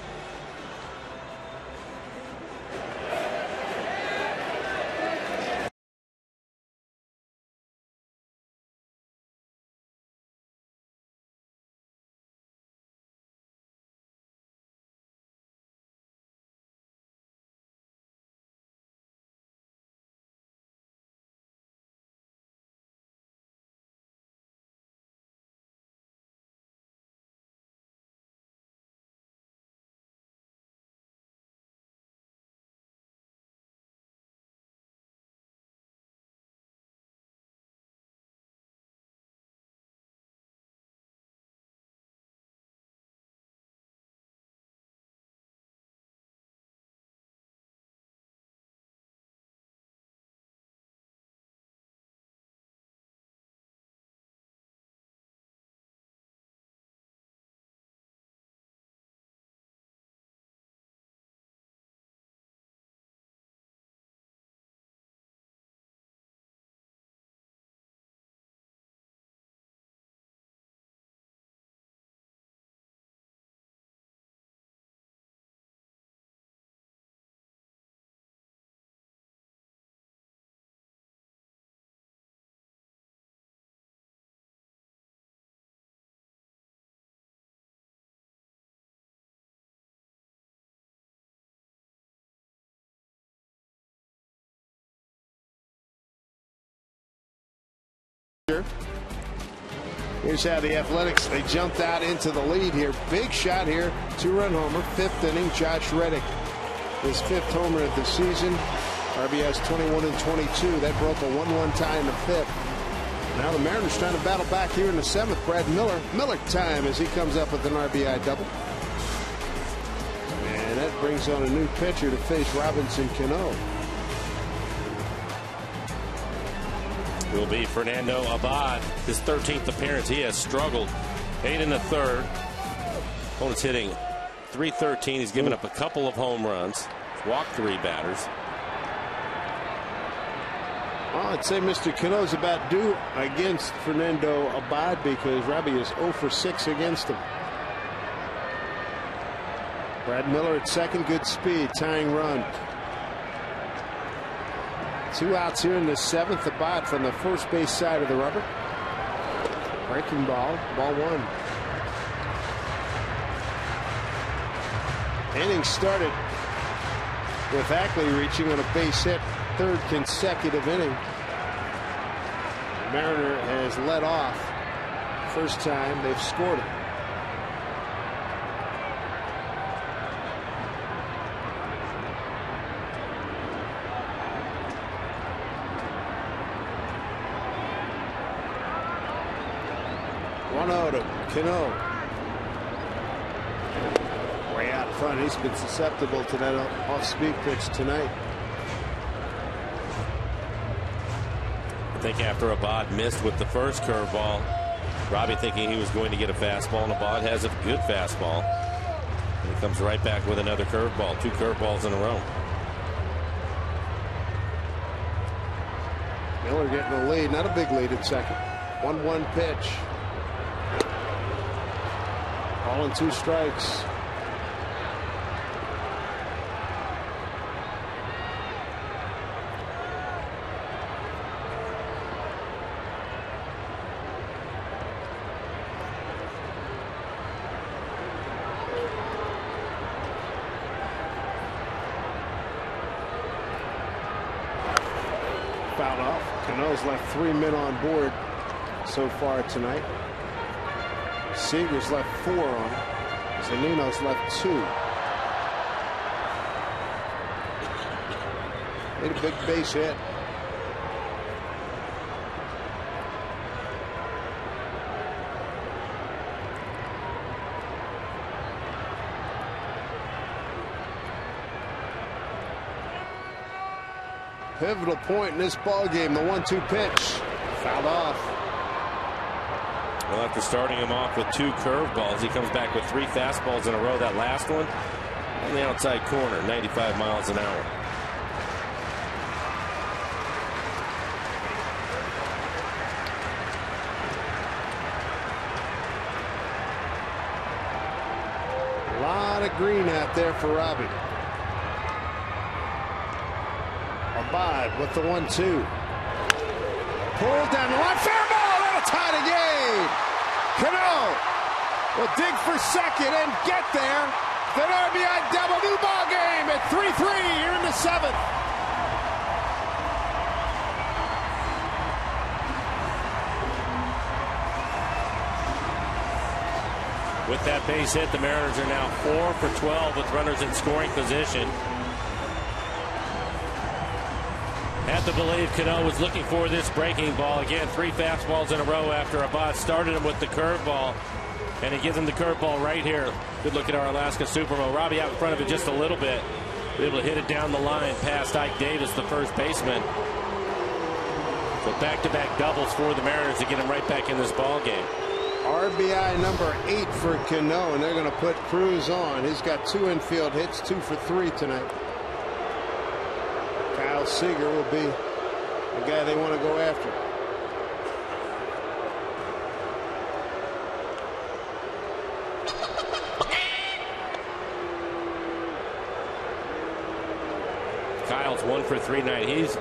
Here's how the Athletics, they jumped out into the lead here. Big shot here, 2-run homer, 5th inning, Josh Reddick. His 5th homer of the season. RBIs 21 and 22. That broke a 1-1 tie in the 5th. Now the Mariners trying to battle back here in the 7th. Brad Miller time as he comes up with an RBI double. And that brings on a new pitcher to face Robinson Cano. It will be Fernando Abad, his 13th appearance. He has struggled. 8 in the 3rd. Opponent's hitting .313. He's given up a couple of home runs. Walked 3 batters. Well, I'd say Mr. Cano's about due against Fernando Abad because Robbie is 0 for 6 against him. Brad Miller at second, good speed, tying run. 2 outs here in the 7th. Abad from the first base side of the rubber. Breaking ball, ball 1. Inning started with Ackley reaching on a base hit, 3rd consecutive inning. Mariner has led off. First time they've scored it. To Cano. Way out front. He's been susceptible to that off-speed pitch tonight. I think after Abad missed with the first curveball, Robbie thinking he was going to get a fastball, and Abad has a good fastball. And he comes right back with another curveball. 2 curveballs in a row. Miller getting the lead. Not a big lead at second. 1-1 pitch. Ball and 2 strikes. Fouled off. Cano's left 3 men on board so far tonight. Seager's left 4 on. Zunino's left 2. Made a big base hit. Pivotal point in this ball game. The 1-2 pitch. Fouled off. Well, after starting him off with 2 curveballs, he comes back with 3 fastballs in a row. That last one on the outside corner, 95 miles an hour. A lot of green out there for Robbie. Abad with the 1-2. Pulled down the line. Fair ball. That'll tie the game. Cano will dig for second and get there. Then RBI double. New ball game at 3-3 here in the 7th. With that base hit, the Mariners are now 4 for 12 with runners in scoring position. Have to believe Cano was looking for this breaking ball. Again, 3 fastballs in a row after Abad started him with the curveball. And he gives him the curveball right here. Good look at our Alaska Super Bowl. Robbie out in front of it just a little bit. Able to hit it down the line past Ike Davis, the first baseman. So back-to-back doubles for the Mariners to get him right back in this ball game. RBI number 8 for Cano, and they're going to put Cruz on. He's got 2 infield hits, 2 for 3 tonight. Kyle Seager will be the guy they want to go after. Kyle's 1 for 3 tonight. He's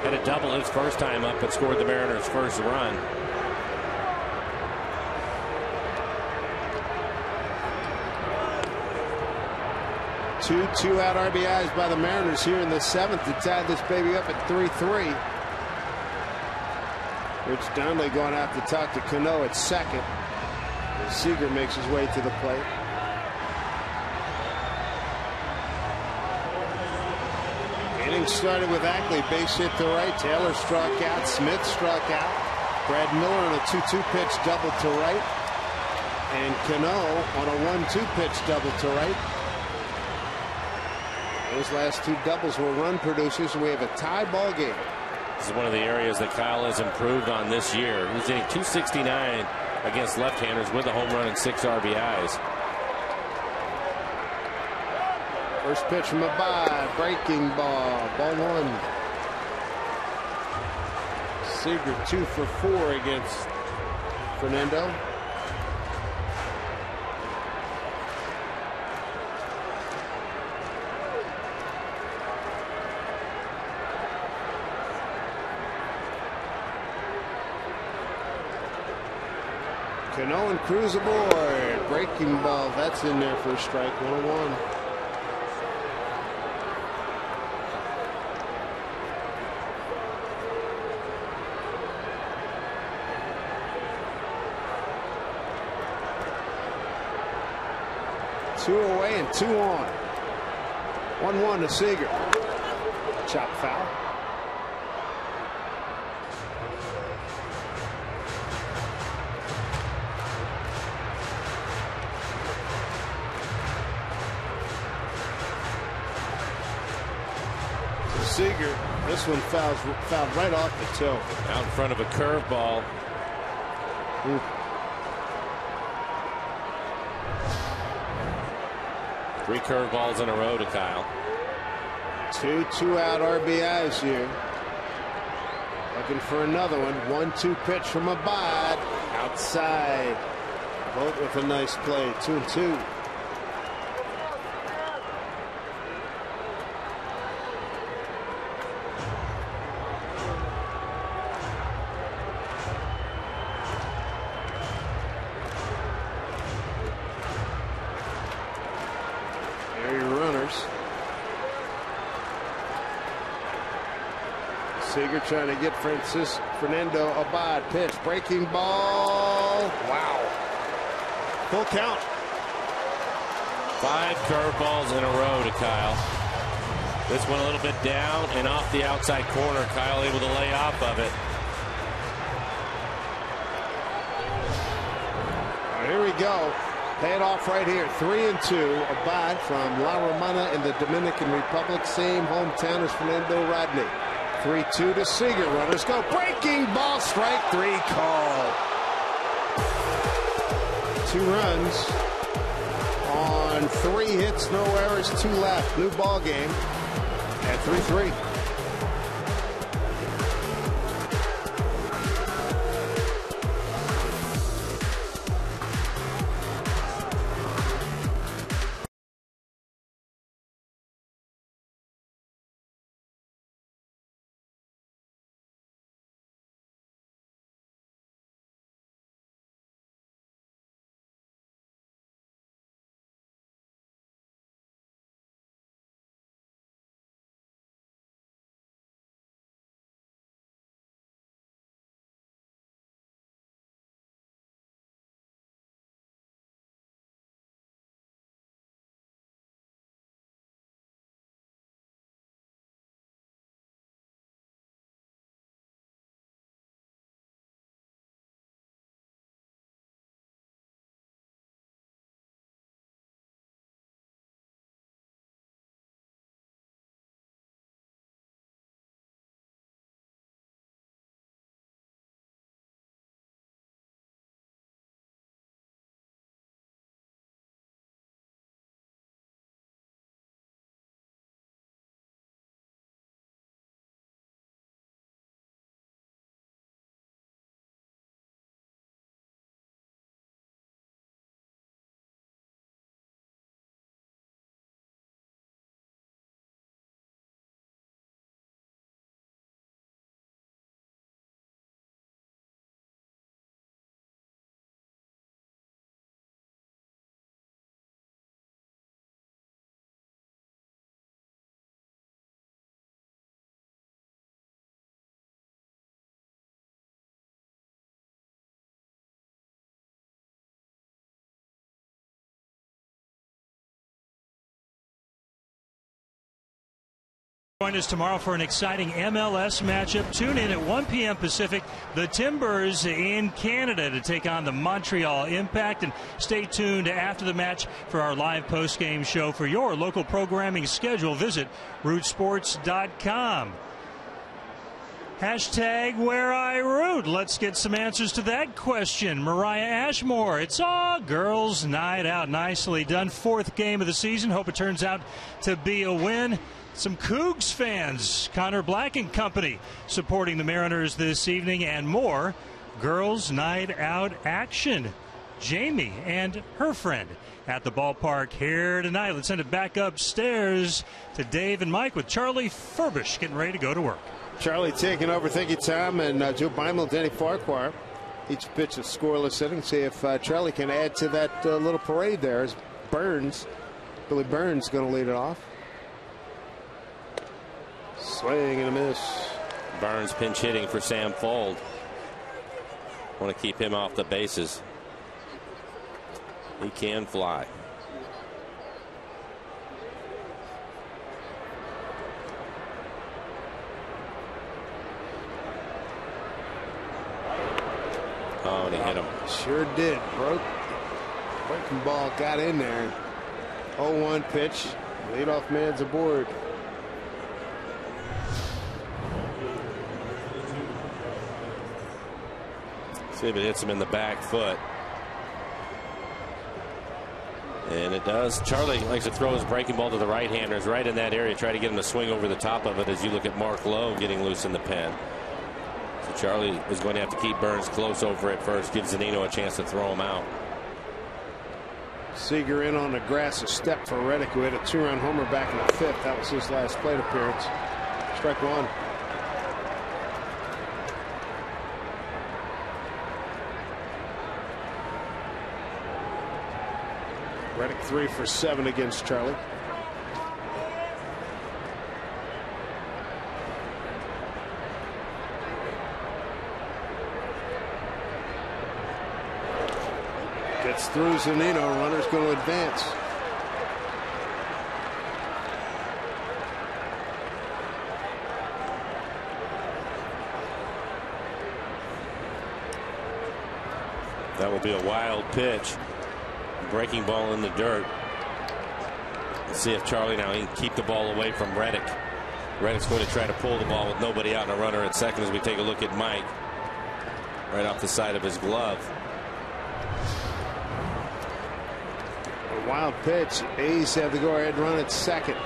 had a double his first time up and scored the Mariners' first run. Two out RBIs by the Mariners here in the 7th to tie this baby up at 3-3. Rich Donnelly going out to talk to Cano at second. As Seager makes his way to the plate. Inning started with Ackley, base hit to right. Taylor struck out. Smith struck out. Brad Miller on a 2-2 pitch double to right. And Cano on a 1-2 pitch double to right. Those last two doubles were run producers. We have a tie ball game. This is one of the areas that Kyle has improved on this year. He's hitting .269 against left-handers with a home run and 6 RBIs. First pitch from Abad, breaking ball, ball 1. Seager 2 for 4 against Fernando. Cano and Cruz aboard. Breaking ball. That's in there for a strike. 1-1. Two away and 2 on. 1-1 to Seager. Chop foul. Seager, this one fouled right off the toe. Out in front of a curveball. Three curveballs in a row to Kyle. 2 out RBIs here. Looking for another one. 1-2 pitch from Abad. Outside. Both with a nice play. 2-2. Seager trying to get Fernando Abad. Pitch. Breaking ball. Wow. Full count. 5 curveballs in a row to Kyle. This one a little bit down and off the outside corner. Kyle able to lay off of it. Here we go. Pay it off right here. 3-2. Abad from La Romana in the Dominican Republic. Same hometown as Fernando Rodney. 3-2 to Seager. Runners go. Breaking ball. Strike 3 call. 2 runs on 3 hits, no errors, 2 left. New ball game at 3-3. Join us tomorrow for an exciting MLS matchup. Tune in at 1 p.m. Pacific. The Timbers in Canada to take on the Montreal Impact. And stay tuned after the match for our live post-game show. For your local programming schedule, visit rootsports.com. Hashtag where I root. Let's get some answers to that question. Mariah Ashmore, it's all girls' night out. Nicely done. 4th game of the season. Hope it turns out to be a win. Some Cougs fans, Connor Black and company, supporting the Mariners this evening, and more girls' night out action. Jamie and her friend at the ballpark here tonight. Let's send it back upstairs to Dave and Mike with Charlie Furbish getting ready to go to work. Charlie taking over. Thank you, Tom. And Joe Beimel, Danny Farquhar. Each pitch a scoreless inning. See if Charlie can add to that little parade there. As Billy Burns going to lead it off. Swing and a miss. Burns pinch hitting for Sam Fuld. Want to keep him off the bases. He can fly. Oh, and he hit him. Sure did. Breaking ball got in there. 0-1 pitch. Leadoff man's aboard. See if it hits him in the back foot. And it does. Charlie likes to throw his breaking ball to the right-handers right in that area. Try to get him to swing over the top of it as you look at Mark Lowe getting loose in the pen. So Charlie is going to have to keep Burns close over it first. Give Zunino a chance to throw him out. Seager in on the grass, a step for Reddick, who hit a 2-run homer back in the 5th. That was his last plate appearance. Strike one. Reddick 3 for 7 against Charlie. Gets through Zunino. Runner's going to advance. That will be a wild pitch. Breaking ball in the dirt. Let's see if Charlie now can keep the ball away from Reddick. Reddick's going to try to pull the ball with nobody out and a runner at second as we take a look at Mike. Right off the side of his glove. A wild pitch. A's have the go-ahead run at second.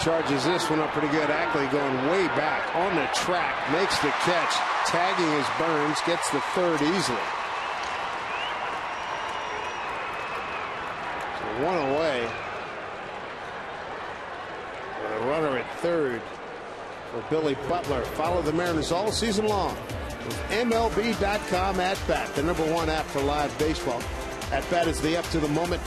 Charges this one up pretty good. Ackley going way back on the track. Makes the catch. Tagging his Burns. Gets the third easily. One away. With a runner at third for Billy Butler. Follow the Mariners all season long with MLB.com at bat, the #1 app for live baseball. At Bat is the up to the moment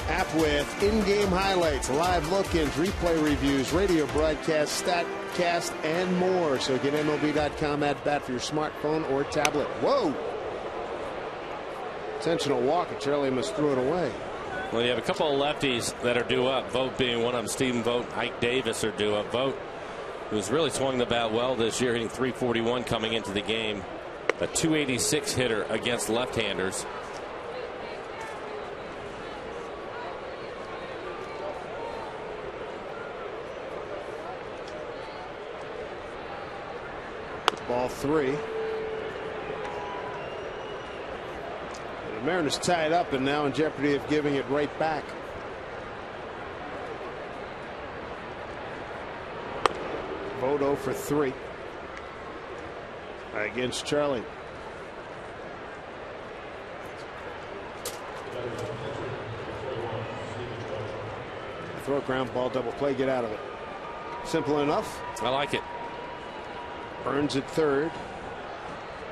app with in-game highlights, live look-ins, replay reviews, radio broadcasts, statcast, and more. So get MLB.com at bat for your smartphone or tablet. Whoa! Intentional walk, and Charlie must throw it away. Well, you have a couple of lefties that are due up. Vogt being one of them. Stephen Vogt, Ike Davis are due up. Vogt, who's really swung the bat well this year, hitting .341 coming into the game. A .286 hitter against left-handers. Ball 3. The Mariners tied up and now in jeopardy of giving it right back. Vogt 0 for 3 against Charlie. Throw a ground ball, double play, get out of it. Simple enough. I like it. Burns at third.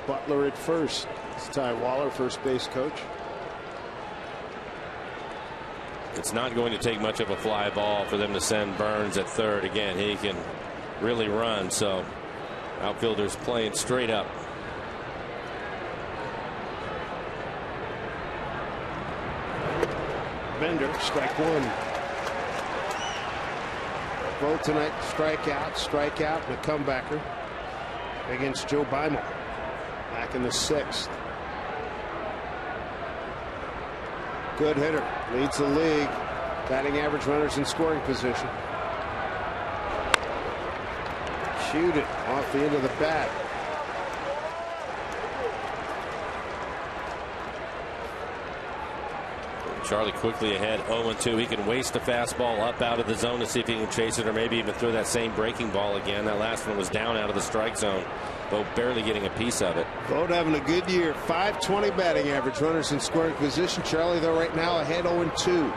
Butler at first. It's Ty Waller, first base coach. It's not going to take much of a fly ball for them to send Burns at third. Again, he can really run, so outfielders playing straight up. Bender, strike one. Vogt tonight, strikeout, and a comebacker against Joe Beimel back in the 6th. Good hitter, leads the league. Batting average, runners in scoring position. Shoot it off the end of the bat. Charlie quickly ahead, 0-2. He can waste a fastball up out of the zone to see if he can chase it, or maybe even throw that same breaking ball again. That last one was down out of the strike zone, though barely getting a piece of it. Vogt having a good year. .520 batting average, runners in scoring position. Charlie, though, right now ahead 0-2.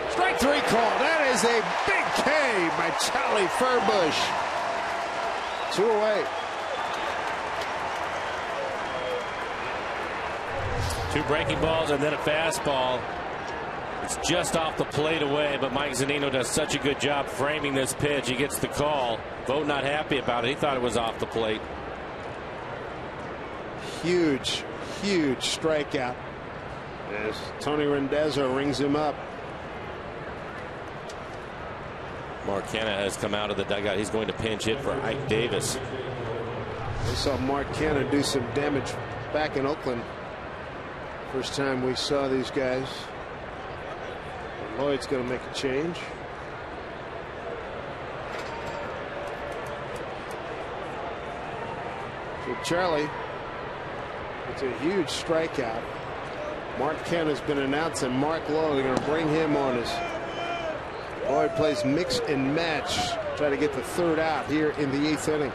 Strike 3 call. That is a big K by Charlie Furbush. 2 away. 2 breaking balls and then a fastball. It's just off the plate away, but Mike Zunino does such a good job framing this pitch. He gets the call. Vogt not happy about it. He thought it was off the plate. Huge strikeout as Tony Rendezzo rings him up. Mark Canha has come out of the dugout. He's going to pinch hit for Ike Davis. We saw Mark Canha do some damage back in Oakland. First time we saw these guys. Lloyd's going to make a change. So Charlie, it's a huge strikeout. Mark Canha has been announced, and Mark Lowe, they're going to bring him on as Lloyd plays mix and match. Try to get the 3rd out here in the 8th inning.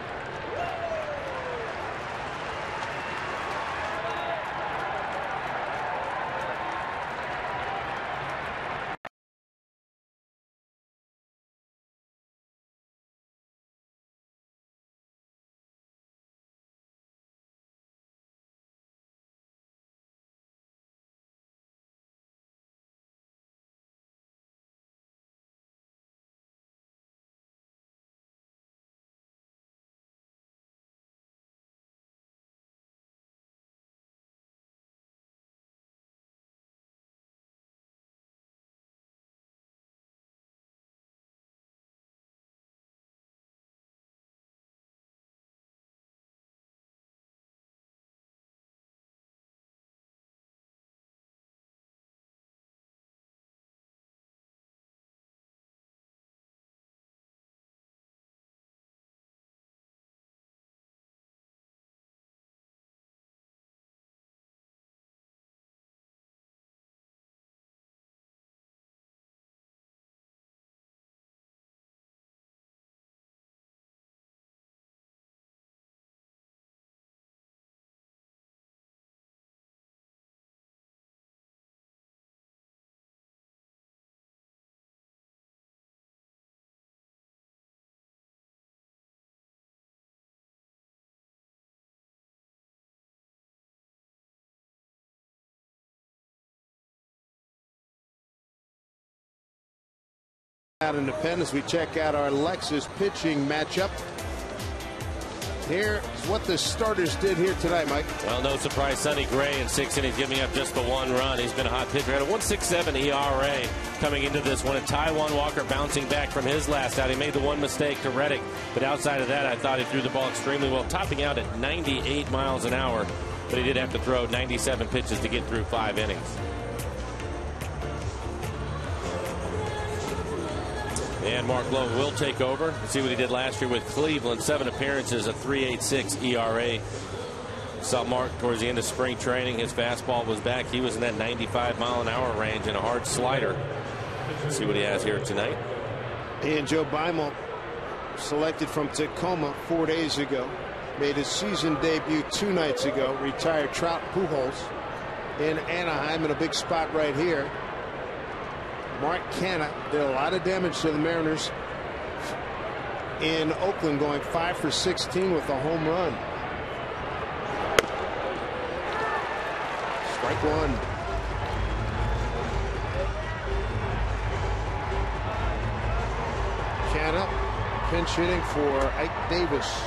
Out Independence, we check out our Lexus pitching matchup. Here's what the starters did here tonight, Mike. Well, no surprise, Sonny Gray in 6 innings giving up just the 1 run. He's been a hot pitcher. Had a 1.67 ERA coming into this one. And Taijuan Walker bouncing back from his last out. He made the one mistake to Reddick, but outside of that, I thought he threw the ball extremely well, topping out at 98 miles an hour. But he did have to throw 97 pitches to get through 5 innings. And Mark Lowe will take over. See what he did last year with Cleveland. 7 appearances, a 3.86 ERA. Saw Mark towards the end of spring training. His fastball was back. He was in that 95-mile-an-hour range and a hard slider. Let's see what he has here tonight. And Joe Beimel, selected from Tacoma 4 days ago, made his season debut 2 nights ago. Retired Trout Pujols in Anaheim in a big spot right here. Mark Canha did a lot of damage to the Mariners in Oakland, going 5 for 16 with a home run. Strike 1. Canha pinch hitting for Ike Davis.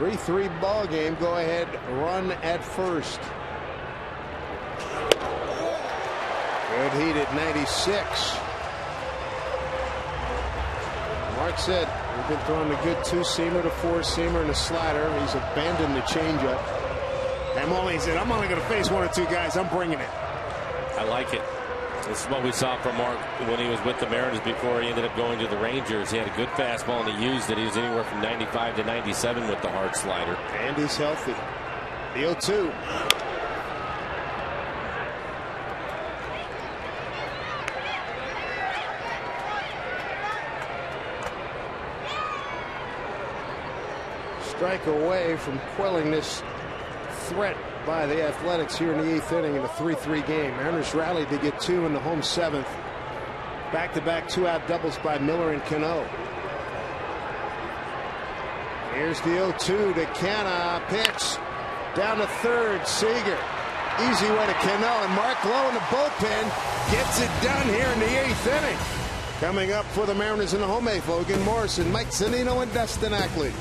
3-3 ball game. Go ahead run at first. Good heat at 96. Mark said we've been throwing a good 2-seamer to 4-seamer and a slider. He's abandoned the changeup. He said, I'm only going to face 1 or 2 guys. I'm bringing it. I like it. This is what we saw from Mark when he was with the Mariners before he ended up going to the Rangers. He had a good fastball and he used it. He was anywhere from 95 to 97 with the hard slider. And he's healthy. The 0-2. Strike away from quelling this threat by the Athletics here in the 8th inning in a 3-3 game. Mariners rallied to get 2 in the home 7th. Back-to-back 2-out doubles by Miller and Cano. Here's the 0-2 to Canna. Pitch down to third. Seager. Easy way to Cano, and Mark Lowe in the bullpen gets it done here in the 8th inning. Coming up for the Mariners in the home 8th, Logan Morrison, Mike Zunino, and Dustin Ackley.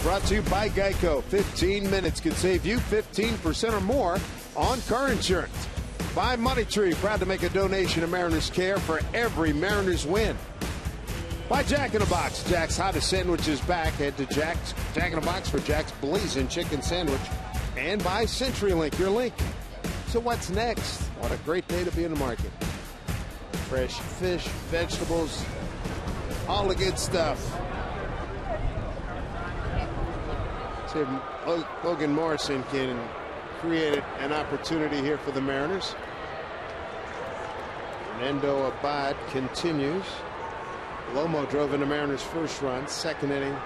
Brought to you by Geico. 15 minutes could save you 15% or more on car insurance. By Money Tree, proud to make a donation to Mariners Care for every Mariners win. By Jack in the Box. Jack's hottest sandwich is back. Head to Jack in the Box for Jack's Blazing Chicken Sandwich. And by CenturyLink, your link. So what's next? What a great day to be in the market. Fresh fish, vegetables, all the good stuff. See if Logan Morrison can create an opportunity here for the Mariners. Fernando Abad continues. Lomo drove in the Mariners' first run, 2nd inning.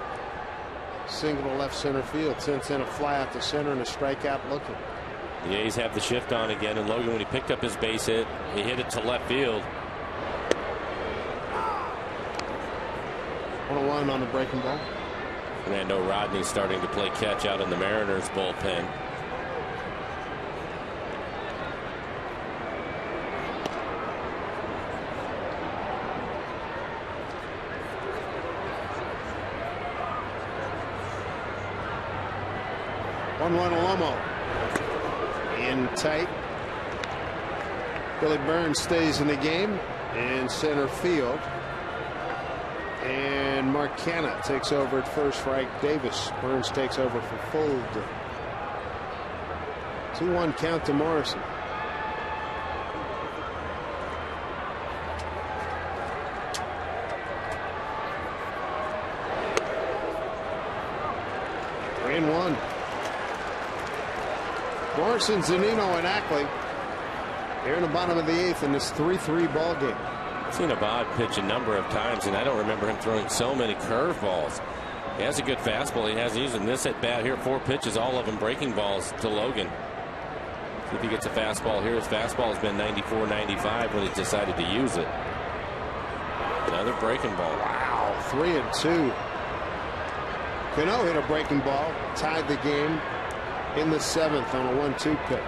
Single to left center field. Since then, a fly out to center and a strikeout looking. The A's have the shift on again, and Logan, when he picked up his base hit, he hit it to left field. 1-1 on the breaking ball. Fernando Rodney starting to play catch out in the Mariners bullpen. Lomo in tight. Billy Burns stays in the game in center field. And Mark Canna takes over at first for Ike Davis. Burns takes over for Fold. 2-1 count to Morrison. And 1. Morrison, Zunino, and Ackley here in the bottom of the 8th in this 3-3 ball game. I've seen Abad pitch a number of times, and I don't remember him throwing so many curveballs. He has a good fastball. He has using this at bat here, 4 pitches, all of them breaking balls to Logan. See if he gets a fastball here. His fastball has been 94, 95 when he decided to use it. Another breaking ball. Wow, 3-2. Cano hit a breaking ball, tied the game in the 7th on a 1-2 pitch.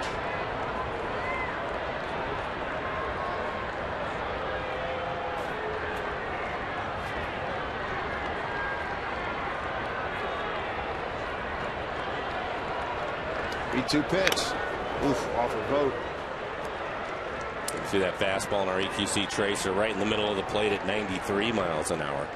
Three-2 pitch. Oof, off a vote. See that fastball in our EQC tracer right in the middle of the plate at 93 miles an hour.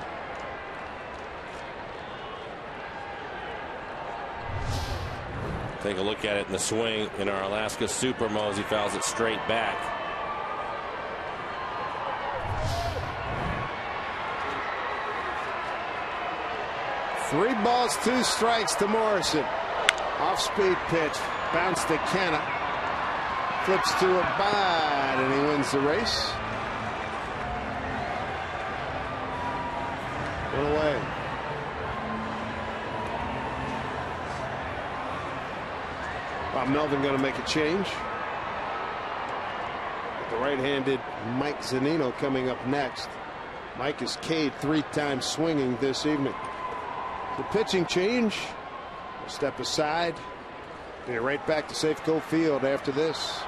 Take a look at it in the swing in our Alaska Supermo as he fouls it straight back. Three balls, 2 strikes to Morrison. Off-speed pitch, bounce to Canna. Flips to Abad, and he wins the race. One away. Bob Melvin going to make a change. With the right-handed Mike Zunino coming up next. Mike is K'd 3 times swinging this evening. The pitching change. We'll step aside. Be right back to Safeco Field after this.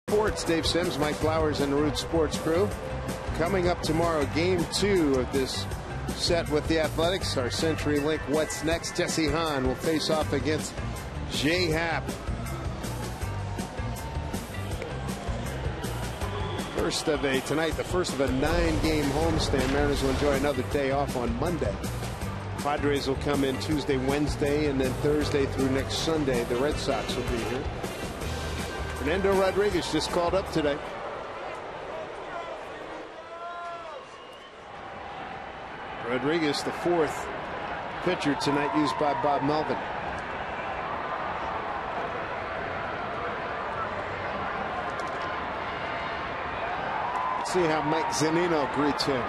Sports, Dave Sims, Mike Flowers, and the Root Sports crew. Coming up tomorrow, game 2 of this set with the Athletics. Our CenturyLink What's Next. Jesse Hahn will face off against Jay Happ. Tonight, the first of a 9-game homestand. Mariners will enjoy another day off on Monday. Padres will come in Tuesday, Wednesday, and then Thursday through next Sunday. The Red Sox will be here. Fernando Rodriguez just called up today. Rodriguez, the 4th pitcher tonight used by Bob Melvin. Let's see how Mike Zunino greets him.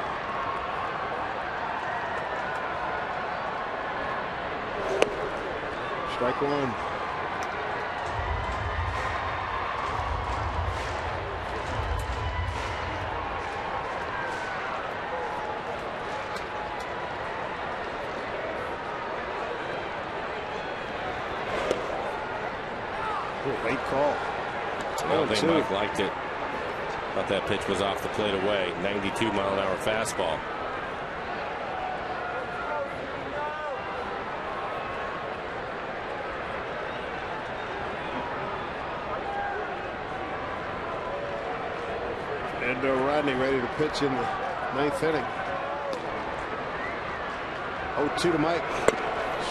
Strike 1. Late call. I don't think Mike liked it. Thought that pitch was off the plate away. 92-mile-an-hour fastball. And Rodney ready to pitch in the 9th inning. 0-2 to Mike.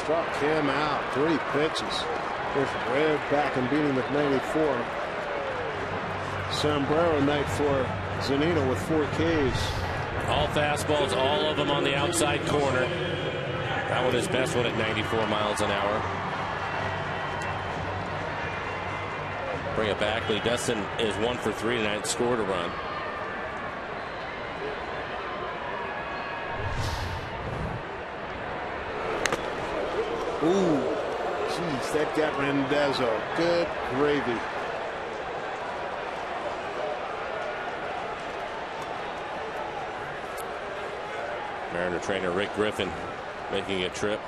Struck him out. 3 pitches. There's Webb back and beat him with 94. Sombrero night for Zunino with 4 Ks. All fastballs, all of them on the outside corner. That one is best one at 94 miles an hour. Bring it back. Lee Dustin is 1 for 3 tonight. Scored a run. Ooh, jeez, that got Randazzo. Good gravy. Mariner trainer Rick Griffin making a trip.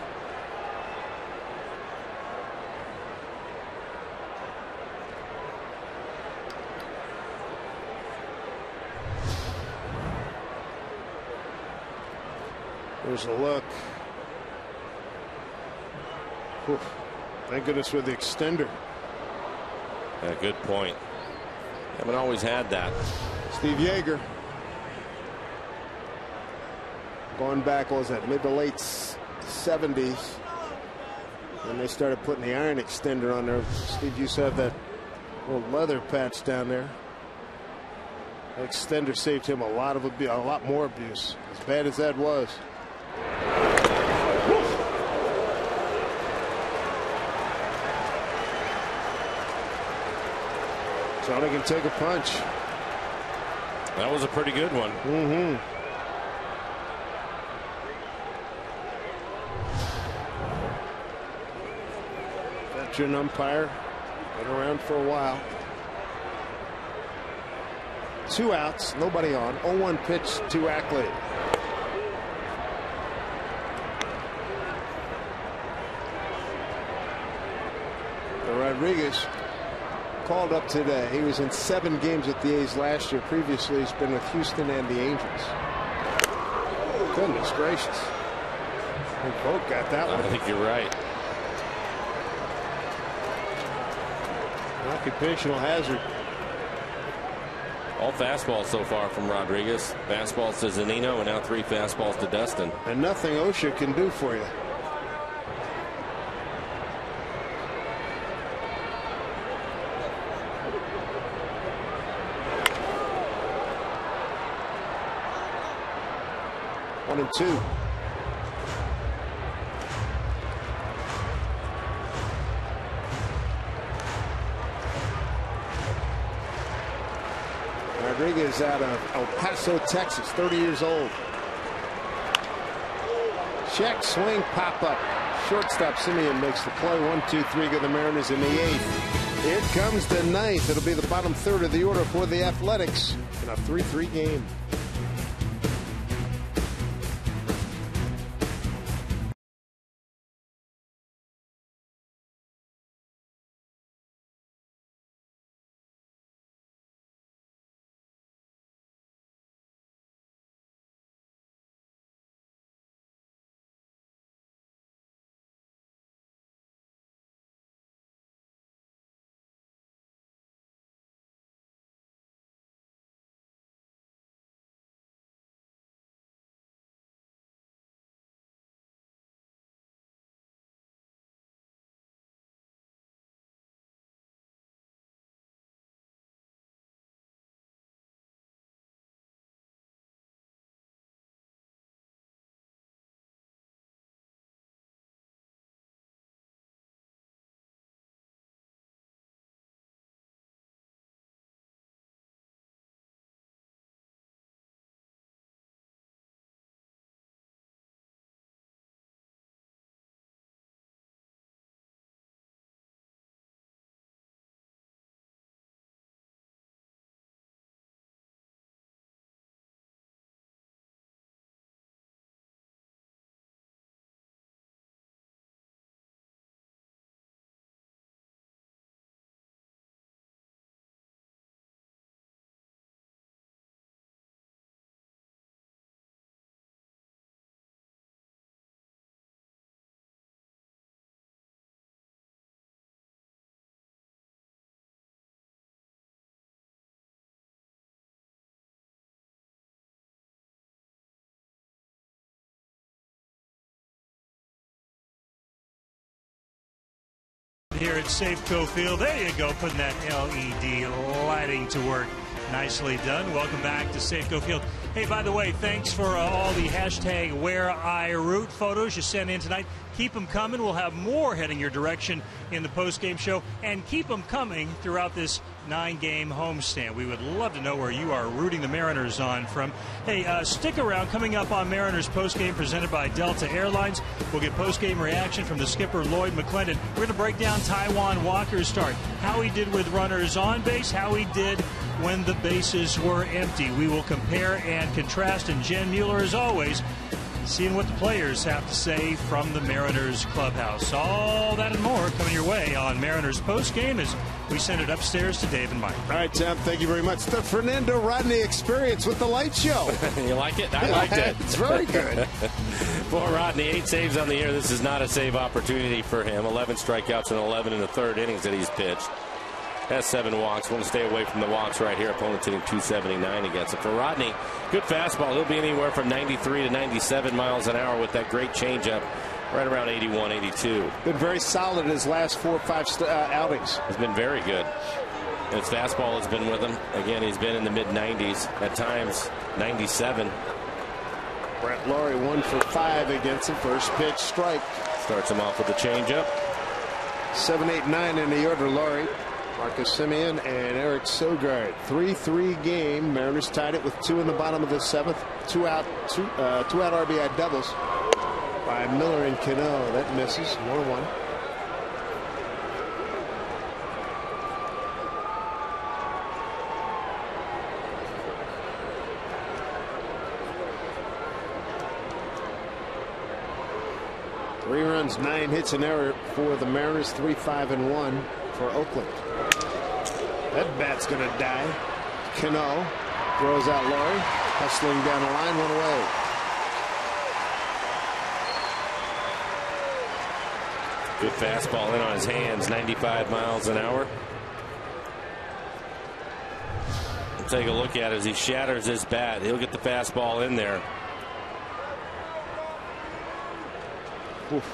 There's a look. Whew. Thank goodness with the extender. Yeah, good point. Haven't always had that. Steve Yeager. Going back, what was that, mid to late 70s. And they started putting the iron extender on there. Steve used to have that little leather patch down there. That extender saved him a lot more abuse. As bad as that was. Johnny can take a punch. That was a pretty good one. Veteran umpire. Been around for a while. 2 outs, nobody on. 0-1 pitch to Ackley. Rodriguez called up today. He was in 7 games with the A's last year. Previously, he's been with Houston and the Angels. Goodness gracious. We both got that one. I think you're right. Occupational hazard. All fastballs so far from Rodriguez. Fastballs to Zunino, and now 3 fastballs to Dustin. And nothing OSHA can do for you. One and 2. Rodriguez out of El Paso, Texas, 30 years old. Check, swing, pop up. Shortstop Simeon makes the play. 1-2-3 go the Mariners in the 8th. Here comes the 9th. It'll be the bottom third of the order for the Athletics in a 3-3 game. Here at Safeco Field, there you go, putting that LED lighting to work. Nicely done. Welcome back to Safeco Field. Hey, by the way, thanks for all the hashtag Where I Root photos you sent in tonight. Keep them coming. We'll have more heading your direction in the postgame show, and keep them coming throughout this 9-game homestand. We would love to know where you are rooting the Mariners on from. Hey, stick around. Coming up on Mariners postgame presented by Delta Airlines, we'll get postgame reaction from the skipper Lloyd McClendon. We're going to break down Taijuan Walker's start, how he did with runners on base, how he did when the bases were empty. We will compare and contrast, and Jen Mueller, as always, seeing what the players have to say from the Mariners clubhouse. All that and more coming your way on Mariners postgame as we send it upstairs to Dave and Mike. All right, Tom, thank you very much. The Fernando Rodney experience with the light show. You like it? I liked it. It's very good. For Rodney, 8 saves on the year. This is not a save opportunity for him. 11 strikeouts and 11 in the third innings that he's pitched. Has 7 walks. Want to stay away from the walks right here. Opponent's hitting 279 against it. For Rodney, good fastball. He'll be anywhere from 93 to 97 miles an hour with that great changeup. Right around 81, 82. Been very solid in his last 4 or 5 outings. He's been very good. And his fastball has been with him. Again, he's been in the mid-90s. At times, 97. Brett Laurie 1 for 5 against him. First pitch, strike. Starts him off with the changeup. 7, 8, 9 in the order. Laurie, Marcus Semien, and Eric Sogard. 3-3 game. Mariners tied it with 2 in the bottom of the 7th. Two out RBI doubles by Miller and Cano. That misses. 1-1. Three runs, 9 hits, an error for the Mariners. 3-5-1 for Oakland. That bat's going to die. Cano throws out Laurie, hustling down the line, 1 away. Good fastball in on his hands, 95 miles an hour. We'll take a look at it as he shatters his bat. He'll get the fastball in there. Oof.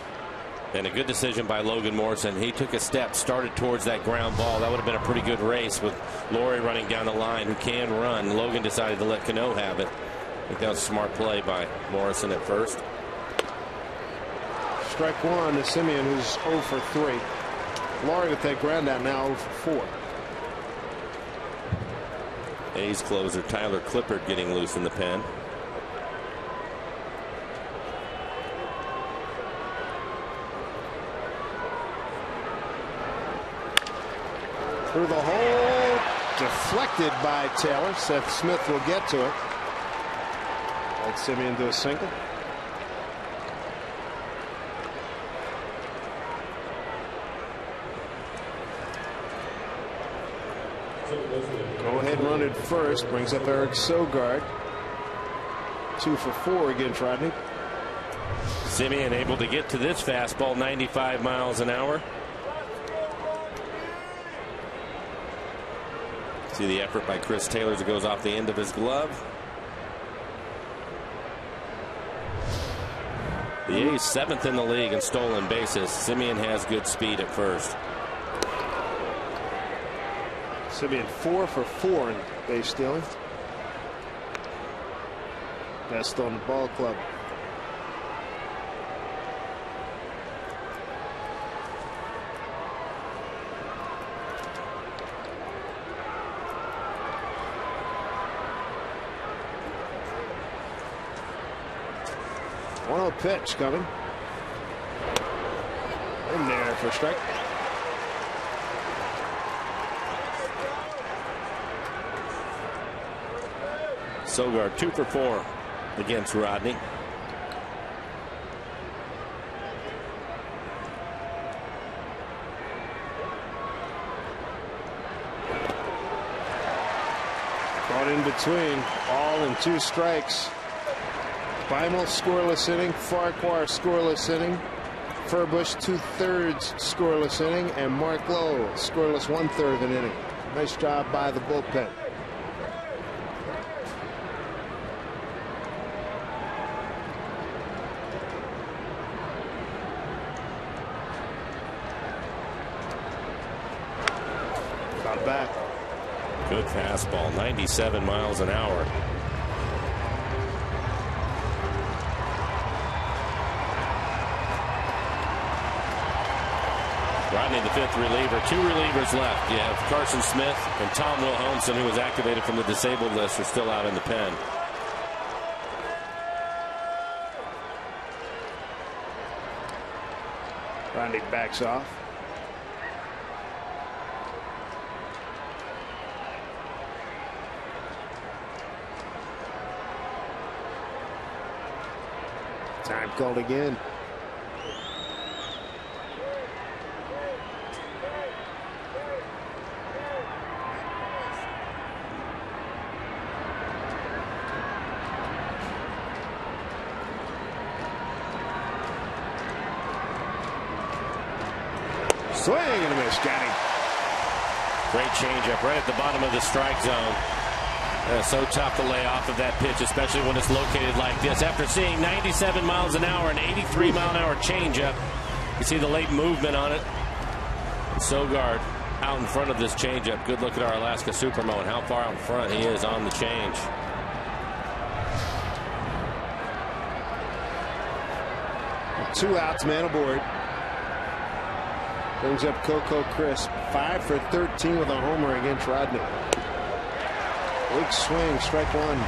And a good decision by Logan Morrison. He took a step, started towards that ground ball. That would have been a pretty good race with Laurie running down the line, who can run. Logan decided to let Cano have it. I think that was a smart play by Morrison at first. Strike 1 to Semien, who's 0 for 3. Laurie with that ground out now 0 for 4. A's closer Tyler Clippard getting loose in the pen. Through the hole, deflected by Taylor. Seth Smith will get to it. Let Semien do a single. Go ahead and run it first. Brings up Eric Sogard. 2 for 4 against Rodney. Semien able to get to this fastball, 95 miles an hour. See the effort by Chris Taylor as it goes off the end of his glove. The A's 7th in the league in stolen bases. Semien has good speed at first. Semien 4 for 4 in base stealing. Best on the ball club. Pitch coming in there for a strike. Sogard 2 for 4 against Rodney. Caught in between, all in 2 strikes. Beimel scoreless inning, Farquhar scoreless inning, Furbush 2/3 scoreless inning, and Mark Lowe scoreless 1/3 of an inning. Nice job by the bullpen. Good fastball, 97 miles an hour. Rodney, the fifth reliever. Two relievers left. You have Carson Smith and Tom Wilhelmsen, who was activated from the disabled list, are still out in the pen. Rodney backs off. Time called again. Swing and a miss. Got him. Great changeup right at the bottom of the strike zone. So tough to lay off of that pitch, especially when it's located like this. After seeing 97 miles an hour and 83 mile an hour changeup, you see the late movement on it. Sogard out in front of this changeup. Good look at our Alaska Supermo and how far out in front he is on the change. Two outs, man aboard. Brings up Coco Crisp, 5 for 13 with a homer against Rodney. Big swing, strike one.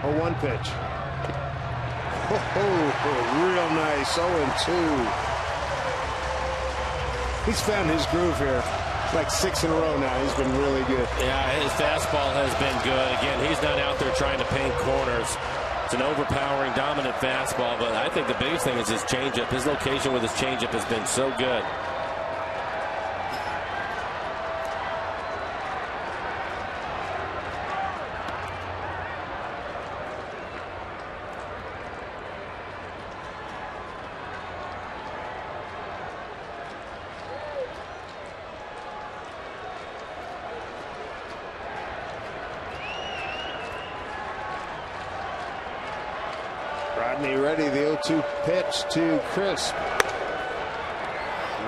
A 1 pitch. Oh, real nice. 0-2. He's found his groove here. Like 6 in a row now. He's been really good. Yeah, his fastball has been good. Again, he's not out there trying to paint corners. It's an overpowering, dominant fastball, but I think the biggest thing is his changeup. His location with his changeup has been so good. Rodney ready, the 0-2 pitch to Crisp.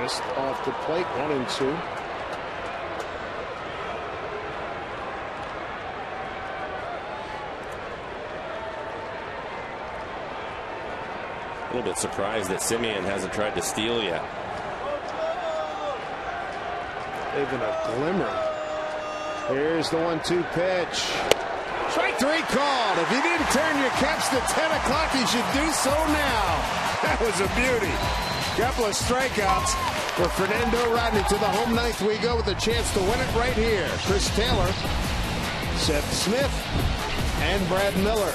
Missed off the plate, 1-2. A little bit surprised that Simeon hasn't tried to steal yet. Even a glimmer. Here's the 1-2 pitch. Strike 3 called. If you didn't turn your caps to 10 o'clock, you should do so now. That was a beauty. Couple of strikeouts for Fernando Rodney. To the home ninth we go with a chance to win it right here. Chris Taylor, Seth Smith, and Brad Miller.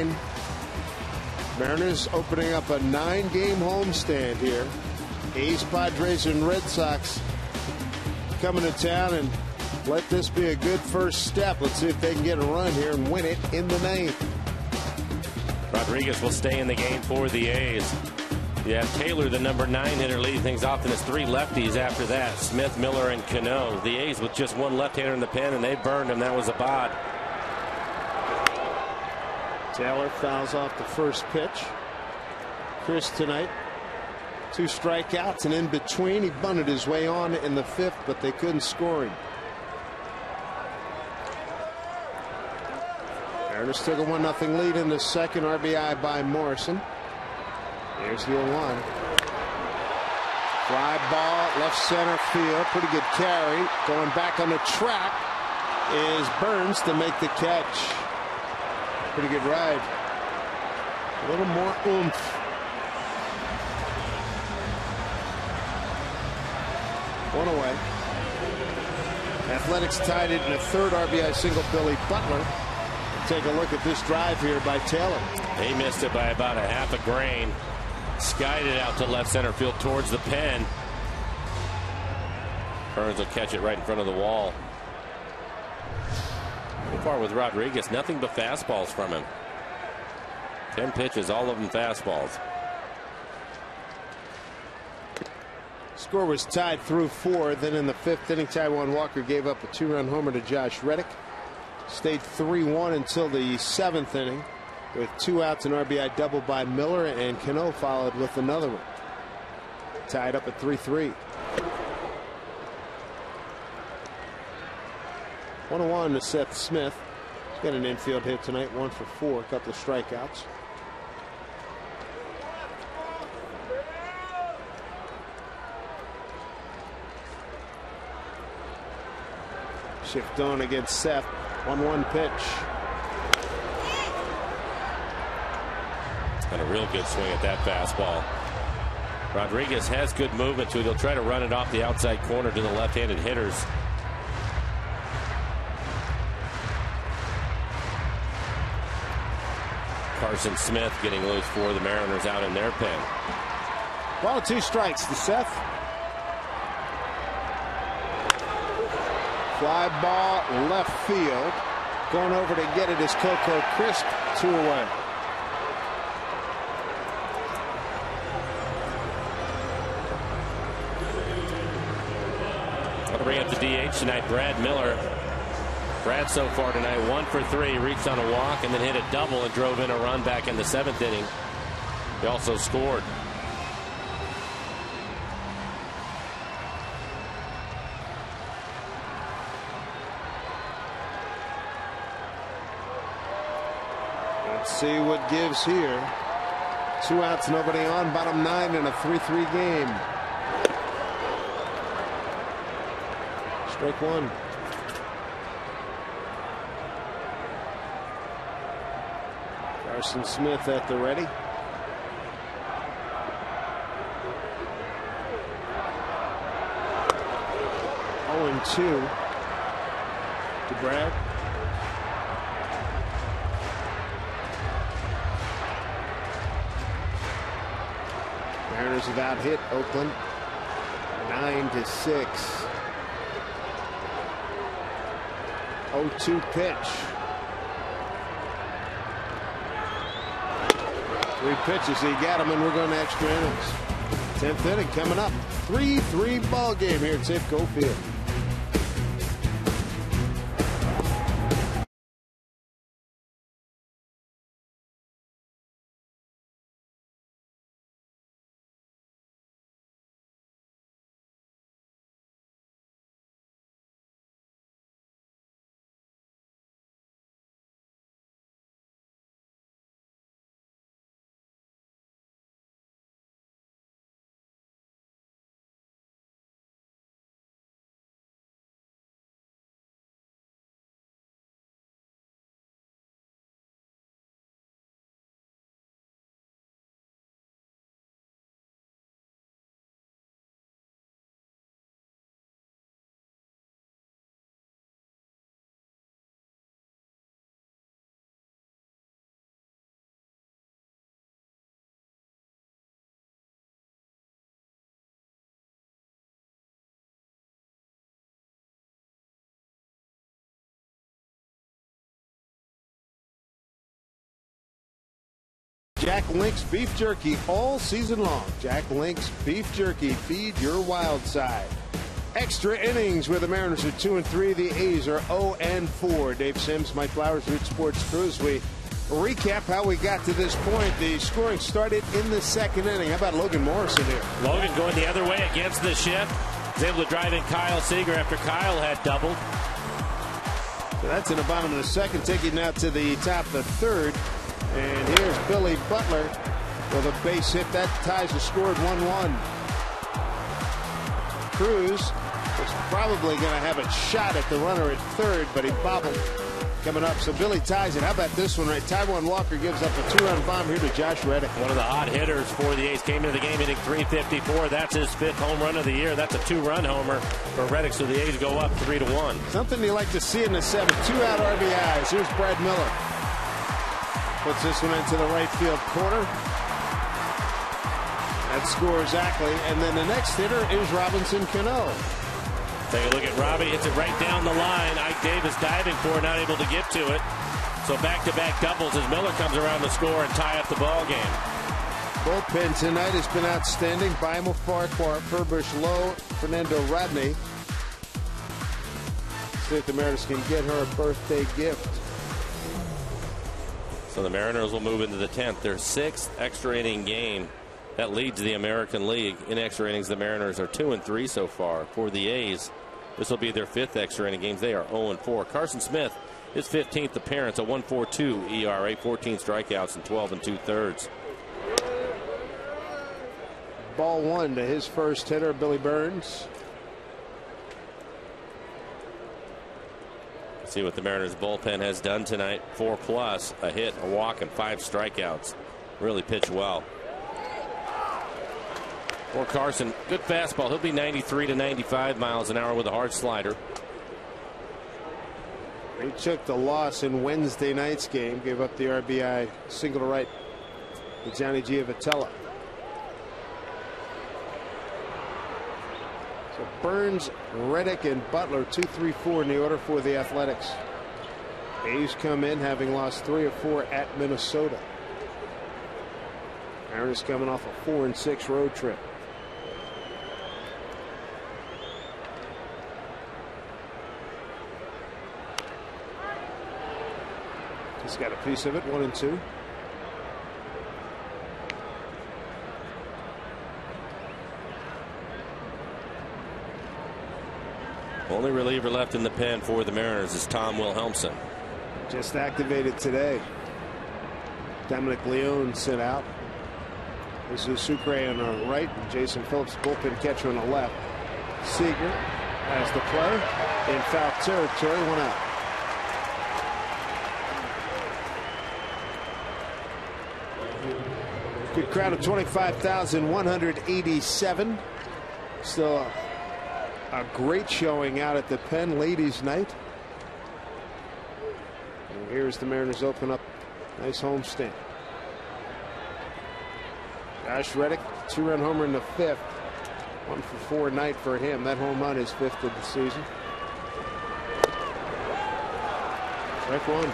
9. Mariners opening up a 9-game homestand here. A's, Padres, and Red Sox coming to town, and let this be a good first step. Let's see if they can get a run here and win it in the 9th. Rodriguez will stay in the game for the A's. You have Taylor, the number 9 hitter, leading things off, and it's 3 lefties after that. Smith, Miller, and Cano. The A's with just 1 left-hander in the pen, and they burned him. That was a bod. Taylor fouls off the first pitch. Chris tonight, 2 strikeouts, and in between he bunted his way on in the 5th, but they couldn't score him. Mariners took a 1-0 lead in the 2nd. RBI by Morrison. Here's the 0-1. Fly ball, left center field. Pretty good carry. Going back on the track is Burns to make the catch. Pretty good ride. A little more oomph. One away. Athletics tied it in a 3rd RBI single. Billy Butler. Take a look at this drive here by Taylor. He missed it by about a half a grain. Skied it out to left center field towards the pen. Burns will catch it right in front of the wall. So far with Rodriguez, nothing but fastballs from him. 10 pitches, all of them fastballs. Score was tied through 4. Then in the 5th inning, Taijuan Walker gave up a 2-run homer to Josh Reddick. Stayed 3-1 until the 7th inning with 2 outs and RBI double by Miller, and Cano followed with another one. Tied up at 3-3. 1-1 to Seth Smith. He's got an infield hit tonight, 1 for 4, a couple of strikeouts. Shift on against Seth. 1-1 pitch. And a real good swing at that fastball. Rodriguez has good movement to it. He'll try to run it off the outside corner to the left-handed hitters. Carson Smith getting loose for the Mariners out in their pen. Ball 2 strikes to Seth. Fly ball left field. Going over to get it is Coco Crisp. 2 away. I'll bring up the DH tonight, Brad Miller. Brad so far tonight 1 for 3, reached on a walk and then hit a double and drove in a run back in the 7th inning. He also scored. Let's see what gives here. 2 outs, nobody on, bottom 9 in a 3-3 game. Strike 1. Carson Smith at the ready. Oh, 2 to Brad. Mariners have out hit Oakland 9-6. 0-2 pitch. 3 pitches. He got him, and we're going to extra innings. 10th inning coming up. 3-3 ball game here at Safeco Field. Jack Link's Beef Jerky all season long. Jack Link's Beef Jerky, feed your wild side. Extra innings where the Mariners are 2-3. The A's are 0-4. Dave Sims, Mike Flowers, Root Sports Crews. We recap how we got to this point. The scoring started in the second inning. How about Logan Morrison here? Logan going the other way against the shift. Was able to drive in Kyle Seager after Kyle had doubled. So that's in the bottom of the second. Taking now to the top of the third. And here's Billy Butler with a base hit. That ties the score at 1-1. Cruz was probably going to have a shot at the runner at third, but he bobbled coming up. So Billy ties it. How about this one, right? Taijuan Walker gives up a 2-run bomb here to Josh Reddick. One of the hot hitters for the A's came into the game hitting .354. That's his 5th home run of the year. That's a 2-run homer for Reddick. So the A's go up 3-1. Something you like to see in the 7th. 2-out RBIs. Here's Brad Miller. Puts this one into the right field corner. That scores Ackley. And then the next hitter is Robinson Cano. Take a look at Robbie. Hits it right down the line. Ike Davis diving for it, not able to get to it. So back-to-back doubles as Miller comes around to score and tie up the ball game. Bullpen tonight has been outstanding. Baimo, Farquhar, Furbush, Lowe, Fernando Rodney. See if the Mariners can get her a birthday gift. So the Mariners will move into the 10th. Their 6th extra inning game. That leads the American League in extra innings. The Mariners are 2-3 so far. For the A's, this will be their 5th extra inning games. They are 0-4. Carson Smith, his 15th appearance, a 1.42 ERA, 14 strikeouts and 12 2/3. Ball 1 to his first hitter, Billy Burns. Let's see what the Mariners bullpen has done tonight. 4+, a hit, a walk, and 5 strikeouts. Really pitched well. For Carson, good fastball. He'll be 93 to 95 miles an hour with a hard slider. He took the loss in Wednesday night's game. Gave up the RBI single to right to Johnny Giavotella. So Burns, Reddick, and Butler 2, 3, 4 in the order for the Athletics. A's come in having lost 3 of 4 at Minnesota. Mariners coming off a 4-6 road trip. He's got a piece of it, 1-2. Only reliever left in the pen for the Mariners is Tom Wilhelmsen. Just activated today. Dominic Leone sent out. This is Sucre on the right and Jason Phillips, bullpen catcher on the left. Seager has the play in foul territory, 1 out. Good crowd of 25,187. Still a great showing out at the Penn ladies night. And here's the Mariners open up. Nice homestand. Josh Reddick, 2-run homer in the 5th. 1 for 4 night for him. That home run is 5th of the season. Strike 1.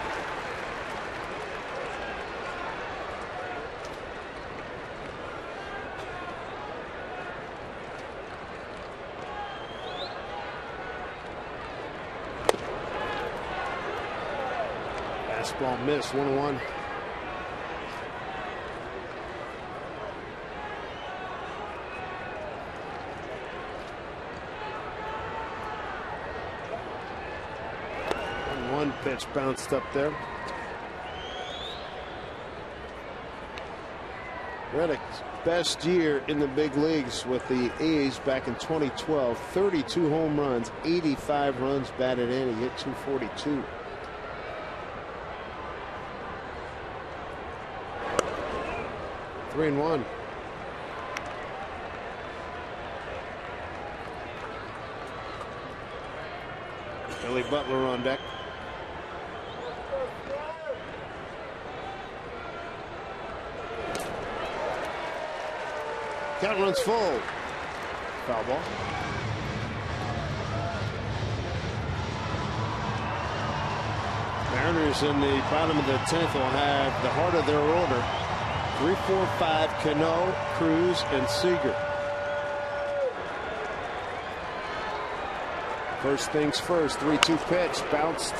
Fastball miss, 1-1. One pitch bounced up there. Reddick's best year in the big leagues with the A's back in 2012. 32 home runs, 85 runs batted in. He hit .242. Three and 1. Billy Butler on deck. Count runs full. Foul ball. Mariners in the bottom of the 10th will have the heart of their order. 3, 4, 5, Cano, Cruz, and Seager. First things first, 3-2 pitch, bounced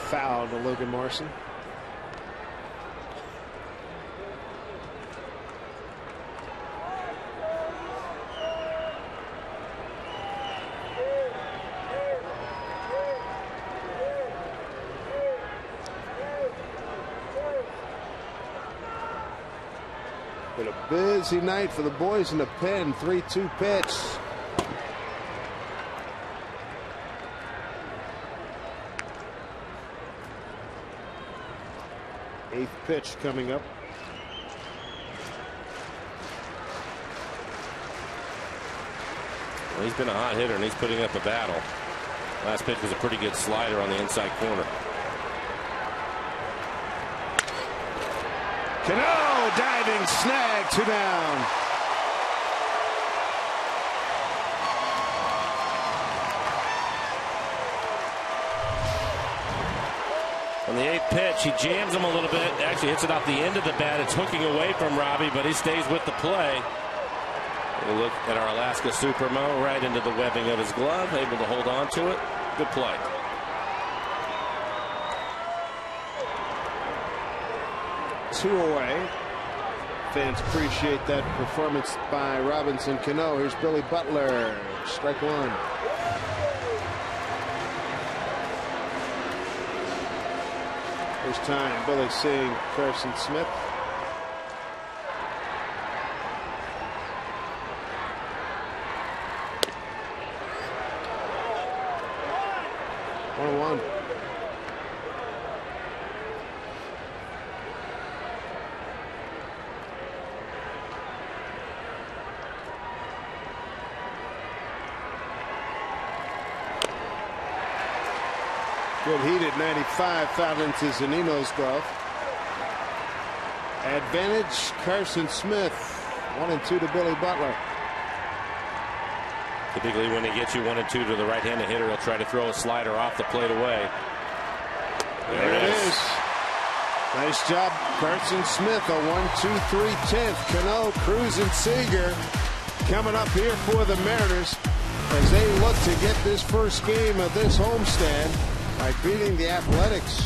foul to Logan Morrison. Been a busy night for the boys in the pen. 3-2 pitch. Eighth pitch coming up. Well, he's been a hot hitter and he's putting up a battle. Last pitch was a pretty good slider on the inside corner. Cano diving snag, 2 down. On the 8th pitch, he jams him a little bit. Actually hits it off the end of the bat. It's hooking away from Robbie, but he stays with the play. We'll look at our Alaska Supermo right into the webbing of his glove, able to hold on to it. Good play. Two away. Fans appreciate that performance by Robinson Cano. Here's Billy Butler. Strike one. First time Billy seeing Carson Smith. One. Good heat at 95, fouled into Zunino's glove. Advantage, Carson Smith. 1-2 to Billy Butler. Typically when he gets you 1-2 to the right-handed hitter, he'll try to throw a slider off the plate away. There it is. Nice job, Carson Smith. A 1-2-3 10th. Cano, Cruz, and Seager coming up here for the Mariners as they look to get this first game of this homestand by beating the Athletics.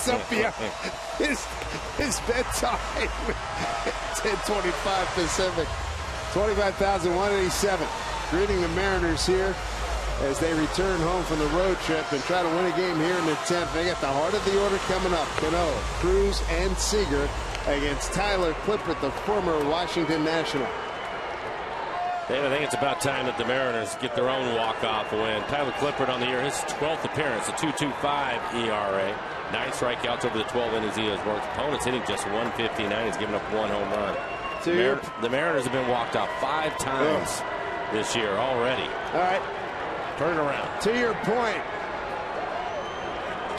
Up beyond his bedtime. 10:25 Pacific. 25,187. Greeting the Mariners here as they return home from the road trip and try to win a game here in the 10th. They got the heart of the order coming up. Cano, Cruz, and Seager against Tyler Clippert, the former Washington National. Dave, I think it's about time that the Mariners get their own walk-off win. Tyler Clippert on the year, his 12th appearance, a 2.25 ERA. 9 strikeouts over the 12 innings he has worked. Opponents hitting just 159. He's given up 1 home run. The Mariners have been walked off 5 times this year already. All right. Turn it around. To your point.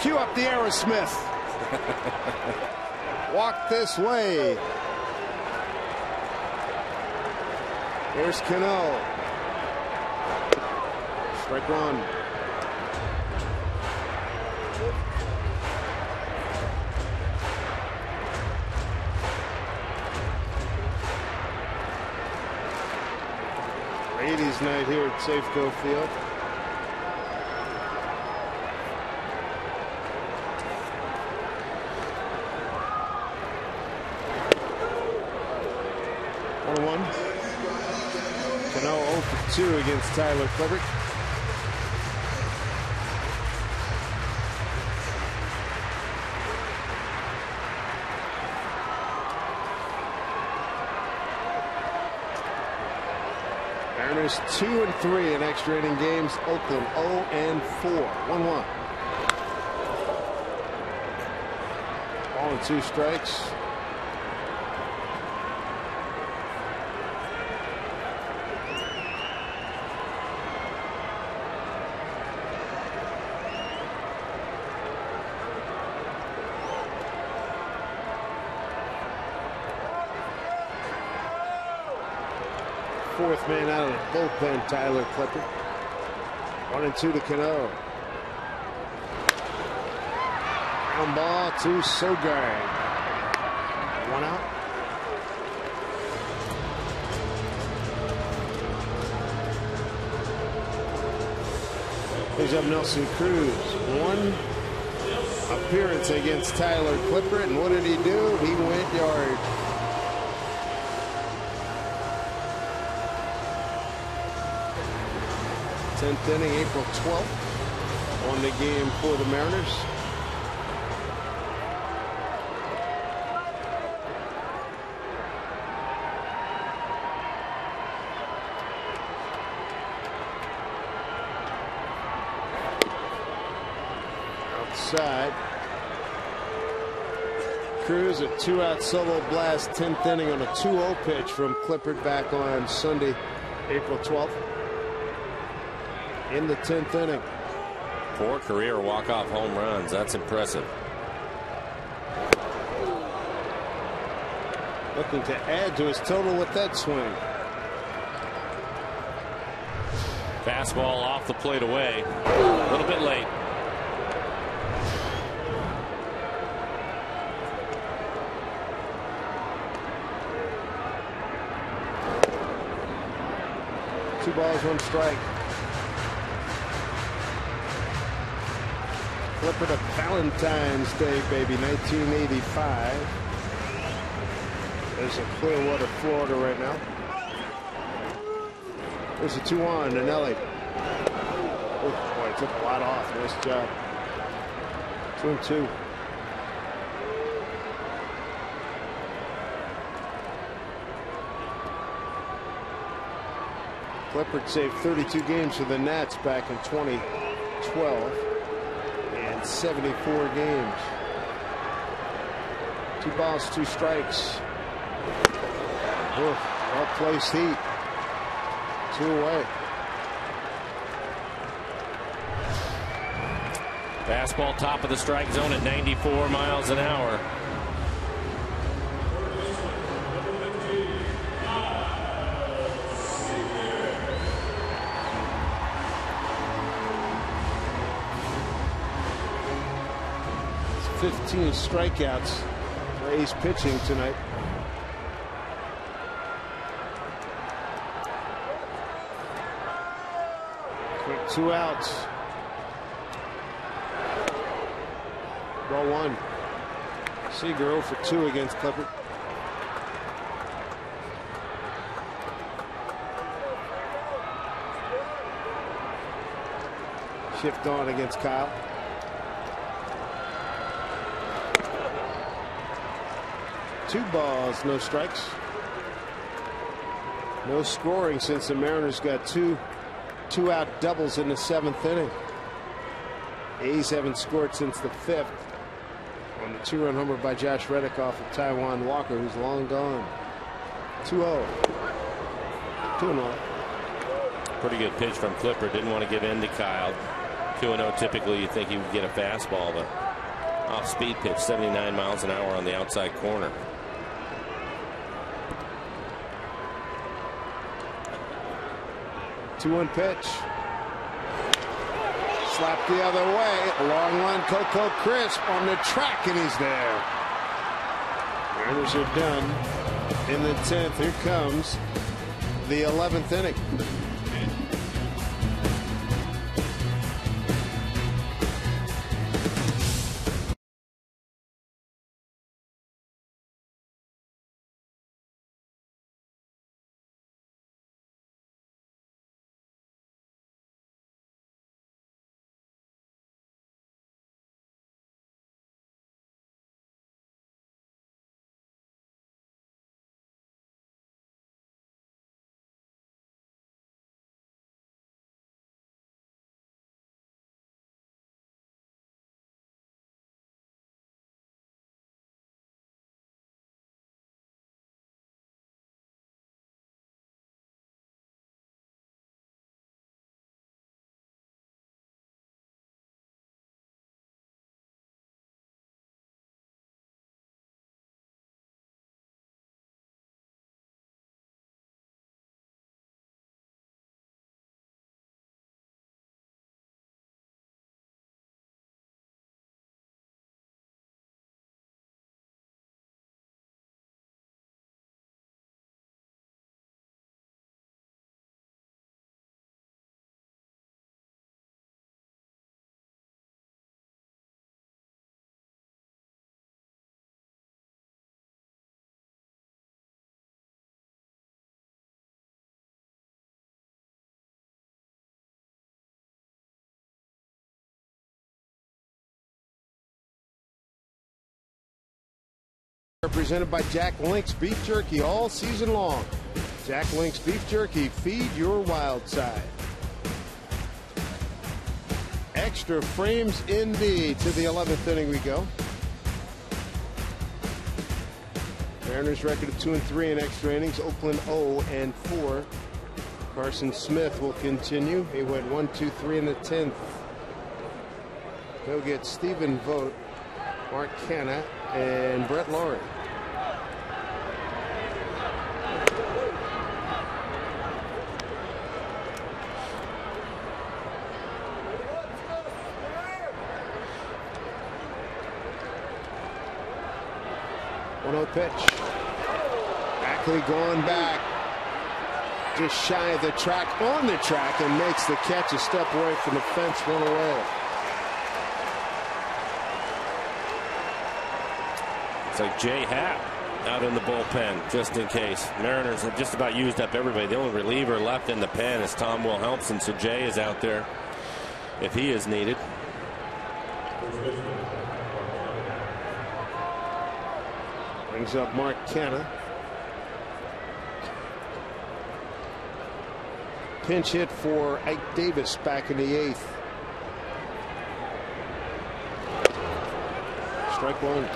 Cue up the Aerosmith. Walk this way. Here's Cano. Strike 1. Ladies' night here at Safeco Field. Cano 0 for 2 against Tyler Clippert. Mariners 2-3 in extra inning games. Oakland 0-4. 1-1. Ball and 2 strikes. Fourth man out of the bullpen, Tyler Clippert. 1-2 to Cano. Ground ball to Sogard. 1 out. Here's up Nelson Cruz. 1 appearance against Tyler Clippert, and what did he do? He went yard. 10th inning, April 12th. On the game for the Mariners. Outside. Cruz a 2-out solo blast, 10th inning on a 2-0 pitch from Clippert back on Sunday, April 12th. In the 10th inning. 4 career walk-off home runs. That's impressive. Looking to add to his total with that swing. Fastball off the plate away. A little bit late. Two balls, 1 strike. Clippert of Valentine's Day, baby, 1985. There's a Clearwater, Florida right now. There's a 2-1, Anelli. Oh, boy, took a lot off. Nice job. 2-2. Clippert saved 32 games for the Nats back in 2012. 74 games. 2 balls, 2 strikes. Well placed heat. 2 away. Fastball top of the strike zone at 94 miles an hour. It's 15 strikeouts for A's pitching tonight. Quick 2 outs. Ball 1. Seager 0 for 2 against Clippert. Shift on against Kyle. Two balls, no strikes. No scoring since the Mariners got two out doubles in the 7th inning. A's haven't scored since the 5th. On the 2-run homer by Josh Reddick off of Taijuan Walker, who's long gone. 2-0. 2-0. Pretty good pitch from Clipper. Didn't want to give in to Kyle. 2-0. Typically, you think he would get a fastball, but off-speed pitch, 79 miles an hour on the outside corner. Two-one pitch. Slapped the other way. A long run, Coco Crisp on the track, and he's there. Mariners are done in the 10th. Here comes the 11th inning. Represented by Jack Link's Beef Jerky all season long. Jack Link's Beef Jerky, feed your wild side. Extra frames indeed. To the 11th inning we go. Mariners record of 2-3 in extra innings. Oakland 0-4. Carson Smith will continue. He went 1-2-3 in the 10th. He'll get Stephen Vogt, Mark Canha, and Brett Laurie. Pitch. Ackley going back. Just shy of the track, on the track, and makes the catch a step away from the fence, one away. It's like Jay Happ out in the bullpen, just in case. Mariners have just about used up everybody. The only reliever left in the pen is Tom Wilhelmsen, so Jay is out there if he is needed. Brings up Mark Canha. Pinch hit for Ike Davis back in the 8th. Strike one.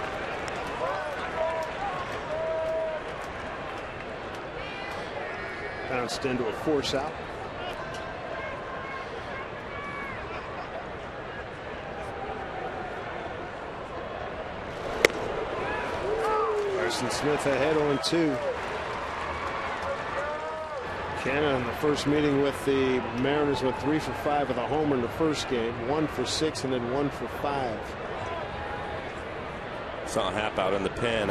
Bounced into a force out. Carson Smith ahead on 2. Canha in the first meeting with the Mariners went 3 for 5 with a homer in the first game, 1 for 6, and then 1 for 5. Saw Happ out in the pen.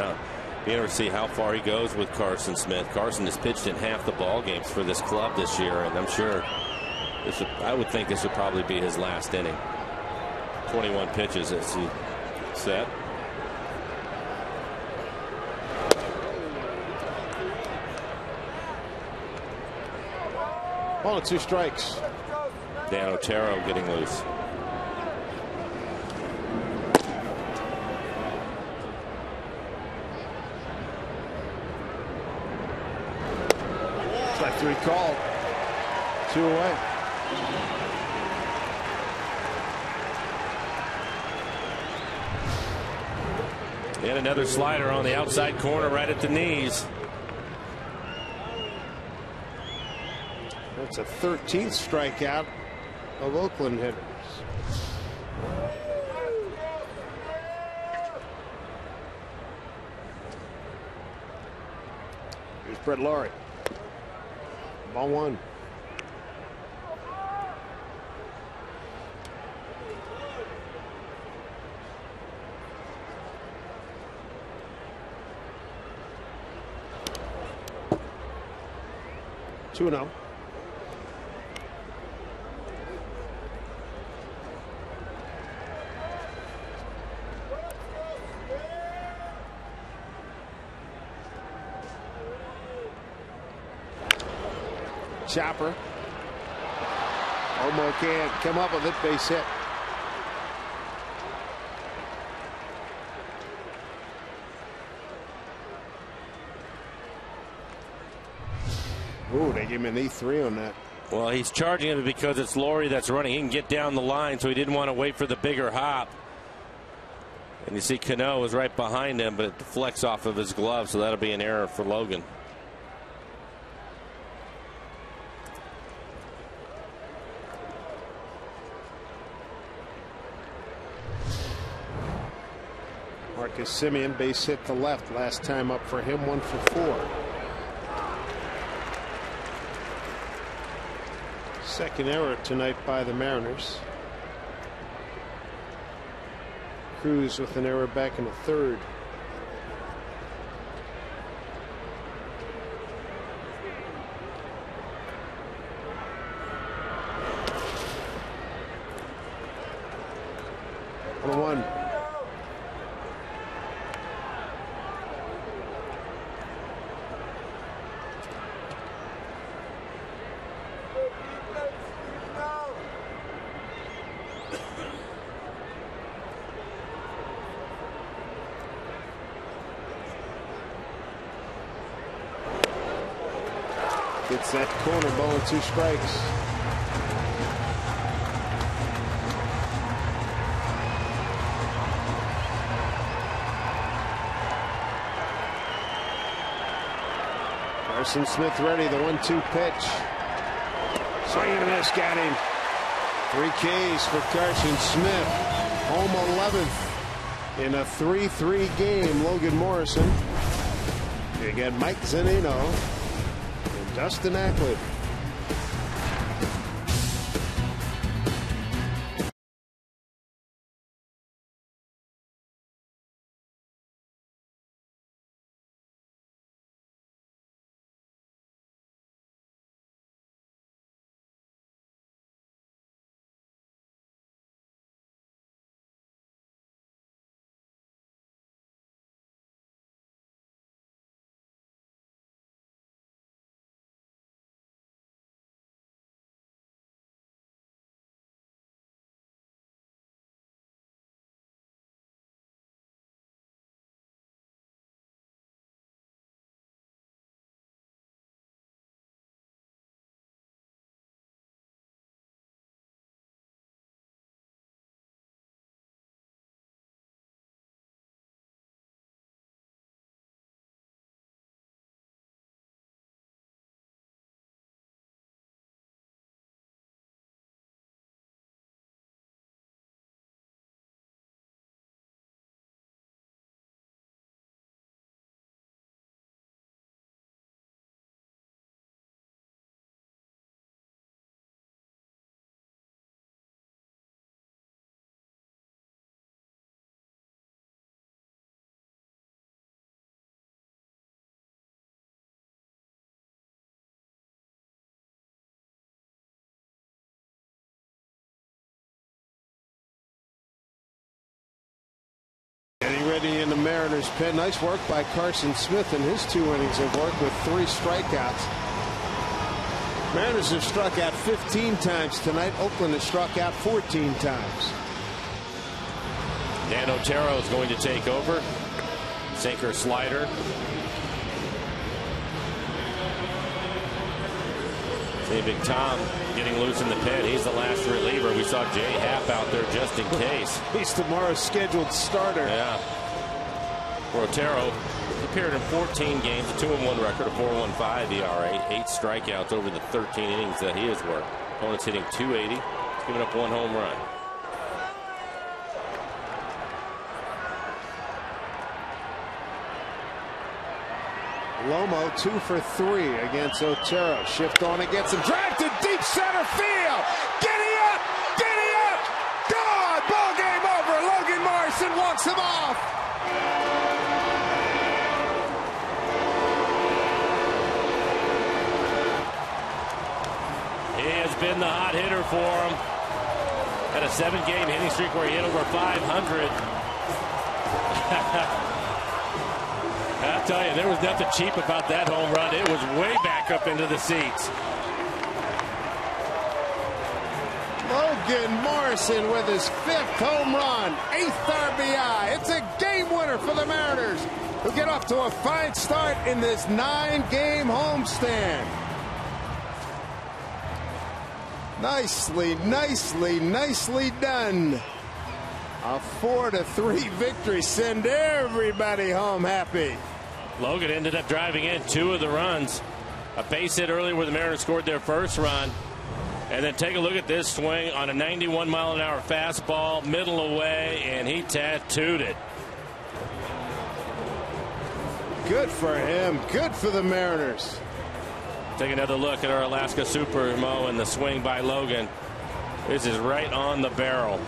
Be interested to see how far he goes with Carson Smith. Carson has pitched in half the ball games for this club this year, and I'm sure I would think this would probably be his last inning. 21 pitches as he set. Ball and 2 strikes. Dan Otero getting loose. Strike 3 called. 2 away. And another slider on the outside corner right at the knees. That's a 13th strikeout of Oakland hitters. Here's Brett Laurie. Ball one. Two and oh. Chopper. Omo can't come up with it. Base hit. Ooh, they give him an E3 on that. Well, he's charging it because it's Laurie that's running. He can get down the line, so he didn't want to wait for the bigger hop. And you see Cano is right behind him, but it deflects off of his glove, so that'll be an error for Logan. Marcus Semien, base hit to left. Last time up for him, 1 for 4. Second error tonight by the Mariners. Cruz with an error back in the third. One. Gets that corner ball and 2 strikes. Carson Smith ready, the 1-2 pitch. Swing and a miss, got him. 3 Ks for Carson Smith. Home 11th in a 3-3 game. Logan Morrison. You got Mike Zunino and Dustin Ackley. Getting ready in the Mariners pen. Nice work by Carson Smith in his 2 innings of work with 3 strikeouts. Mariners have struck out 15 times tonight. Oakland has struck out 14 times. Dan Otero is going to take over. Sinker slider. See Big Tom getting loose in the pen. He's the last reliever. We saw Jay Happ out there just in case. He's tomorrow's scheduled starter. Yeah. For Otero, he appeared in 14 games, a 2-1 record, a 4.15 ERA, 8 strikeouts over the 13 innings that he has worked. Opponent's hitting .280. He's given up 1 home run. Lomo 2 for 3 against Otero. Shift on against him. Drive to deep center field. Giddy up! Giddy up! Gone! Ball game over. Logan Morrison walks him off. He has been the hot hitter for him. Had a 7-game hitting streak where he hit over 500. I'll tell you, there was nothing cheap about that home run. It was way back up into the seats. Logan Morrison with his 5th home run, 8th RBI. It's a game winner for the Mariners, who get off to a fine start in this 9-game homestand. Nicely, nicely, nicely done. A 4-3 victory. Send everybody home happy. Logan ended up driving in 2 of the runs. A base hit earlier where the Mariners scored their first run. And then take a look at this swing on a 91-mile-an-hour fastball, middle away, and he tattooed it. Good for him. Good for the Mariners. Take another look at our Alaska Supermo and the swing by Logan. This is right on the barrel.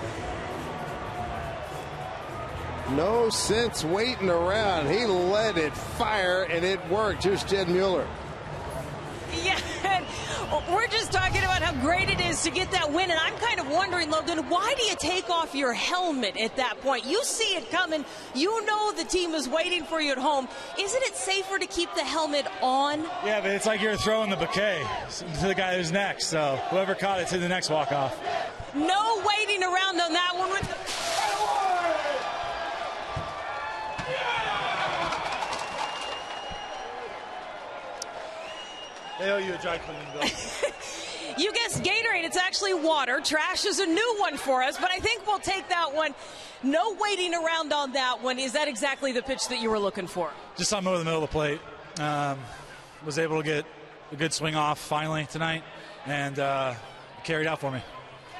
No sense waiting around. He let it fire, and it worked. Here's Jed Mueller. Yeah, we're just talking about how great it is to get that win, and I'm kind of wondering, Logan, why do you take off your helmet at that point? You see it coming. You know the team is waiting for you at home. Isn't it safer to keep the helmet on? Yeah, but it's like you're throwing the bouquet to the guy who's next, so whoever caught it to the next walk-off. No waiting around on that one. They owe you a dry cleaning bill. You guessed Gatorade. It's actually water. Trash is a new one for us, but I think we'll take that one. No waiting around on that one. Is that exactly the pitch that you were looking for? Just something over the middle of the plate. Was able to get a good swing off finally tonight, and carried out for me.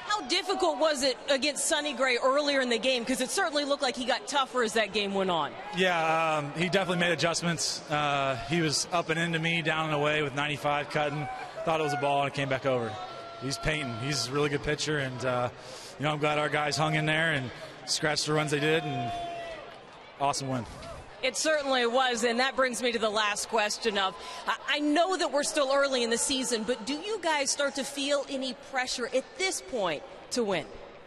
How difficult was it against Sonny Gray earlier in the game? Because it certainly looked like he got tougher as that game went on. Yeah, he definitely made adjustments. He was up and into me, down and away with 95 cutting. Thought it was a ball, and it came back over. He's painting. He's a really good pitcher, and I'm glad our guys hung in there and scratched the runs they did, and awesome win. It certainly was, and that brings me to the last question of, I know that we're still early in the season, but do you guys start to feel any pressure at this point to win?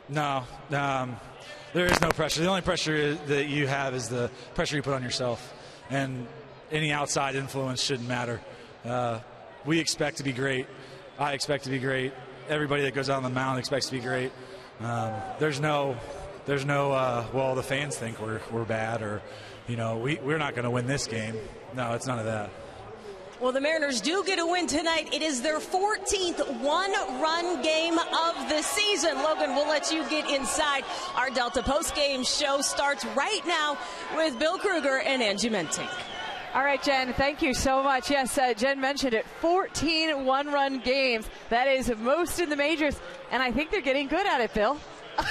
No, there is no pressure. The only pressure that you have is the pressure you put on yourself, and any outside influence shouldn't matter. We expect to be great. I expect to be great. Everybody that goes out on the mound expects to be great. There's no, well, the fans think we're bad, or we're not going to win this game. No, it's none of that. Well, the Mariners do get a win tonight. It is their 14th one-run game of the season. Logan, we'll let you get inside. Our Delta post-game show starts right now with Bill Kruger and Angie Menting. All right, Jen, thank you so much. Yes, Jen mentioned it, 14 one-run games. That is most in the majors, and I think they're getting good at it, Bill.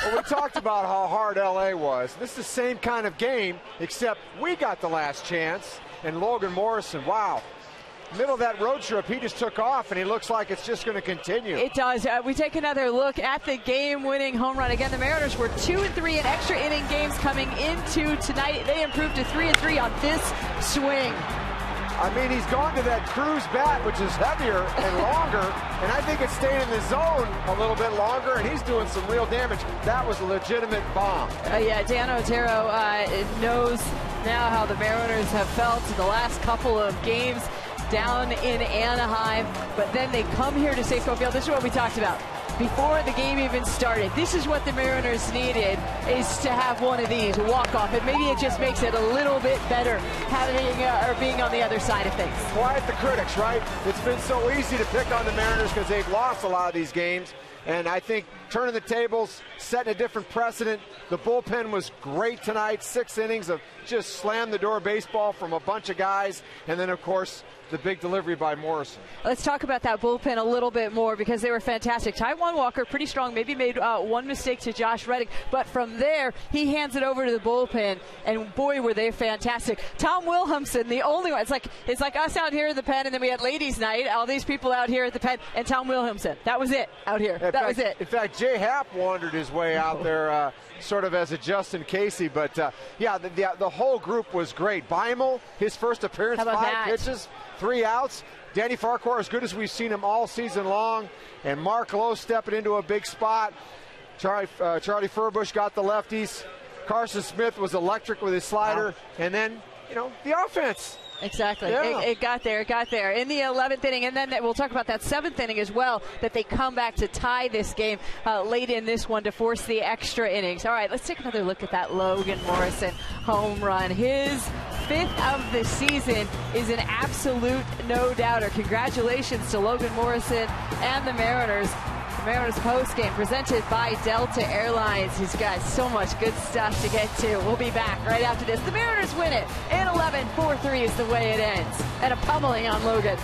Well, we talked about how hard L.A. was. This is the same kind of game, except we got the last chance. And Logan Morrison, wow. Middle of that road trip, he just took off, and he looks like it's just going to continue. It does. We take another look at the game-winning home run. Again, the Mariners were 2-3 in extra inning games coming into tonight. They improved to 3-3 on this swing. I mean, he's gone to that Cruz bat, which is heavier and longer, and I think it's staying in the zone a little bit longer, and he's doing some real damage. That was a legitimate bomb. Yeah, Dan Otero knows now how the Mariners have felt the last couple of games down in Anaheim, but then they come here to Safeco Field. This is what we talked about before the game even started. This is what the Mariners needed, is to have one of these, a walk-off, and maybe it just makes it a little bit better having or being on the other side of things. Quiet the critics, right? It's been so easy to pick on the Mariners because they've lost a lot of these games. And I think turning the tables, setting a different precedent. The bullpen was great tonight. 6 innings of just slam-the-door baseball from a bunch of guys. And then, of course, the big delivery by Morrison. Let's talk about that bullpen a little bit more because they were fantastic. Taijuan Walker, pretty strong, maybe made one mistake to Josh Reddick, but from there, he hands it over to the bullpen, and boy, were they fantastic. Tom Wilhelmsen, the only one. It's like us out here at the pen, and then we had ladies' night, all these people out here at the pen, and Tom Wilhelmsen. That was it out here. That was it. In fact, Jay Happ wandered his way out there sort of as a Justin Casey, but yeah, the whole group was great. Beimel, his first appearance, 5 pitches, 3 outs. Danny Farquhar, as good as we've seen him all season long, and Mark Lowe stepping into a big spot. Charlie Furbush got the lefties. Carson Smith was electric with his slider, and then, the offense. Exactly. Yeah. It got there in the 11th inning, and then we'll talk about that 7th inning as well, that they come back to tie this game late in this one to force the extra innings. All right, let's take another look at that Logan Morrison home run. His 5th of the season is an absolute no-doubter. Congratulations to Logan Morrison and the Mariners. Mariners postgame presented by Delta Airlines. He's got so much good stuff to get to. We'll be back right after this. The Mariners win it in 11. 4-3 is the way it ends. And a pummeling on Logan.